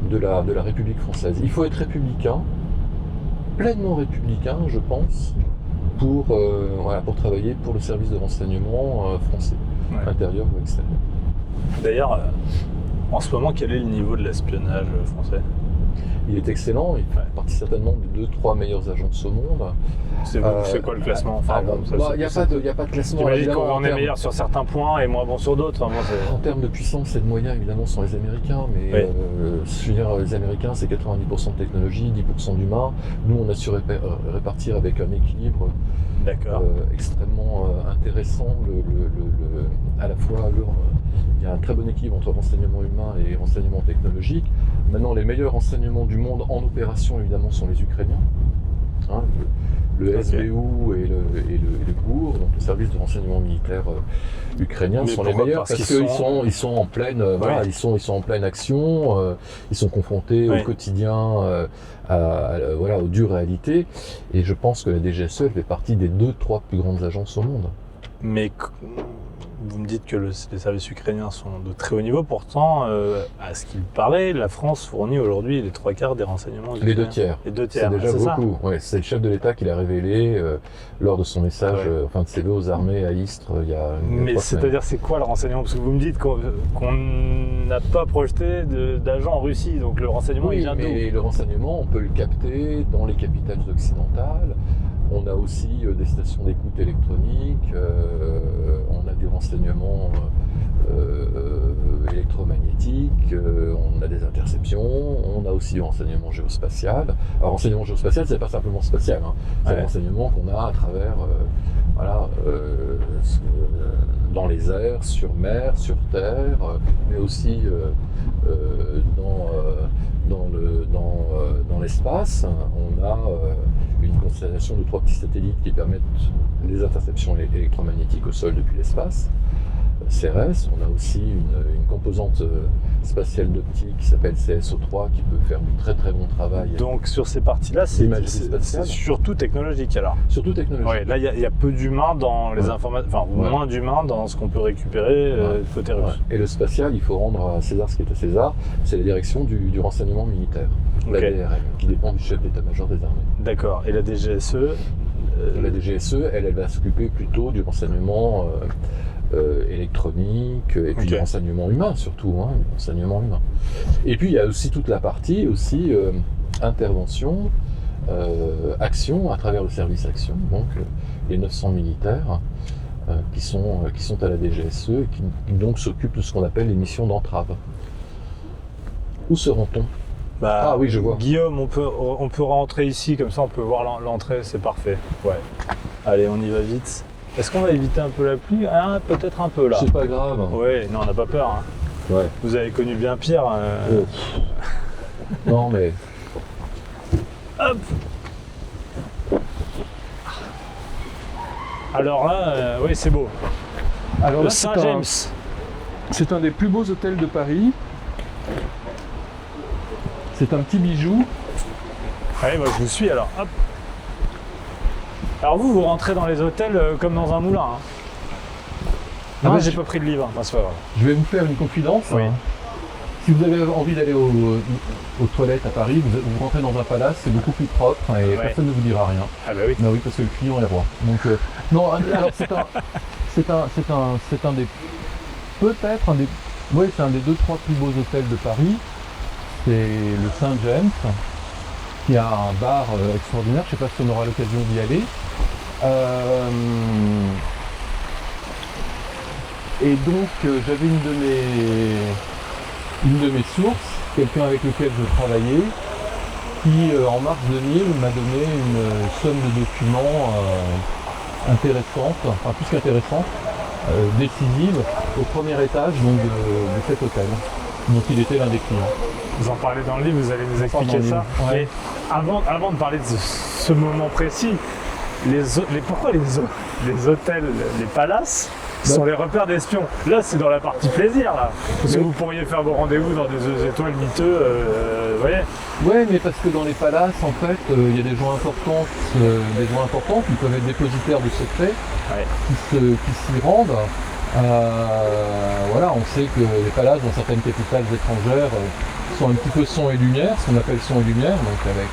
de la République française. Il faut être républicain, pleinement républicain, je pense, pour travailler pour le service de renseignement français, intérieur ou extérieur.
D'ailleurs, en ce moment, quel est le niveau de l'espionnage français?
Il est excellent, il fait partie certainement des 2-3 meilleurs agences au monde.
C'est quoi le classement?
Il n'y a pas de classement.
J'imagine qu'on est meilleur sur certains points et moins bon sur d'autres.
En termes de puissance et de moyens, évidemment, ce sont les Américains, mais je veux dire, les Américains, c'est 90% de technologie, 10% d'humain. Nous, on a su répartir avec un équilibre extrêmement intéressant. À la fois, il y a un très bon équilibre entre renseignement humain et renseignement technologique. Maintenant, les meilleurs renseignements du monde en opération, évidemment, sont les Ukrainiens. Le SBU et le GUR, donc le services de renseignement militaire ukrainiens
Mais
sont les
pourquoi?
meilleurs
Parce
parce
qu'ils
qu'ils sont en pleine, voilà, ils sont en pleine action, ils sont confrontés
Oui.
au quotidien, voilà, aux dures réalités. Et je pense que la DGSE fait partie des 2-3 plus grandes agences au monde.
Mais vous me dites que les services ukrainiens sont de très haut niveau. Pourtant, à ce qu'il paraît, la France fournit aujourd'hui les 3/4 des renseignements ukrainiens.
Les 2 tiers.
Les 2
C'est
tiers,
déjà
ça.
beaucoup. Ouais, c'est le chef de l'État qui l'a révélé lors de son message, enfin de ses vœux aux armées à Istres il y a
Mais
3 semaines.
c'est-à-dire, c'est quoi le renseignement? Parce que vous me dites qu'on n'a pas projeté d'agents en Russie, donc le renseignement, il
Oui,
vient d'où?
mais le renseignement, on peut le capter dans les capitales occidentales. On a aussi des stations d'écoute électroniques, on a du renseignement électromagnétique, on a des interceptions, on a aussi du renseignement géospatial. Alors, renseignement géospatial, c'est pas simplement spatial, hein. C'est le renseignement qu'on a à travers, dans les airs, sur mer, sur terre, mais aussi dans l'espace. On a une constellation de 3 petits satellites qui permettent les interceptions électromagnétiques au sol depuis l'espace. CRS, on a aussi une composante spatiale d'optique qui s'appelle CSO3 qui peut faire du très très bon travail.
Donc sur ces parties-là, c'est surtout technologique alors.
Surtout technologique.
Ouais, là, il y a peu d'humains dans les informations, enfin moins d'humains dans ce qu'on peut récupérer côté russe.
Et le spatial, il faut rendre à César ce qui est à César, c'est la direction du renseignement militaire, la DRM, qui dépend du chef d'état-major des armées.
D'accord. Et la DGSE
La DGSE, elle va s'occuper plutôt du renseignement électronique et puis du renseignement humain surtout, hein, du renseignement humain. Et puis il y a aussi toute la partie aussi intervention, action à travers le service action, donc les 900 militaires qui sont à la DGSE et qui donc s'occupent de ce qu'on appelle les missions d'entrave. Où se rend-on? Ah oui, je vois.
Guillaume, on peut rentrer ici, comme ça on peut voir l'entrée, c'est parfait. Ouais. Allez, on y va vite. Est-ce qu'on va éviter un peu la pluie? Peut-être un peu là.
C'est pas grave.
Ouais, non, on n'a pas peur. Hein.
Ouais.
Vous avez connu bien pire.
Non mais.
Hop. Alors là, oui, c'est beau.
Alors
Le
là,
Saint-James.
c'est un des plus beaux hôtels de Paris. C'est un petit bijou.
Allez, moi je vous suis alors. Hop. Alors vous rentrez dans les hôtels comme dans un moulin. Hein. Non, j'ai pas pris de livre. C'est pas grave.
Je vais vous faire une confidence.
Oui.
Si vous avez envie d'aller aux toilettes à Paris, vous rentrez dans un palace, c'est beaucoup plus propre et personne ne vous dira rien.
Ah bah oui.
Bah oui, parce que le client est roi. Donc non, alors c'est un des peut-être un des c'est un des 2-3 plus beaux hôtels de Paris. C'est le Saint-James qui a un bar extraordinaire. Je ne sais pas si on aura l'occasion d'y aller. Et donc j'avais une de mes sources, quelqu'un avec lequel je travaillais, qui en mars 2000 m'a donné une somme de documents intéressante, enfin plus qu'intéressante, décisive, au premier étage donc, de cet hôtel, dont il était l'un des clients.
Vous en parlez dans le livre, vous allez nous expliquer ça.
Ouais.
Mais avant de parler de ce moment précis, pourquoi les hôtels, les palaces sont les repères d'espions? Là, c'est dans la partie plaisir, là. Parce que vous pourriez faire vos rendez-vous dans des étoiles miteux, vous voyez.
Ouais, mais parce que dans les palaces, en fait, il y a des gens importants qui peuvent être dépositaires de secrets, qui s'y rendent. Voilà, on sait que les palaces dans certaines capitales étrangères sont un petit peu son et lumière, ce qu'on appelle son et lumière, donc avec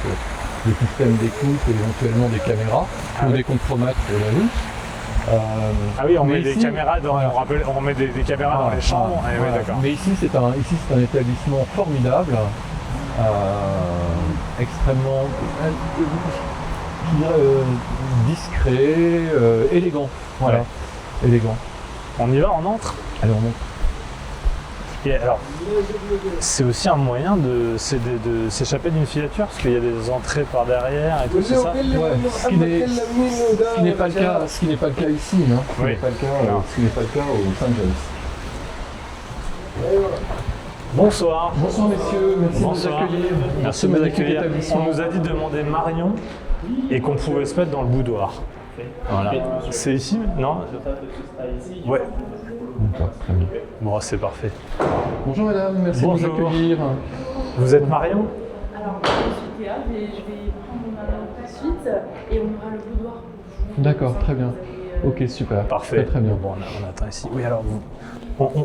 des systèmes d'écoute et éventuellement des caméras ou des compromates pour les Russes.
Ah oui, on met des caméras on met des caméras dans les chambres. Oui, d'accord.
Mais ici c'est un établissement formidable, extrêmement discret, élégant. Voilà, élégant.
On y va, on entre.
Allez, on monte.
Et alors, c'est aussi un moyen de s'échapper d'une filature, parce qu'il y a des entrées par derrière et tout, c'est ça?
Ouais. Ce qui n'est pas le cas ici, hein. Ce qui n'est pas le cas au Saint-James.
Bonsoir.
Bonsoir messieurs, merci de nous accueillir.
Merci de nous accueillir. On nous a dit de demander Marion et qu'on pouvait se mettre dans le boudoir. Voilà. C'est ici? Non? Ouais.
D'accord, très bien.
Bon, c'est parfait.
Bonjour madame, merci
Bonjour.
de nous accueillir.
Vous êtes Marion?
Alors, je suis Théa, mais je vais prendre mon maman tout de suite et on aura le boudoir pour vous.
D'accord, très bien.
Vous
Ok, super.
Parfait.
Très, très bien.
Bon, on attend ici. Oui, alors vous.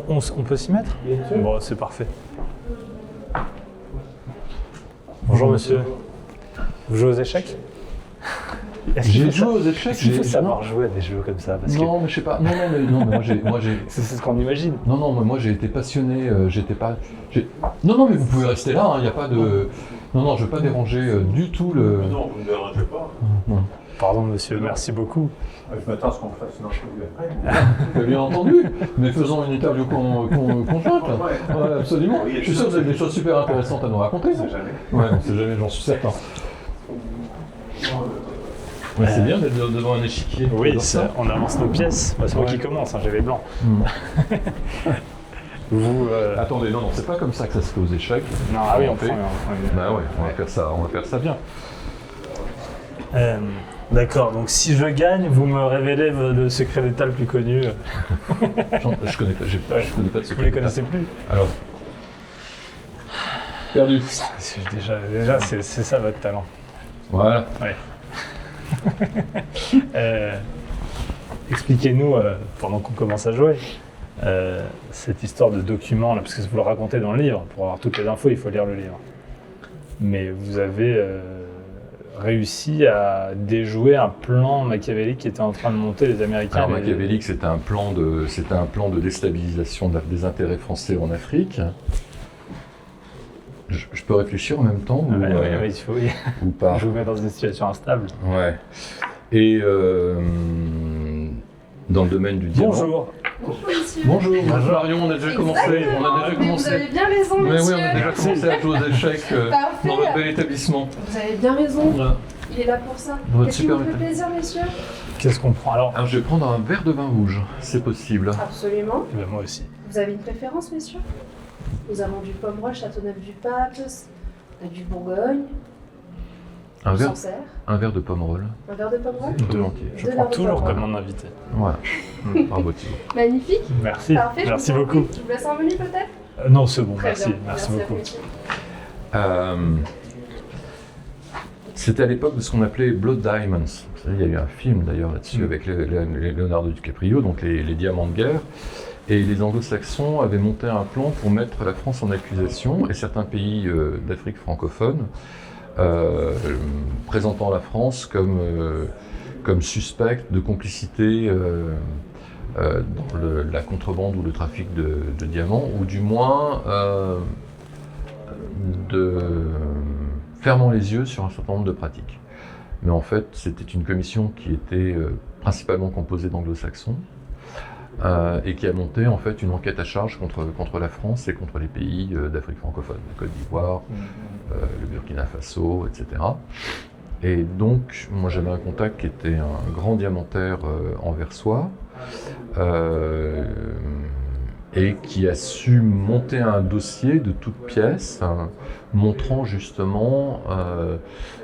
On peut s'y mettre? Bon, c'est parfait. Bonjour monsieur. Vous jouez aux échecs?
J'ai joué aux échecs.
Est-ce qu'il faut savoir jouer à des jeux comme ça? Parce
Non, mais je sais pas. Non, mais moi j'ai.
que c'est ce qu'on imagine.
Non, mais moi j'ai été passionné. J'étais pas. Non, mais vous pouvez rester là. Il n'y a pas de. Non, je veux pas déranger du tout le.
Non, vous ne me dérangez pas.
Non.
Pardon monsieur, merci beaucoup.
Je m'attends à ce qu'on fasse une entrevue après.
Bien entendu. Mais faisons une interview conjointe. Ouais, absolument. Je suis sûr que vous avez des choses super intéressantes à nous raconter.
On sait jamais.
Ouais, on sait jamais. J'en suis certain. Ouais, c'est bien d'être devant un échiquier.
Oui,
J'adore ça.
on avance nos pièces. Bah, c'est moi
Ouais.
qui commence, j'ai les blancs.
Hmm.
Vous.
Attendez, non, c'est pas comme ça que ça se fait aux échecs.
Non, ah oui, on
fait.
prend.
Bah ouais, on va faire ça bien.
D'accord, donc si je gagne, vous me révélez le secret d'État le plus connu.
Je connais pas, je connais pas de ce
Vous les connaissez plus?
Alors. Perdu.
Déjà c'est ça votre talent.
Voilà.
Ouais. Expliquez-nous, pendant qu'on commence à jouer, cette histoire de document, là, parce que vous le racontez dans le livre. Pour avoir toutes les infos, il faut lire le livre. Mais vous avez réussi à déjouer un plan machiavélique qui était en train de monter les Américains.
Alors machiavélique, c'était un plan de déstabilisation des intérêts français en Afrique. Je peux réfléchir en même temps ou,
Oui, il faut, oui.
ou pas?
Je vous mets dans une situation instable.
Ouais. Et dans le domaine du diamant.
Bonjour.
Bonjour, monsieur.
Bonjour, Marion, on a déjà commencé.
Vous avez bien raison,
Mais
monsieur.
oui, on a déjà commencé à jouer aux échecs
Parfait.
dans votre bel établissement.
Vous avez bien raison.
Voilà.
Il est là pour ça.
Votre
Qu'est-ce qui
super
vous fait
établissement.
plaisir, monsieur?
Qu'est-ce qu'on prend alors?
Alors je vais prendre un verre de vin rouge, c'est possible.
Absolument.
Eh ben, moi aussi.
Vous avez une préférence, messieurs? Nous avons du Pomerol, Châteauneuf-du-Pape, du Bourgogne,
Un
du
verre,
Sancerre.
un verre de Pomerol.
Un verre de Pomerol?
Volontiers.
Je
De
prends
la
toujours
Pomerol.
comme mon invité.
Voilà. Bravo Thibaut.
Magnifique.
Merci.
Parfait. je
Merci
vous en
beaucoup.
prie. Je vous laisse un menu peut-être?
Non, c'est bon,
Très
merci.
bien.
Merci
à vous,
beaucoup.
monsieur.
C'était à l'époque de ce qu'on appelait Blood Diamonds. Vous savez, il y a eu un film d'ailleurs là-dessus avec Leonardo DiCaprio, donc les diamants de guerre. Et les anglo-saxons avaient monté un plan pour mettre la France en accusation et certains pays d'Afrique francophone présentant la France comme suspecte de complicité dans la contrebande ou le trafic de diamants, ou du moins de fermant les yeux sur un certain nombre de pratiques. Mais en fait, c'était une commission qui était principalement composée d'anglo-saxons et qui a monté en fait une enquête à charge contre la France et contre les pays d'Afrique francophone, la Côte d'Ivoire, le Burkina Faso, etc. Et donc, moi j'avais un contact qui était un grand diamantaire anversois et qui a su monter un dossier de toutes pièces montrant justement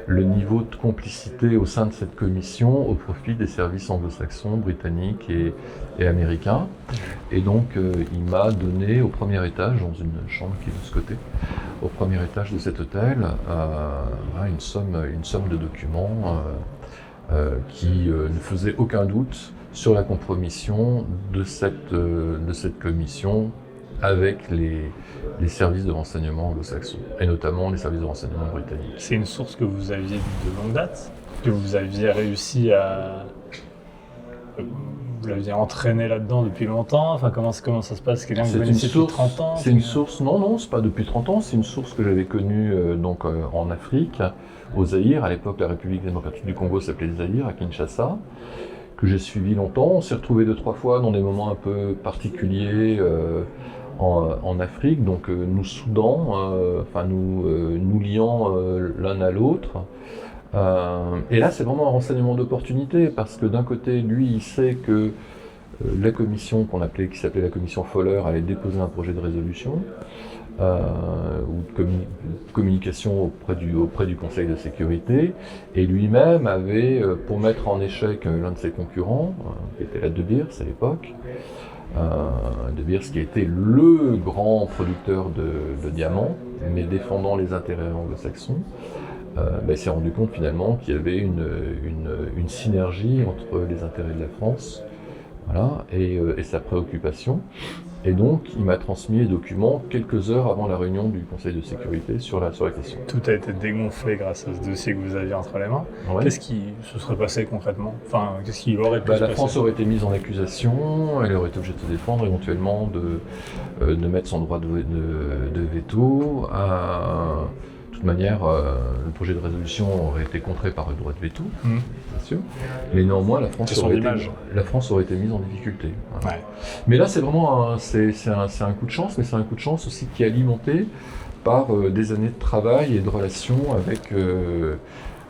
le niveau de complicité au sein de cette commission au profit des services anglo-saxons, britanniques et américains. Et donc il m'a donné au premier étage, dans une chambre qui est de ce côté, au premier étage de cet hôtel, une somme de documents qui ne faisait aucun doute sur la compromission de cette commission avec les services de renseignement anglo-saxons, et notamment les services de renseignement britanniques.
C'est une source que vous aviez de longue date? Que vous aviez réussi à... Vous l'aviez entraîné là-dedans depuis longtemps? Enfin, comment ça se passe? Quelqu'un que vous connaissez depuis 30 ans?
C'est une source, non, c'est pas depuis 30 ans, c'est une source que j'avais connue en Afrique, au Zaïre. À l'époque, la République démocratique du Congo s'appelait Zaïre, à Kinshasa, que j'ai suivi longtemps. On s'est retrouvés 2-3 fois dans des moments un peu particuliers en Afrique, donc nous soudant, nous liant l'un à l'autre. Et là, c'est vraiment un renseignement d'opportunité, parce que d'un côté, lui, il sait que la commission qui s'appelait la commission Fowler allait déposer un projet de résolution. ou de communication auprès du Conseil de sécurité, et lui-même avait, pour mettre en échec l'un de ses concurrents, qui était la De Beers à l'époque, De Beers qui était le grand producteur de diamants, mais défendant les intérêts anglo-saxons, il s'est rendu compte finalement qu'il y avait une synergie entre les intérêts de la France, voilà, et sa préoccupation. Et donc, il m'a transmis les documents quelques heures avant la réunion du Conseil de sécurité sur la question.
Tout a été dégonflé grâce à ce dossier que vous aviez entre les mains.
Ouais.
Qu'est-ce qui se serait passé concrètement? Enfin, qu'est-ce qui aurait pu se passer?
La France aurait été mise en accusation, elle aurait été obligée de se défendre, éventuellement de mettre son droit de veto. De toute manière, le projet de résolution aurait été contré par le droit de veto, bien sûr. Mais néanmoins, la France aurait été mise en difficulté. Voilà.
Ouais.
Mais là, c'est vraiment c'est un coup de chance, mais c'est un coup de chance aussi qui est alimenté par des années de travail et de relations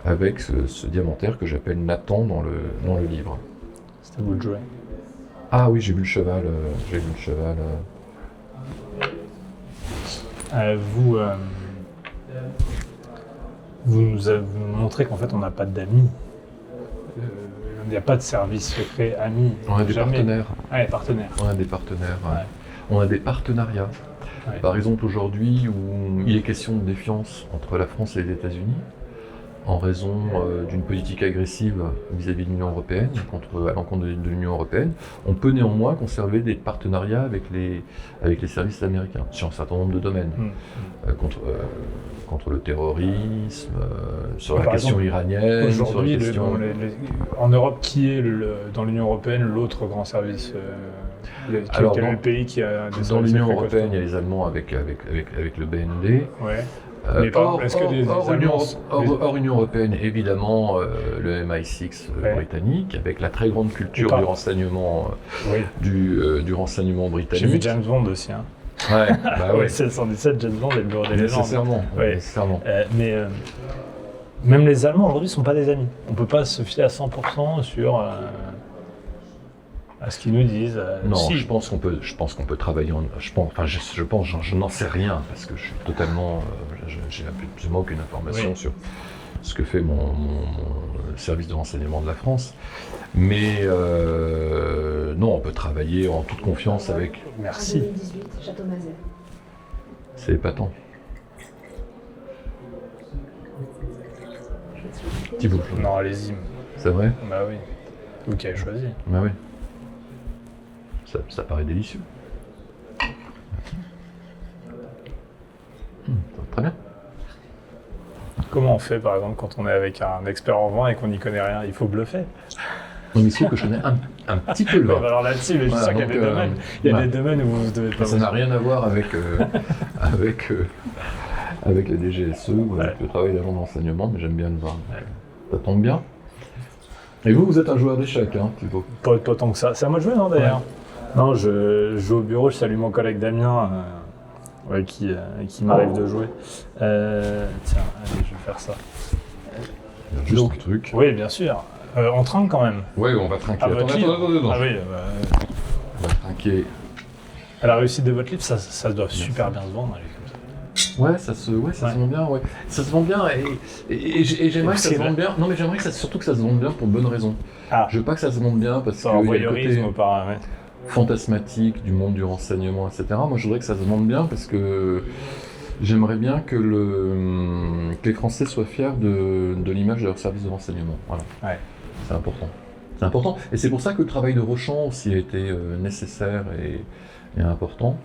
avec ce diamantaire que j'appelle Nathan dans le livre.
C'était vous de jouer.
Ah oui, j'ai vu le cheval.
Vous nous avez montré qu'en fait on n'a pas d'amis. Il n'y a pas de service secret amis.
On a des
Jamais.
partenaires.
Ah, les partenaires.
On a des partenaires.
Ouais.
On a des partenariats.
Ouais.
Par exemple, aujourd'hui, où il est question de défiance entre la France et les États-Unis, en raison d'une politique agressive vis-à-vis de l'Union européenne, à l'encontre de l'Union européenne, on peut néanmoins conserver des partenariats avec les services américains sur un certain nombre de domaines, contre le terrorisme, sur la question iranienne, sur la
aujourd'hui,
question...
en Europe, qui est dans l'Union européenne l'autre grand service
Alors,
quel est le pays qui a des
dans
services
l'Union
secrets
européenne, il y a
costauds?
les Allemands avec le BND.
Ouais. Mais par exemple, est-ce que des
hors Union européenne, évidemment, le MI6 britannique, avec la très grande culture du renseignement, du renseignement britannique.
J'ai vu James Bond aussi. Hein.
Ouais, bah ouais.
717, James Bond et le bureau des légendes.
Nécessairement.
Mais même les Allemands aujourd'hui ne sont pas des amis. On ne peut pas se fier à 100% sur à ce qu'ils nous disent.
Non,
si.
je pense qu'on peut travailler. Je n'en sais rien parce que je suis totalement. J'ai absolument aucune information sur ce que fait mon service de renseignement de la France. Mais non, on peut travailler en toute confiance avec.
En 2018, Château-Nazaire.
C'est épatant. Thibault.
Non, allez-y.
C'est vrai?
Bah oui. Vous qui avez choisi.
Bah oui. Ça paraît délicieux. Très bien.
Comment on fait par exemple quand on est avec un expert en vin et qu'on n'y connaît rien? Il faut bluffer.
Non, mais il se trouve que je connais un petit peu le vin.
Alors là-dessus, je suis sûr qu'il y a des domaines. Il y a des domaines où vous devez pas.
Ça n'a rien à voir avec la DGSE ou avec le travail d'agent de renseignement, mais j'aime bien le vin. Ça tombe bien. Et vous êtes un joueur d'échecs, hein, Thibault?
Pas tant que ça. C'est à moi de jouer, non, d'ailleurs? Non, je joue au bureau, je salue mon collègue Damien, qui m'arrive de jouer. Tiens, allez, je vais faire ça.
Juste un truc.
Oui, bien sûr. On trinque quand même.
Oui, on va trinquer.
Attends. Ah oui,
on va trinquer.
À la réussite de votre livre, ça doit super bien se vendre. Allez, comme ça.
Ouais, ça se vend bien, ouais. Ça se vend bien et j'aimerais que ça se vende bien. Non, mais j'aimerais surtout que ça se vende bien pour une bonne raison. Je veux pas que ça se vende bien parce que il y a le côté fantasmatique du monde du renseignement, etc. Moi, je voudrais que ça se vende bien parce que j'aimerais bien que les Français soient fiers de l'image de leur service de renseignement. Voilà.
Ouais.
C'est important. C'est important. Et c'est pour ça que le travail de Rochant aussi a été nécessaire et important.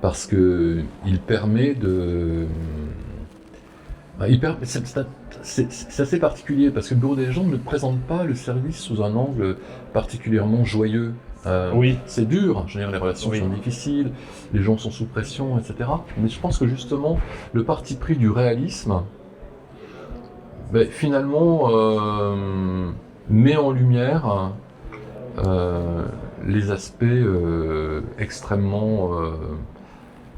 Parce qu'il permet de... C'est assez particulier, parce que le Bureau des légendes ne présente pas le service sous un angle particulièrement joyeux. C'est dur, je veux dire, les relations sont difficiles, les gens sont sous pression, etc. Mais je pense que justement, le parti pris du réalisme, finalement, met en lumière les aspects extrêmement...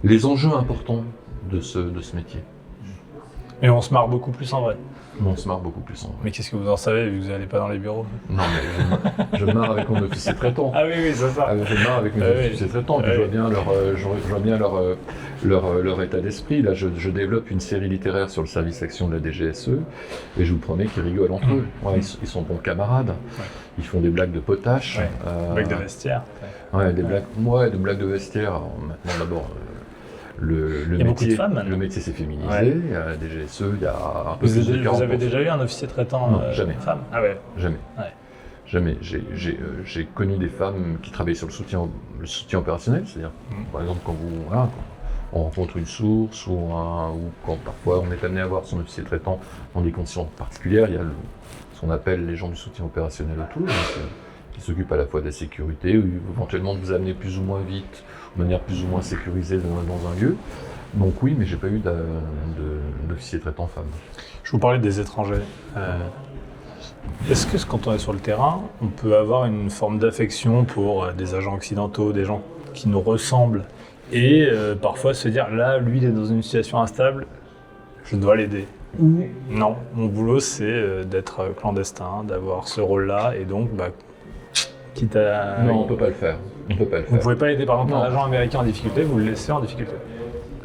les enjeux importants de ce métier.
Et on se marre beaucoup plus en vrai.
Mais on se marre beaucoup plus en vrai.
Mais qu'est-ce que vous en savez vu que vous n'allez pas dans les bureaux?
Non, mais je me marre avec mon officier traitant.
Ah oui, oui, c'est ça.
Je me marre avec mes officiers traitants, puis je vois bien leur état d'esprit. Là, je développe une série littéraire sur le service action de la DGSE, et je vous promets qu'ils rigolent entre eux. Ouais, ils sont bons camarades. Ouais. Ils font des blagues de potache.
Ouais. Blagues de vestiaire.
Ouais, des blagues de vestiaire. Alors, maintenant, d'abord, le
il y a beaucoup de
métier,
femmes,
le métier s'est féminisé.
Ouais.
À la DGSE, il y a un peu plus de 40%.
Vous avez déjà eu un officier traitant
Non, jamais.
femme? Ah ouais.
Jamais.
Ouais.
Jamais. J'ai connu des femmes qui travaillaient sur le soutien opérationnel, c'est-à-dire, par exemple, quand on rencontre une source ou quand parfois on est amené à voir son officier traitant dans des conditions particulières, il y a ce qu'on appelle les gens du soutien opérationnel autour, qui s'occupent à la fois de la sécurité, ou éventuellement de vous amener plus ou moins vite, de manière plus ou moins sécurisée dans un lieu. Donc oui, mais j'ai pas eu d'officier traitant femme.
Je vous parlais des étrangers. Est-ce que quand on est sur le terrain, on peut avoir une forme d'affection pour des agents occidentaux, des gens qui nous ressemblent, et parfois se dire, là, lui, il est dans une situation instable, je dois l'aider. Ou non, mon boulot, c'est d'être clandestin, d'avoir ce rôle-là, et donc, quitte à...
Non, on peut pas le faire.
Vous pouvez pas aider, par exemple, un agent américain en difficulté, vous le laissez en difficulté.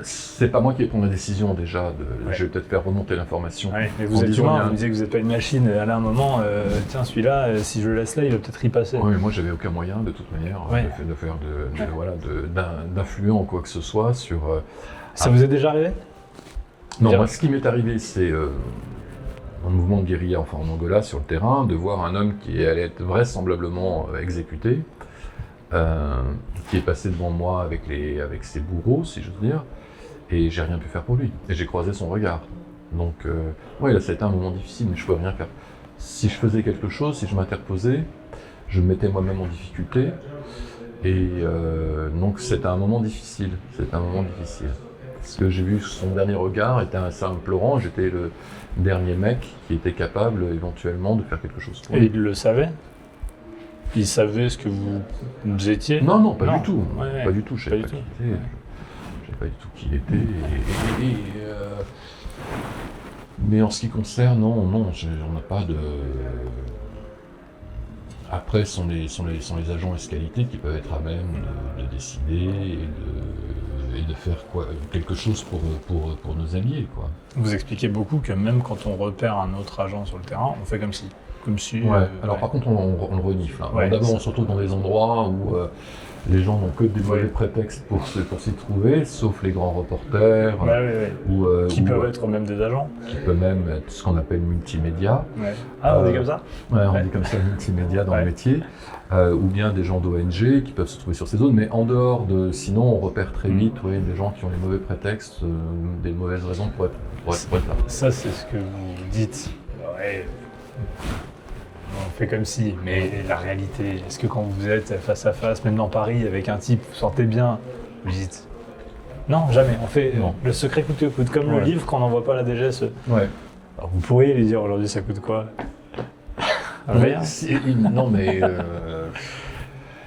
C'est pas moi qui vais prendre la décision déjà, je vais peut-être faire remonter l'information.
Ouais, mais vous êtes humain, vous me disiez que vous n'êtes pas une machine, à un moment, tiens celui-là, si je le laisse là, il va peut-être y passer.
Oui, moi j'avais aucun moyen de toute manière de faire d'influent en quoi que ce soit sur...
Ça vous est déjà arrivé?
Non, moi ce qui m'est arrivé c'est un mouvement de guérilla, enfin en Angola sur le terrain, de voir un homme qui allait être vraisemblablement exécuté, qui est passé devant moi avec ses bourreaux, si j'ose dire, et j'ai rien pu faire pour lui. Et j'ai croisé son regard. Donc, là, ça a été un moment difficile, mais je ne pouvais rien faire. Si je faisais quelque chose, si je m'interposais, je me mettais moi-même en difficulté. Et donc, c'était un moment difficile. Parce que j'ai vu son dernier regard était assez implorant. J'étais le dernier mec qui était capable, éventuellement, de faire quelque chose pour lui.
Et il le savait? Il savait ce que vous étiez?
Non, pas du tout.
Ouais,
pas du tout. Je savais pas qui il était. Je savais pas du tout qui il était. Mais en ce qui concerne, non, on n'a pas de... Après, ce sont les agents escalités qui peuvent être à même de décider et de faire quelque chose pour nos alliés, quoi.
Vous expliquez beaucoup que même quand on repère un autre agent sur le terrain, on fait comme si...
Alors par contre, on le renifle. Hein. D'abord, on se retrouve dans des endroits où les gens n'ont que des mauvais prétextes pour s'y trouver, sauf les grands reporters.
Qui peuvent être même des agents.
Qui peuvent même être ce qu'on appelle multimédia.
Ouais. Ah, on dit comme ça?
On dit comme ça multimédia dans le métier. Ou bien des gens d'ONG qui peuvent se trouver sur ces zones. Mais en dehors de... Sinon, on repère très vite des gens qui ont des mauvais prétextes, des mauvaises raisons pour être là.
Ça, c'est ce que vous dites. Ouais. On fait comme si, mais la réalité, est-ce que quand vous êtes face à face, même dans Paris, avec un type, vous sentez bien, vous dites non, jamais, on fait le secret coûte que coûte, comme le livre qu'on n'envoie pas à la DGSE.
Ouais.
Alors vous pourriez lui dire aujourd'hui ça coûte quoi? Rien.
Non mais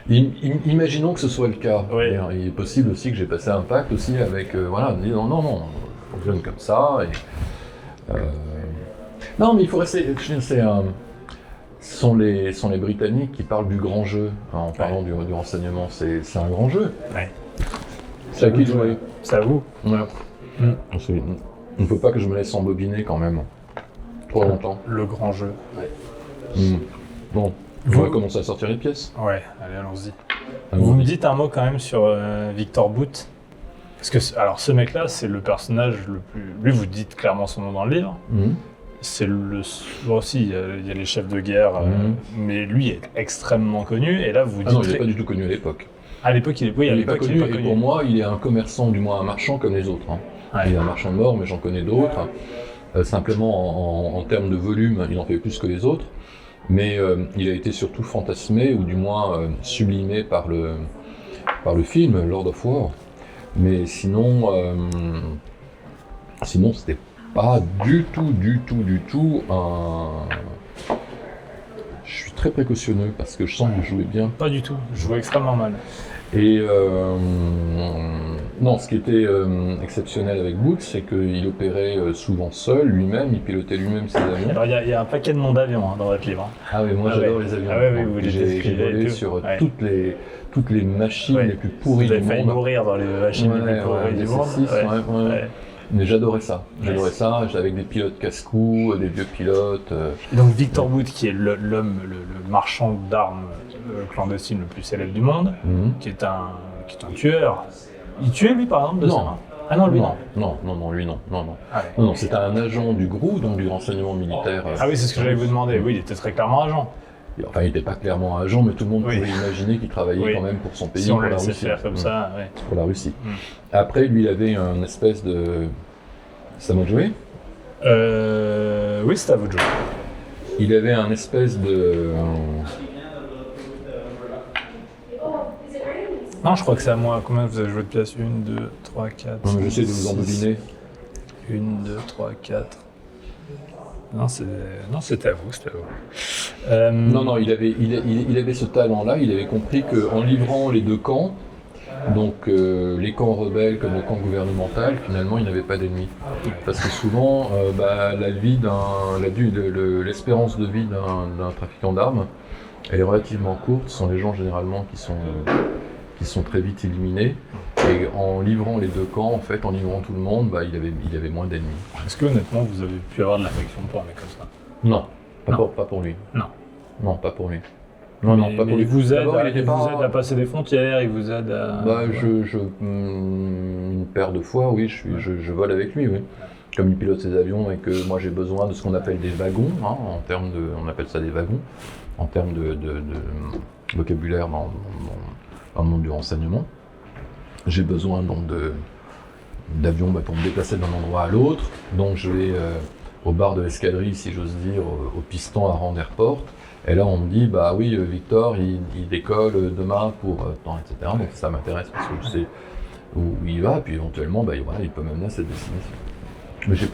imaginons que ce soit le cas.
Oui.
Il est possible aussi que j'ai passé un pacte aussi avec me dire non, on fonctionne comme ça. Non mais il faut rester. Ce sont les Britanniques qui parlent du grand jeu en parlant du renseignement. C'est un grand jeu.
Ouais.
C'est à qui de jouer.
C'est à vous.
Ouais. Il ne faut pas que je me laisse embobiner quand même. Trop longtemps.
Le grand jeu.
Ouais. Bon, on va commencer à sortir les pièces.
Ouais, allez, allons-y. Vous me dites un mot quand même sur Victor Bout. Parce que, alors, ce mec-là, c'est le personnage le plus... Lui, vous dites clairement son nom dans le livre. C'est aussi, il y a les chefs de guerre, mais lui est extrêmement connu. Et là, vous dites...
non, il n'est pas du tout connu à l'époque.
À l'époque, il est pas connu.
Et pour moi, il est un commerçant, du moins un marchand comme les autres. Hein.
Ouais.
Il est un marchand de mort, mais j'en connais d'autres. Simplement, en termes de volume, il en fait plus que les autres. Mais il a été surtout fantasmé, ou du moins sublimé par le film Lord of War. Mais sinon, c'était pas du tout un... Je suis très précautionneux parce que je sens que je jouais bien.
Pas du tout, je joue extrêmement mal.
Et non, ce qui était exceptionnel avec Boots, c'est qu'il opérait souvent seul, lui-même, il pilotait lui-même ses avions.
Alors il y a un paquet de noms d'avions dans votre livre.
Ah oui, moi j'adore les avions.
Ah oui, vous les
J'ai
décrivez
volé
et tout.
sur
Ouais.
toutes les machines les plus pourries
Vous avez
du
failli
monde.
mourir dans les machines les plus pourries du
les
monde.
C6,
Ouais.
Mais j'adorais ça. J'adorais ça, avec des pilotes casse-cou, des vieux pilotes.
Et donc Victor Bout, qui est l'homme, le marchand d'armes clandestine le plus célèbre du monde, qui est un tueur. Il tuait lui par exemple de
Non.
sa main. Ah non, lui non.
Non, lui non.
Ah, ouais.
Non, c'était un agent du GRU, donc du renseignement militaire.
Ah oui, c'est ce que j'allais vous demander. Oui, il était très clairement agent.
Enfin, il n'était pas clairement agent, mais tout le monde
Oui.
pouvait imaginer qu'il travaillait quand même pour son pays,
Si on
pour
le
la
laissait
Russie.
faire comme ça, ouais.
Pour la Russie. Après, lui, il avait un espèce de... Ça m'a joué.
Oui, c'est à vous de jouer.
Il avait un espèce de...
Non, je crois que c'est à moi. Combien vous avez joué de pièces 1, 2, 3, 4.
Non, mais j'essaie de vous en deviner.
1, 2, 3, 4. Non, c'était à vous, c'était à vous.
Non, il avait ce talent-là, il avait compris qu'en livrant les deux camps, donc les camps rebelles comme le camp gouvernemental, finalement il n'avait pas d'ennemis. Parce que souvent, l'espérance de vie d'un trafiquant d'armes, elle est relativement courte, ce sont des gens généralement qui sont très vite éliminés. Et en livrant les deux camps, en fait, en livrant tout le monde, il avait moins d'ennemis.
Est-ce que honnêtement vous avez pu avoir de l'affection pour un mec comme ça?
Non, pas pour lui. Non, pas pour lui. Non, pas pour lui.
Il vous aide,
D'abord, il était
vous aide à passer des frontières, il vous aide à...
Une paire de fois, oui, je vole avec lui, oui. Comme il pilote ses avions et que moi j'ai besoin de ce qu'on appelle des wagons, on appelle ça des wagons, en termes de vocabulaire dans le monde du renseignement. J'ai besoin donc d'avions pour me déplacer d'un endroit à l'autre, donc je vais au bar de l'escadrille, si j'ose dire, au piston à Rand Airport. Et là, on me dit, bah oui, Victor, il décolle demain pour temps, etc. Donc ça m'intéresse parce que je sais où il va, puis éventuellement, il peut m'amener à cette destination. Mais j'ai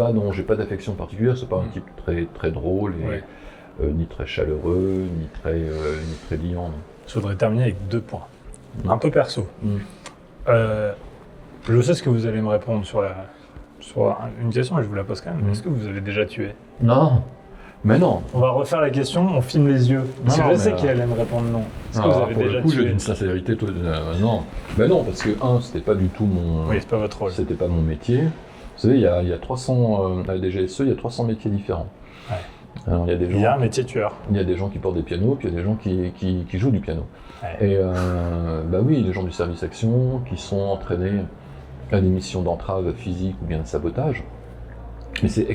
pas d'affection particulière, c'est pas un type très, très drôle, et, ni très chaleureux, ni très liant. Non.
Je voudrais terminer avec 2 points, un peu perso. Je sais ce que vous allez me répondre sur une question, et je vous la pose quand même. Est-ce que vous avez déjà tué?
Non. Mais non.
On va refaire la question, on filme les yeux. Parce que je sais qu'elle allait me répondre non. Est-ce que vous avez
pour
déjà
le coup, j'ai
tué?
une sincérité. Non. Mais non, parce que c'était pas du tout mon.
Oui, c'est pas votre rôle.
C'était pas mon métier. Vous savez, il y a 300 à la DGSE, il y a 300 métiers différents.
Ouais.
Alors,
Il y a un métier tueur.
Il y a des gens qui portent des pianos, puis il y a des gens qui jouent du piano.
Ouais.
Et oui, les gens du service action qui sont entraînés à des missions d'entrave physique ou bien de sabotage. Mais c'est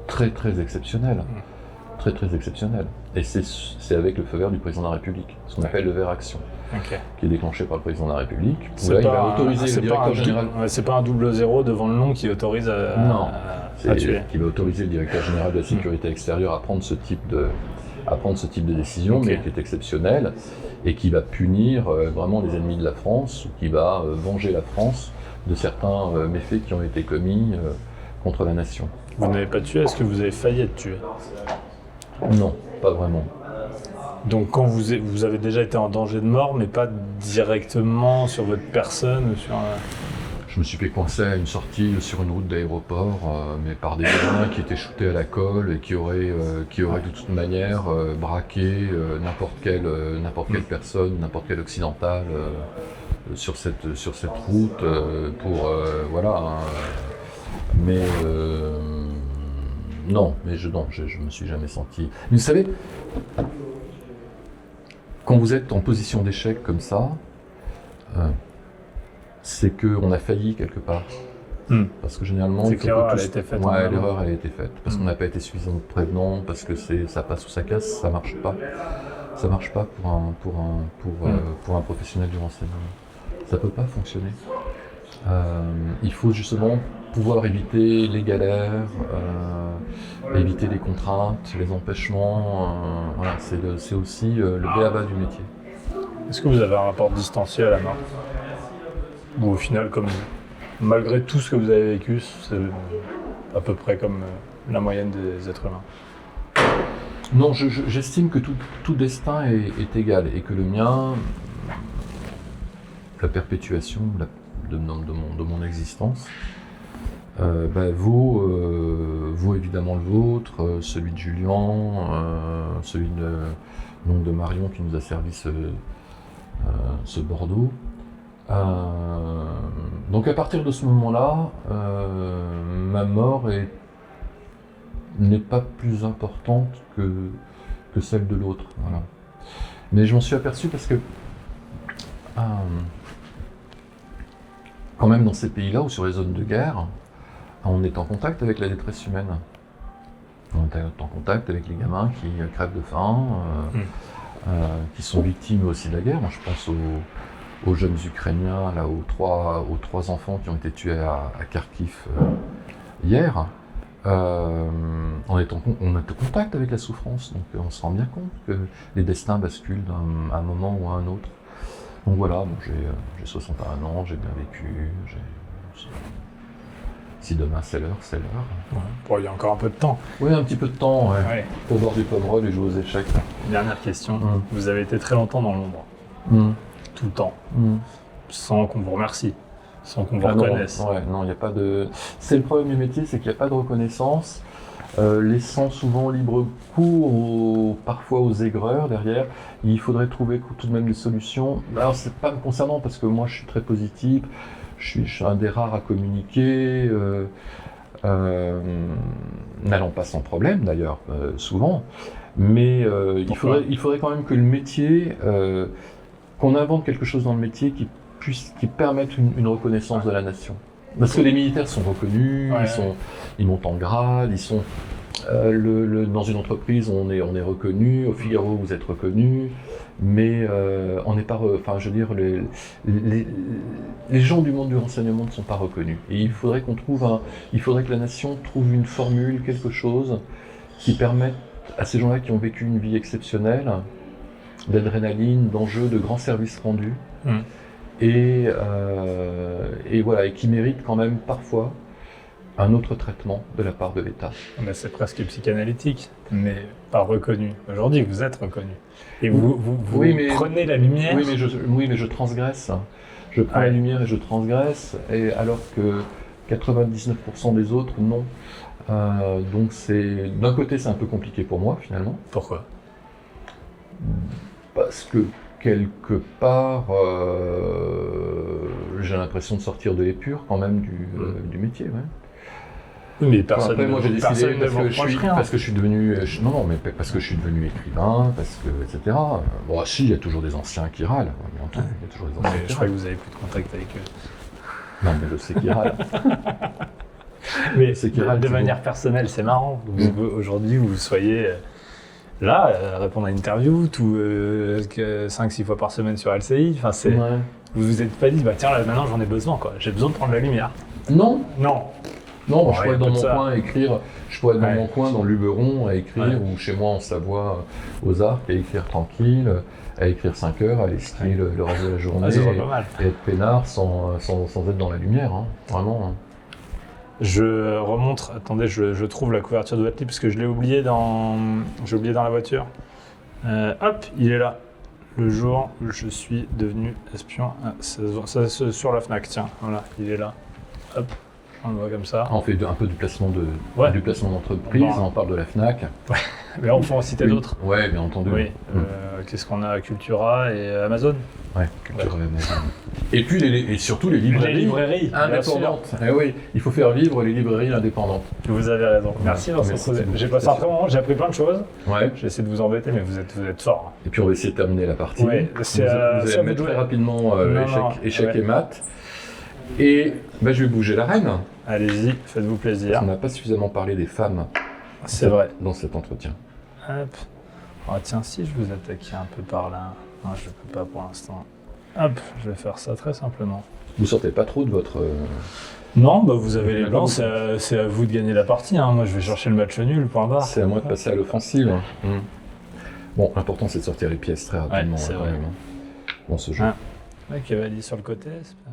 très très exceptionnel. Très très exceptionnel. Et c'est avec le feu vert du président de la République, ce qu'on appelle le vert action, qui est déclenché par le président de la République. Où là, il va autoriser le directeur général.
C'est pas un 00 devant le nom qui autorise à tuer.
Qui va autoriser le directeur général de la sécurité extérieure à prendre ce type de décision, mais qui est exceptionnel, et qui va punir vraiment les ennemis de la France, ou qui va venger la France de certains méfaits qui ont été commis contre la nation.
Vous n'avez pas tué, est-ce que vous avez failli être tué?
Non, pas vraiment.
Donc quand vous avez déjà été en danger de mort, mais pas directement sur votre personne, sur
Je me suis fait coincer à une sortie sur une route d'aéroport, mais par des gamins qui étaient shootés à la colle et qui auraient de toute manière braqué n'importe quelle personne, n'importe quel occidental sur cette route Mais non, je me suis jamais senti. Mais vous savez, quand vous êtes en position d'échec comme ça, c'est qu'on a failli quelque part. Parce que généralement,
c'est que l'erreur a été faite.
Ouais, l'erreur a été faite. Parce qu'on n'a pas été suffisamment prévenant, parce que ça passe ou ça casse, ça marche pas. Ça marche pas pour un professionnel du renseignement. Ça peut pas fonctionner. Il faut justement pouvoir éviter les galères, éviter les contraintes, les empêchements. C'est aussi le b.a.-ba du métier.
Est-ce que vous avez un rapport distancié à la mort? Ou au final, comme malgré tout ce que vous avez vécu, c'est à peu près comme la moyenne des êtres humains?
Non, j'estime que tout destin est égal et que le mien, la perpétuation de mon existence, vaut évidemment le vôtre, celui de Julien, celui de Marion qui nous a servi ce Bordeaux. Donc à partir de ce moment-là, ma mort n'est pas plus importante que celle de l'autre. Voilà. Mais je m'en suis aperçu parce que quand même dans ces pays-là ou sur les zones de guerre, on est en contact avec la détresse humaine. On est en contact avec les gamins qui crèvent de faim, qui sont victimes aussi de la guerre. Moi je pense aux jeunes Ukrainiens, là, aux trois enfants qui ont été tués à Kharkiv hier. On est en contact avec la souffrance, donc on se rend bien compte que les destins basculent d'un moment ou à un autre. Donc voilà, bon, j'ai 61 ans, j'ai bien vécu, si demain c'est l'heure, c'est l'heure.
Ouais. Bon, il y a encore un peu de temps.
Oui, un petit peu de temps, ouais.
Ouais.
Pour boire du pomerol et jouer aux échecs.
Dernière question, vous avez été très longtemps dans l'ombre, tout le temps, sans qu'on vous remercie, sans qu'on vous reconnaisse.
Non, il n'y a pas de... C'est le problème du métier, c'est qu'il n'y a pas de reconnaissance, laissant souvent libre cours parfois aux aigreurs derrière. Il faudrait trouver tout de même des solutions. Alors c'est pas me concernant parce que moi je suis très positif, je suis un des rares à communiquer, n'allant pas sans problème d'ailleurs, souvent. Mais il faudrait quand même que le métier, qu'on invente quelque chose dans le métier qui permette une reconnaissance de la nation. Parce que les militaires sont reconnus, ils montent en grade, ils sont dans une entreprise on est reconnu, au Figaro vous êtes reconnu, mais on n'est pas, je veux dire les gens du monde du renseignement ne sont pas reconnus. Et il faudrait que la nation trouve une formule, quelque chose qui permette à ces gens-là qui ont vécu une vie exceptionnelle, d'adrénaline, d'enjeux, de grands services rendus. Et voilà, et qui mérite quand même parfois un autre traitement de la part de l'État.
Mais c'est presque psychanalytique, mais pas reconnu. Aujourd'hui, vous êtes reconnu. Et vous prenez la lumière.
Oui, mais je transgresse. Je prends la lumière et je transgresse, et alors que 99% des autres, non. Donc d'un côté, c'est un peu compliqué pour moi, finalement.
Pourquoi ?
Parce que quelque part, j'ai l'impression de sortir de l'épure quand même du métier. Ouais.
Oui, mais personne
après, moi j'ai décidé parce que je suis devenu parce que je suis devenu écrivain, etc. Bon, si, il y a toujours des anciens qui râlent. Il y a toujours des anciens
je crois que vous avez plus de contact avec eux.
Non, mais je sais qu'ils râlent.
Mais de manière personnelle, c'est marrant. Aujourd'hui, vous soyez là, répondre à une interview, 5-6 fois par semaine sur LCI. Enfin, vous vous êtes pas dit, tiens, là, maintenant j'en ai besoin, quoi. J'ai besoin de prendre la lumière.
Non.
Non,
je pourrais être dans mon coin à écrire. Je pourrais être dans mon coin, dans Luberon, à écrire, ou chez moi en Savoie, aux Arcs, à écrire tranquille, à écrire 5 heures, à aller skier le reste de la journée, et être peinard sans être dans la lumière, hein, vraiment. Hein.
Je remonte, attendez, je trouve la couverture de votre livre parce que je l'ai oublié dans la voiture. Hop, il est là. Le jour où je suis devenu espion. C'est sur la Fnac, tiens, voilà, il est là. Hop, on le voit comme ça.
On fait un peu du placement d'entreprise, on parle de la Fnac.
Mais on peut en citer d'autres.
Oui, bien entendu.
Oui. Qu'est-ce qu'on a ? Cultura et Amazon.
Oui, Cultura et Amazon. Et puis surtout les librairies.
Les librairies
indépendantes. Oui, il faut faire vivre les librairies indépendantes.
Vous avez raison. Merci Vincent Crozet. J'ai passé un très bon moment, j'ai appris plein de choses.
Ouais.
J'ai essayé de vous embêter, mais vous êtes fort.
Et puis on va essayer de terminer la partie.
Ouais,
vous allez mettre très rapidement échec et maths. Et je vais bouger la reine.
Allez-y, faites-vous plaisir.
On n'a pas suffisamment parlé des femmes.
C'est vrai.
Dans cet entretien.
Hop. Oh, tiens, si je vous attaquais un peu par là. Non, je ne peux pas pour l'instant. Hop, je vais faire ça très simplement.
Vous sortez pas trop de votre...
Non, vous avez les blancs, c'est à vous de gagner la partie. Hein. Moi, je vais chercher le match nul, point barre.
C'est à moi de passer à l'offensive. Bon, l'important, c'est de sortir les pièces très rapidement.
Ouais, c'est vrai.
Dans ce jeu.
Cavalier sur le côté, c'est pas...